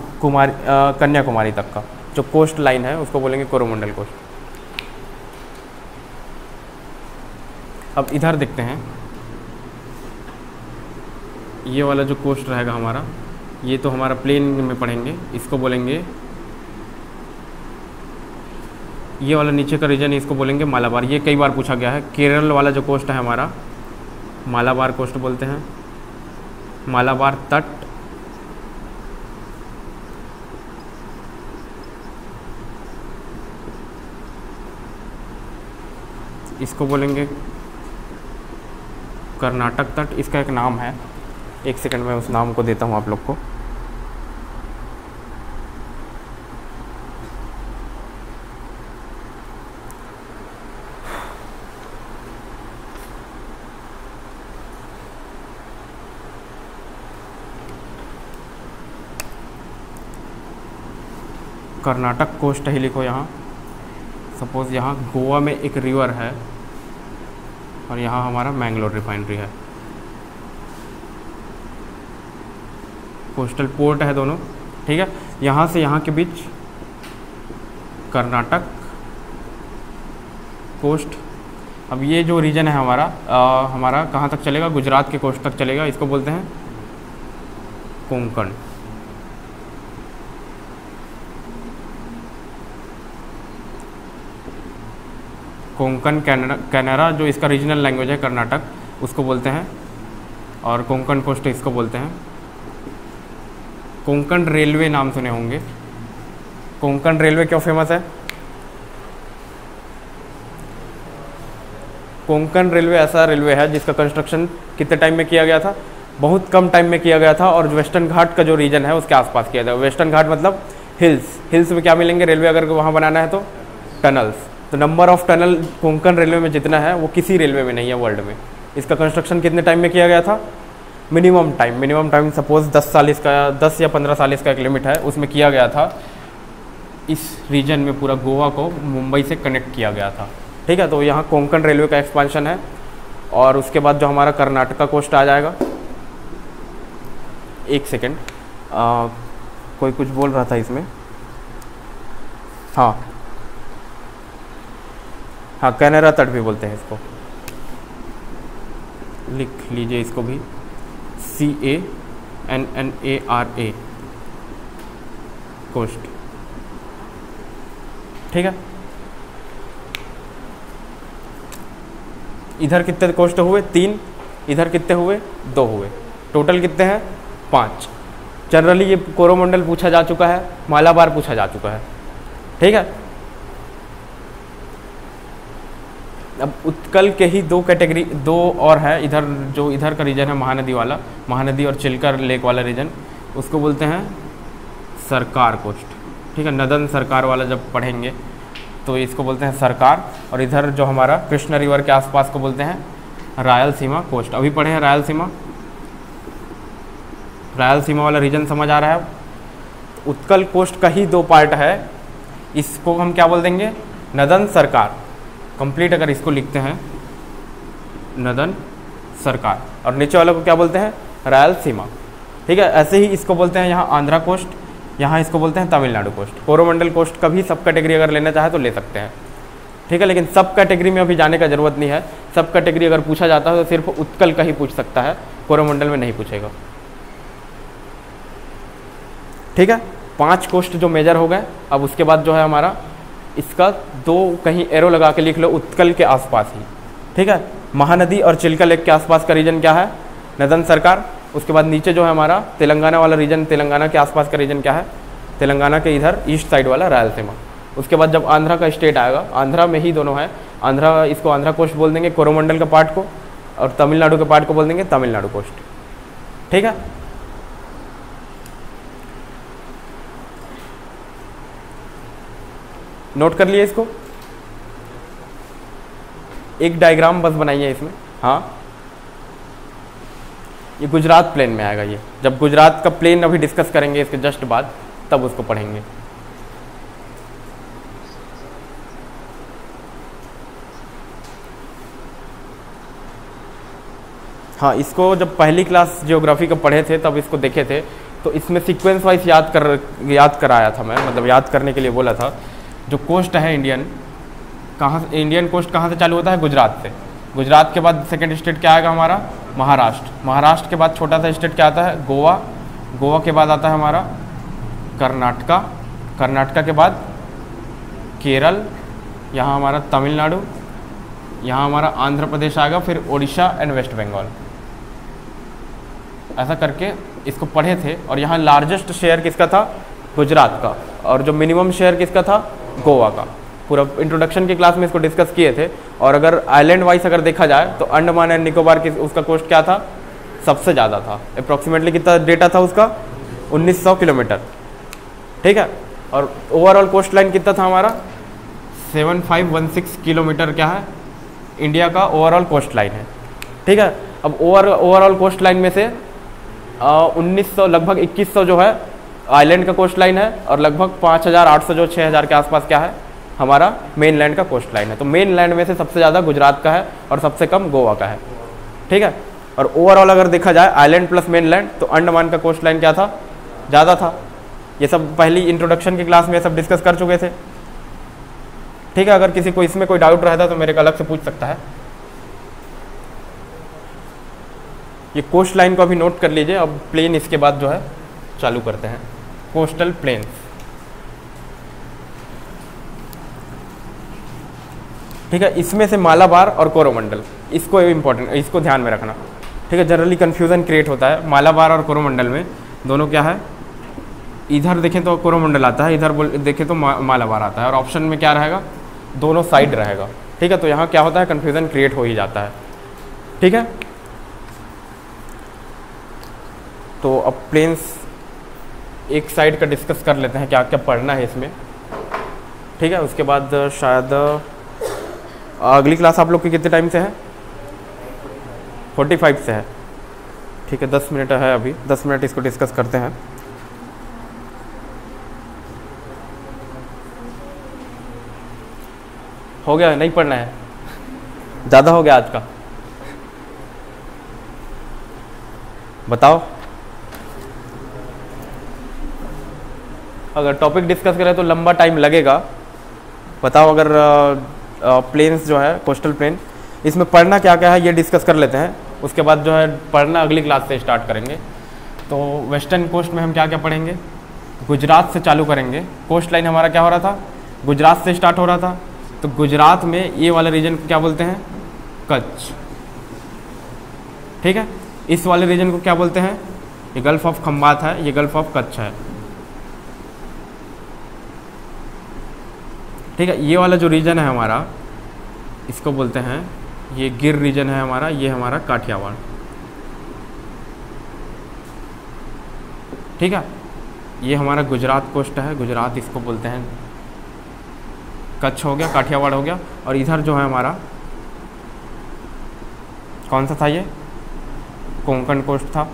कन्याकुमारी तक का जो कोस्ट लाइन है उसको बोलेंगे कोरोमंडल कोस्ट। अब इधर देखते हैं, ये वाला जो कोस्ट रहेगा हमारा, ये तो हमारा प्लेन में पढ़ेंगे, इसको बोलेंगे, ये वाला नीचे का रीजन है इसको बोलेंगे मालाबार। ये कई बार पूछा गया है। केरल वाला जो कोस्ट है हमारा, मालाबार कोस्ट बोलते हैं, मालाबार तट, इसको बोलेंगे कर्नाटक तट। इसका एक नाम है, एक सेकंड में उस नाम को देता हूँ आप लोग को। कर्नाटक कोस्ट ही लिखो यहाँ। सपोज़ यहाँ गोवा में एक रिवर है और यहाँ हमारा मैंगलोर रिफाइनरी है, कोस्टल पोर्ट है दोनों, ठीक है। यहाँ से यहाँ के बीच कर्नाटक कोस्ट। अब ये जो रीजन है हमारा कहाँ तक चलेगा, गुजरात के कोस्ट तक चलेगा, इसको बोलते हैं कोंकण। कोंकण कैनरा जो इसका रीजनल लैंग्वेज है कर्नाटक, उसको बोलते हैं, और कोंकण कोस्ट इसको बोलते हैं। कोंकण रेलवे नाम सुने होंगे। कोंकण रेलवे क्यों फेमस है? कोंकण रेलवे ऐसा रेलवे है जिसका कंस्ट्रक्शन कितने टाइम में किया गया था? बहुत कम टाइम में किया गया था, और वेस्टर्न घाट का जो रीजन है उसके आसपास किया था। वेस्टर्न घाट मतलब हिल्स में क्या मिलेंगे? रेलवे अगर वहाँ बनाना है तो टनल्स। तो number of tunnel Konkan railway में जितना है वो किसी रेलवे में नहीं है वर्ल्ड में। इसका कंस्ट्रक्शन कितने टाइम में किया गया था? मिनिमम टाइम सपोज 10 साल इसका, 10 या 15 साल इसका एक लिमिट है, उसमें किया गया था। इस रीजन में पूरा गोवा को मुंबई से कनेक्ट किया गया था। ठीक है, तो यहाँ कोंकण रेलवे का एक्सपांशन है। और उसके बाद जो हमारा कर्नाटका कोस्ट आ जाएगा। एक सेकेंड, कोई कुछ बोल रहा था इसमें। हाँ, कैनरा तट भी बोलते हैं इसको, लिख लीजिए इसको भी, CANNARA कोस्ट। ठीक है, इधर कितने कोस्ट हुए? 3। इधर कितने हुए? 2 हुए। टोटल कितने हैं? 5। जनरली ये कोरोमंडल पूछा जा चुका है, मालाबार पूछा जा चुका है। ठीक है, अब उत्कल के ही 2 कैटेगरी, 2 और है। इधर जो इधर का रीजन है महानदी वाला, महानदी और चिल्का लेक वाला रीजन, उसको बोलते हैं सरकार कोस्ट। ठीक है, नदन सरकार वाला जब पढ़ेंगे तो इसको बोलते हैं सरकार। और इधर जो हमारा कृष्णा रिवर के आसपास को बोलते हैं रायलसीमा कोस्ट। अभी पढ़े हैं रायलसीमा वाला रीजन समझ आ रहा है। उत्कल कोस्ट का ही 2 पार्ट है, इसको हम क्या बोल देंगे? नदन सरकार। कंप्लीट अगर इसको लिखते हैं नदन सरकार, और नीचे वाले को क्या बोलते हैं? रायलसीमा। ठीक है, ऐसे ही इसको बोलते हैं यहाँ आंध्रा कोस्ट, यहाँ इसको बोलते हैं तमिलनाडु कोस्ट। कोरोमंडल कोस्ट का भी सब कैटेगरी अगर लेना चाहे तो ले सकते हैं। ठीक है, लेकिन सब कैटेगरी में अभी जाने का जरूरत नहीं है। सब कैटेगरी अगर पूछा जाता है तो सिर्फ उत्कल का ही पूछ सकता है, कोरोमंडल में नहीं पूछेगा। ठीक है, 5 कोस्ट जो मेजर हो गए। अब उसके बाद जो है हमारा इसका 2 कहीं एरो लगा के लिख लो, उत्कल के आसपास ही। ठीक है, महानदी और चिल्का लेक के आसपास का रीजन क्या है? नदन सरकार। उसके बाद नीचे जो है हमारा तेलंगाना वाला रीजन, तेलंगाना के आसपास का रीजन क्या है? तेलंगाना के इधर ईस्ट साइड वाला रायलसीमा। उसके बाद जब आंध्रा का स्टेट आएगा, आंध्रा में ही दोनों है, आंध्रा, इसको आंध्रा कोस्ट बोल देंगे कोरोमंडल का पार्ट को, और तमिलनाडु के पार्ट को बोल देंगे तमिलनाडु कोस्ट। ठीक है, नोट कर लिए इसको। एक डायग्राम बस बनाइए इसमें। हाँ, ये गुजरात प्लेन में आएगा। ये जब गुजरात का प्लेन अभी डिस्कस करेंगे इसके जस्ट बाद, तब उसको पढ़ेंगे। हाँ, इसको जब पहली क्लास जियोग्राफी का पढ़े थे तब इसको देखे थे, तो इसमें सीक्वेंस वाइज याद कराया था मैं, मतलब याद करने के लिए बोला था। जो कोस्ट है इंडियन, इंडियन कोस्ट कहाँ से चालू होता है? गुजरात से। गुजरात के बाद सेकंड स्टेट क्या आएगा हमारा? महाराष्ट्र। महाराष्ट्र के बाद छोटा सा स्टेट क्या आता है? गोवा। गोवा के बाद आता है हमारा कर्नाटका। कर्नाटका के बाद केरल, यहाँ हमारा तमिलनाडु, यहाँ हमारा आंध्र प्रदेश आएगा, फिर उड़ीसा एंड वेस्ट बंगाल। ऐसा करके इसको पढ़े थे। और यहाँ लार्जेस्ट शेयर किसका था? गुजरात का। और जो मिनिमम शेयर किसका था? गोवा का। पूरा इंट्रोडक्शन की क्लास में इसको डिस्कस किए थे। और अगर आइलैंड वाइज अगर देखा जाए तो अंडमान एंड निकोबार की उसका कोस्ट क्या था? सबसे ज़्यादा था। अप्रॉक्सीमेटली कितना डेटा था उसका? 1900 किलोमीटर। ठीक है, और ओवरऑल कोस्ट लाइन कितना था हमारा? 7516 किलोमीटर क्या है? इंडिया का ओवरऑल कोस्ट लाइन है। ठीक है, अब ओवरऑल कोस्ट लाइन में से 1900 लगभग 2100 जो है आइलैंड का कोस्ट लाइन है, और लगभग 5800 जो 6000 के आसपास क्या है? हमारा मेन लैंड का कोस्ट लाइन है। तो मेन लैंड में से सबसे ज़्यादा गुजरात का है और सबसे कम गोवा का है। ठीक है, और ओवरऑल अगर देखा जाए आइलैंड प्लस मेन लैंड, तो अंडमान का कोस्ट लाइन क्या था? ज़्यादा था। ये सब पहली इंट्रोडक्शन की क्लास में सब डिस्कस कर चुके थे। ठीक है, अगर किसी को इसमें कोई डाउट रहता तो मेरे को अलग से पूछ सकता है। ये कोस्ट लाइन को अभी नोट कर लीजिए। अब प्लेन इसके बाद जो है चालू करते हैं, कोस्टल प्लेन्स। ठीक है। इसमें से मालाबार और कोरोमंडल, इसको इम्पोर्टेंट, इसको ध्यान में रखना, ठीक है। जनरली कन्फ्यूज़न क्रिएट होता है मालाबार और कोरोमंडल में, दोनों क्या है, इधर देखें तो कोरोमंडल आता है, इधर देखें तो मालाबार आता है, और ऑप्शन में क्या रहेगा, दोनों साइड रहेगा, ठीक है। तो यहाँ क्या होता है, कन्फ्यूज़न क्रिएट हो ही जाता है, ठीक है। तो अब प्लेन्स एक साइड का डिस्कस कर लेते हैं, क्या क्या पढ़ना है इसमें, ठीक है। उसके बाद शायद अगली क्लास आप लोग की कितने टाइम से है, 45 से है, ठीक है। 10 मिनट है अभी, 10 मिनट इसको डिस्कस करते हैं। हो गया, नहीं पढ़ना है, ज़्यादा हो गया आज का, बताओ। अगर टॉपिक डिस्कस करें तो लंबा टाइम लगेगा, बताओ। अगर प्लेन्स जो है, कोस्टल प्लेन, इसमें पढ़ना क्या क्या है ये डिस्कस कर लेते हैं, उसके बाद जो है पढ़ना अगली क्लास से स्टार्ट करेंगे। तो वेस्टर्न कोस्ट में हम क्या क्या पढ़ेंगे, गुजरात से चालू करेंगे। कोस्ट लाइन हमारा क्या हो रहा था, गुजरात से स्टार्ट हो रहा था, तो गुजरात में ये वाले रीजन को क्या बोलते हैं, कच्छ, ठीक है। इस वाले रीजन को क्या बोलते हैं, ये गल्फ ऑफ खंबात है, ये गल्फ ऑफ कच्छ है, ठीक है। ये वाला जो रीजन है हमारा, इसको बोलते हैं, ये गिर रीजन है हमारा, ये हमारा काठियावाड़, ठीक है। ये हमारा गुजरात कोस्ट है, गुजरात इसको बोलते हैं, कच्छ हो गया, काठियावाड़ हो गया, और इधर जो है हमारा कौन सा था, ये कोंकण कोस्ट था।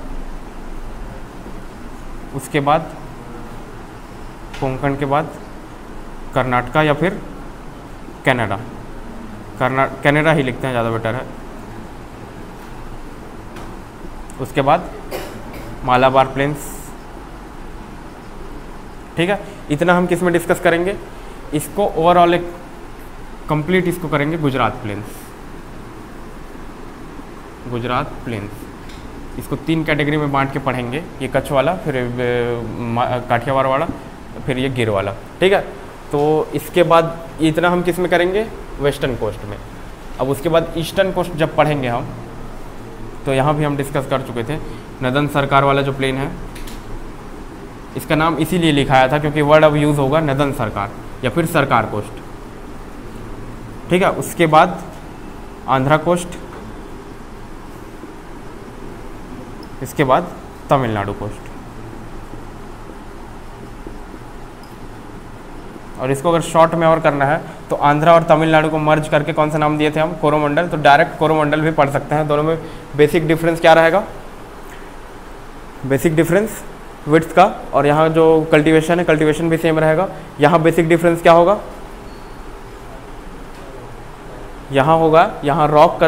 उसके बाद कोंकण के बाद कर्नाटका या फिर कनाडा, कनाडा ही लिखते हैं, ज़्यादा बेटर है। उसके बाद मालाबार प्लेन्स, ठीक है। इतना हम किस में डिस्कस करेंगे, इसको ओवरऑल एक कंप्लीट इसको करेंगे गुजरात प्लेन्स, गुजरात प्लेन्स। इसको 3 कैटेगरी में बांट के पढ़ेंगे, ये कच्छ वाला, फिर काठियावाड़ वाला, फिर ये गिर वाला, ठीक है। तो इसके बाद इतना हम किस में करेंगे, वेस्टर्न कोस्ट में। अब उसके बाद ईस्टर्न कोस्ट जब पढ़ेंगे हम, तो यहाँ भी हम डिस्कस कर चुके थे, नदन सरकार वाला जो प्लेन है, इसका नाम इसीलिए लिखाया था क्योंकि वर्ड अब यूज़ होगा नदन सरकार या फिर सरकार कोस्ट, ठीक है। उसके बाद आंध्रा कोस्ट, इसके बाद तमिलनाडु कोस्ट, और इसको अगर शॉर्ट में और करना है तो आंध्रा और तमिलनाडु को मर्ज करके कौन सा नाम दिए थे हम, कोरोमंडल। तो डायरेक्ट कोरोमंडल भी पढ़ सकते हैं। दोनों में बेसिक डिफरेंस क्या रहेगा, बेसिक डिफरेंस विड्थ का, और यहाँ जो कल्टीवेशन है, कल्टीवेशन भी सेम रहेगा। यहाँ बेसिक डिफरेंस क्या होगा, यहाँ होगा, यहाँ रॉक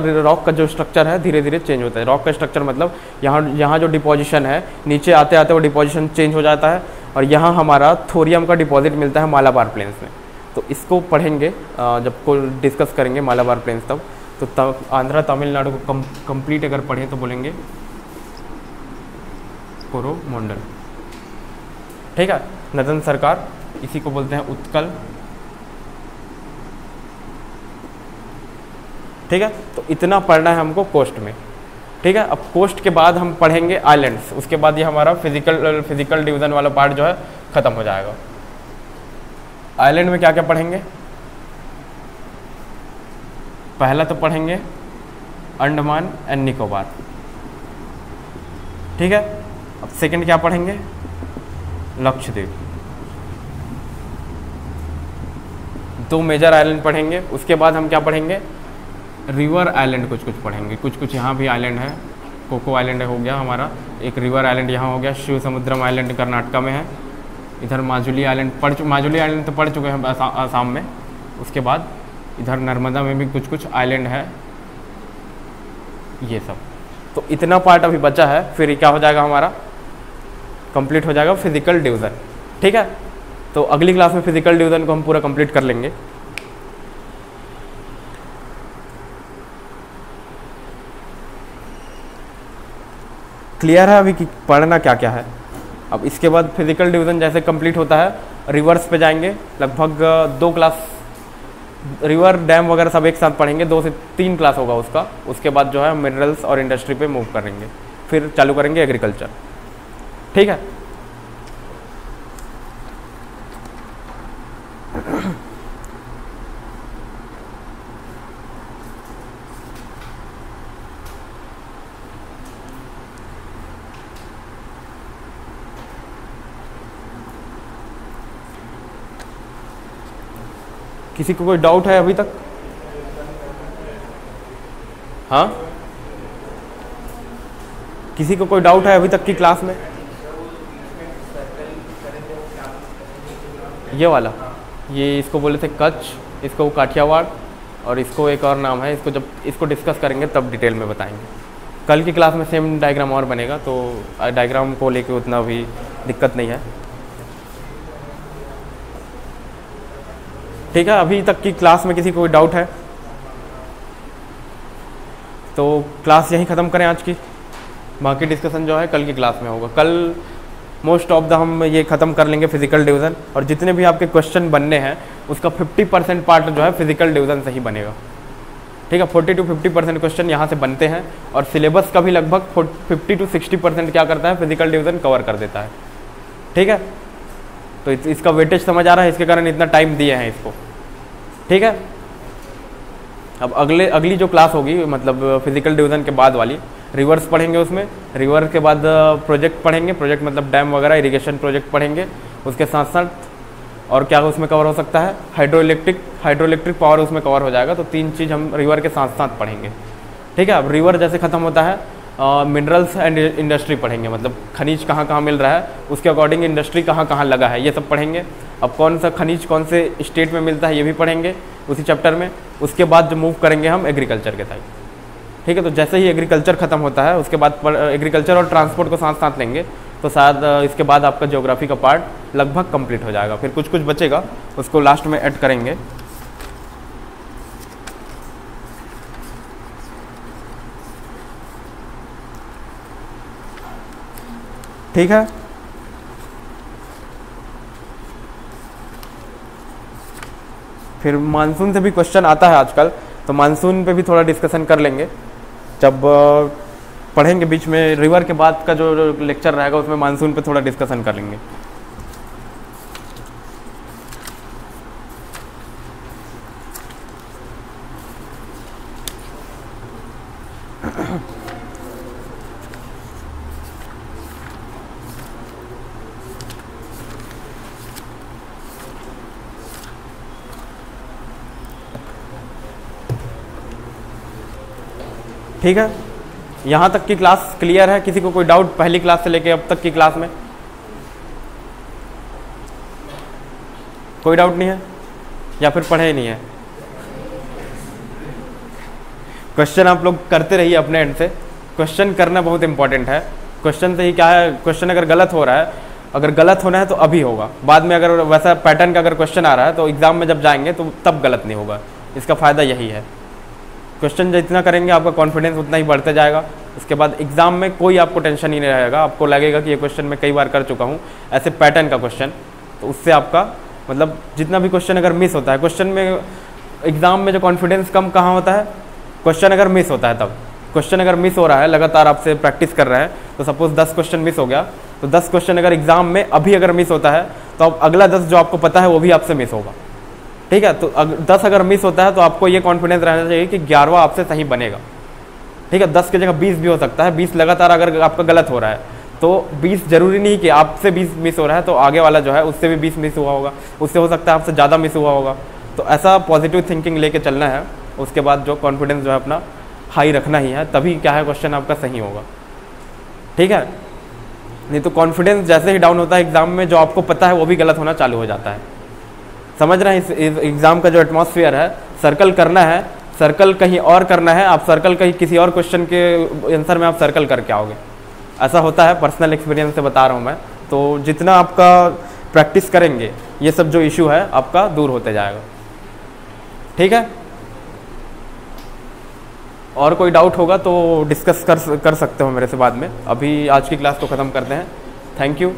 का जो स्ट्रक्चर है धीरे धीरे चेंज होता है। रॉक का स्ट्रक्चर मतलब यहाँ जो डिपोजिशन है, नीचे आते आते वो डिपोजिशन चेंज हो जाता है, और यहाँ हमारा थोरियम का डिपॉजिट मिलता है मालाबार प्लेन्स में। तो इसको पढ़ेंगे जब को डिस्कस करेंगे मालाबार प्लेन्स तब। तो तब आंध्रा तमिलनाडु को कंप्लीट अगर पढ़ें तो बोलेंगे कोरोमंडल, ठीक है। नदन सरकार, इसी को बोलते हैं उत्कल, ठीक है। तो इतना पढ़ना है हमको कोस्ट में, ठीक है। अब कोस्ट के बाद हम पढ़ेंगे आइलैंड्स, उसके बाद ये हमारा फिजिकल डिवीजन वाला पार्ट जो है ख़त्म हो जाएगा। आइलैंड में क्या क्या पढ़ेंगे, पहला तो पढ़ेंगे अंडमान एंड निकोबार, ठीक है। अब सेकंड क्या पढ़ेंगे, लक्षद्वीप, 2 मेजर आइलैंड पढ़ेंगे। उसके बाद हम क्या पढ़ेंगे, रिवर आइलैंड कुछ पढ़ेंगे, कुछ यहाँ भी आइलैंड है। कोको आइलैंड हो गया हमारा, एक रिवर आइलैंड यहाँ हो गया, शिव समुद्रम आइलैंड कर्नाटका में है, इधर माजुली आइलैंड माजुली आइलैंड तो पढ़ चुके हैं आसाम में। उसके बाद इधर नर्मदा में भी कुछ आइलैंड है, ये सब। तो इतना पार्ट अभी बचा है, फिर क्या हो जाएगा हमारा, कंप्लीट हो जाएगा फिजिकल डिवीज़न, ठीक है। तो अगली क्लास में फिजिकल डिवीज़न को हम पूरा कंप्लीट कर लेंगे। क्लियर है अभी कि पढ़ना क्या क्या है। अब इसके बाद फिजिकल डिवीज़न जैसे कंप्लीट होता है, रिवर्स पे जाएंगे, लगभग रिवर डैम वगैरह सब एक साथ पढ़ेंगे, 2 से 3 क्लास होगा उसका। उसके बाद जो है मिनरल्स और इंडस्ट्री पे मूव करेंगे, फिर चालू करेंगे एग्रीकल्चर। ठीक है। किसी को कोई डाउट है अभी तक? हाँ, किसी को कोई डाउट है अभी तक की क्लास में? ये वाला, ये इसको बोले थे कच्छ, इसको काठियावाड़, और इसको एक और नाम है। इसको जब इसको डिस्कस करेंगे तब डिटेल में बताएंगे। कल की क्लास में सेम डायग्राम और बनेगा, तो डायग्राम को लेके उतना भी दिक्कत नहीं है। ठीक है। अभी तक की क्लास में किसी को कोई डाउट है तो क्लास यहीं ख़त्म करें आज की। बाकी डिस्कशन जो है कल की क्लास में होगा। कल मोस्ट ऑफ द हम ये ख़त्म कर लेंगे फिजिकल डिवीज़न, और जितने भी आपके क्वेश्चन बनने हैं उसका 50% पार्ट जो है फिजिकल डिवीज़न से ही बनेगा। ठीक है। 40 to 50% क्वेश्चन यहाँ से बनते हैं, और सिलेबस का भी लगभग 50 to 60% क्या करता है, फिजिकल डिवीज़न कवर कर देता है। ठीक है। तो इसका वेटेज समझ आ रहा है, इसके कारण इतना टाइम दिए हैं इसको। ठीक है। अब अगली जो क्लास होगी, मतलब फिजिकल डिवीज़न के बाद वाली, रिवर्स पढ़ेंगे। उसमें रिवर के बाद प्रोजेक्ट पढ़ेंगे। प्रोजेक्ट मतलब डैम वगैरह, इरिगेशन प्रोजेक्ट पढ़ेंगे। उसके साथ साथ और क्या उसमें कवर हो सकता है, हाइड्रोइलेक्ट्रिक पावर उसमें कवर हो जाएगा। तो 3 चीज़ हम रिवर के साथ साथ पढ़ेंगे। ठीक है। अब रिवर जैसे ख़त्म होता है, मिनरल्स एंड इंडस्ट्री पढ़ेंगे, मतलब खनिज कहाँ कहाँ मिल रहा है, उसके अकॉर्डिंग इंडस्ट्री कहाँ कहाँ लगा है, ये सब पढ़ेंगे। अब कौन सा खनिज कौन से स्टेट में मिलता है ये भी पढ़ेंगे उसी चैप्टर में। उसके बाद जो मूव करेंगे हम एग्रीकल्चर के साइड। ठीक है। तो जैसे ही एग्रीकल्चर ख़त्म होता है उसके बाद एग्रीकल्चर और ट्रांसपोर्ट को साथ साथ लेंगे, तो शायद इसके बाद आपका ज्योग्राफी का पार्ट लगभग कंप्लीट हो जाएगा। फिर कुछ कुछ बचेगा, उसको लास्ट में ऐड करेंगे। ठीक है। फिर मानसून से भी क्वेश्चन आता है आजकल, तो मानसून पे भी थोड़ा डिस्कशन कर लेंगे जब पढ़ेंगे। बीच में रिवर के बाद का जो लेक्चर रहेगा उसमें मानसून पे थोड़ा डिस्कशन कर लेंगे। ठीक है। यहाँ तक की क्लास क्लियर है? किसी को कोई डाउट पहली क्लास से लेके अब तक की क्लास में? कोई डाउट नहीं है या फिर पढ़े ही नहीं है? क्वेश्चन आप लोग करते रहिए अपने एंड से। क्वेश्चन करना बहुत इंपॉर्टेंट है। क्वेश्चन से ही क्या है, क्वेश्चन अगर गलत हो रहा है, अगर गलत होना है तो अभी होगा, बाद में अगर वैसा पैटर्न का अगर क्वेश्चन आ रहा है तो एग्जाम में जब जाएंगे तो तब गलत नहीं होगा। इसका फ़ायदा यही है। क्वेश्चन जितना करेंगे आपका कॉन्फिडेंस उतना ही बढ़ते जाएगा। उसके बाद एग्जाम में कोई आपको टेंशन ही नहीं रहेगा। आपको लगेगा कि ये क्वेश्चन मैं कई बार कर चुका हूँ, ऐसे पैटर्न का क्वेश्चन। तो उससे आपका मतलब जितना भी क्वेश्चन अगर मिस होता है, क्वेश्चन में एग्जाम में जो कॉन्फिडेंस कम कहाँ होता है, क्वेश्चन अगर मिस होता है तब। क्वेश्चन अगर मिस हो रहा है, लगातार आपसे प्रैक्टिस कर रहे हैं, तो सपोज 10 क्वेश्चन मिस हो गया, तो 10 क्वेश्चन अगर एग्जाम में अभी अगर मिस होता है तो अब अगला 10 जो आपको पता है वो भी आपसे मिस होगा। ठीक है। तो 10 अगर मिस होता है तो आपको ये कॉन्फिडेंस रहना चाहिए कि 11वां आपसे सही बनेगा। ठीक है। 10 की जगह 20 भी हो सकता है। 20 लगातार अगर आपका गलत हो रहा है तो 20 जरूरी नहीं कि आपसे 20 मिस हो रहा है तो आगे वाला जो है उससे भी 20 मिस हुआ होगा, उससे हो सकता है आपसे ज़्यादा मिस हुआ होगा। तो ऐसा पॉजिटिव थिंकिंग लेके चलना है। उसके बाद जो कॉन्फिडेंस जो है अपना हाई रखना ही है, तभी क्या है क्वेश्चन आपका सही होगा। ठीक है। नहीं तो कॉन्फिडेंस जैसे ही डाउन होता है एग्जाम में, जो आपको पता है वो भी गलत होना चालू हो जाता है। समझ रहे हैं? इस एग्ज़ाम का जो एटमॉस्फेयर है, सर्कल करना है, सर्कल कहीं और करना है। आप सर्कल कहीं किसी और क्वेश्चन के आंसर में आप सर्कल करके आओगे, ऐसा होता है। पर्सनल एक्सपीरियंस से बता रहा हूँ मैं। तो जितना आपका प्रैक्टिस करेंगे ये सब जो इशू है आपका दूर होते जाएगा। ठीक है। और कोई डाउट होगा तो डिस्कस कर सकते हो मेरे से बाद में। अभी आज की क्लास को ख़त्म करते हैं। Thank you.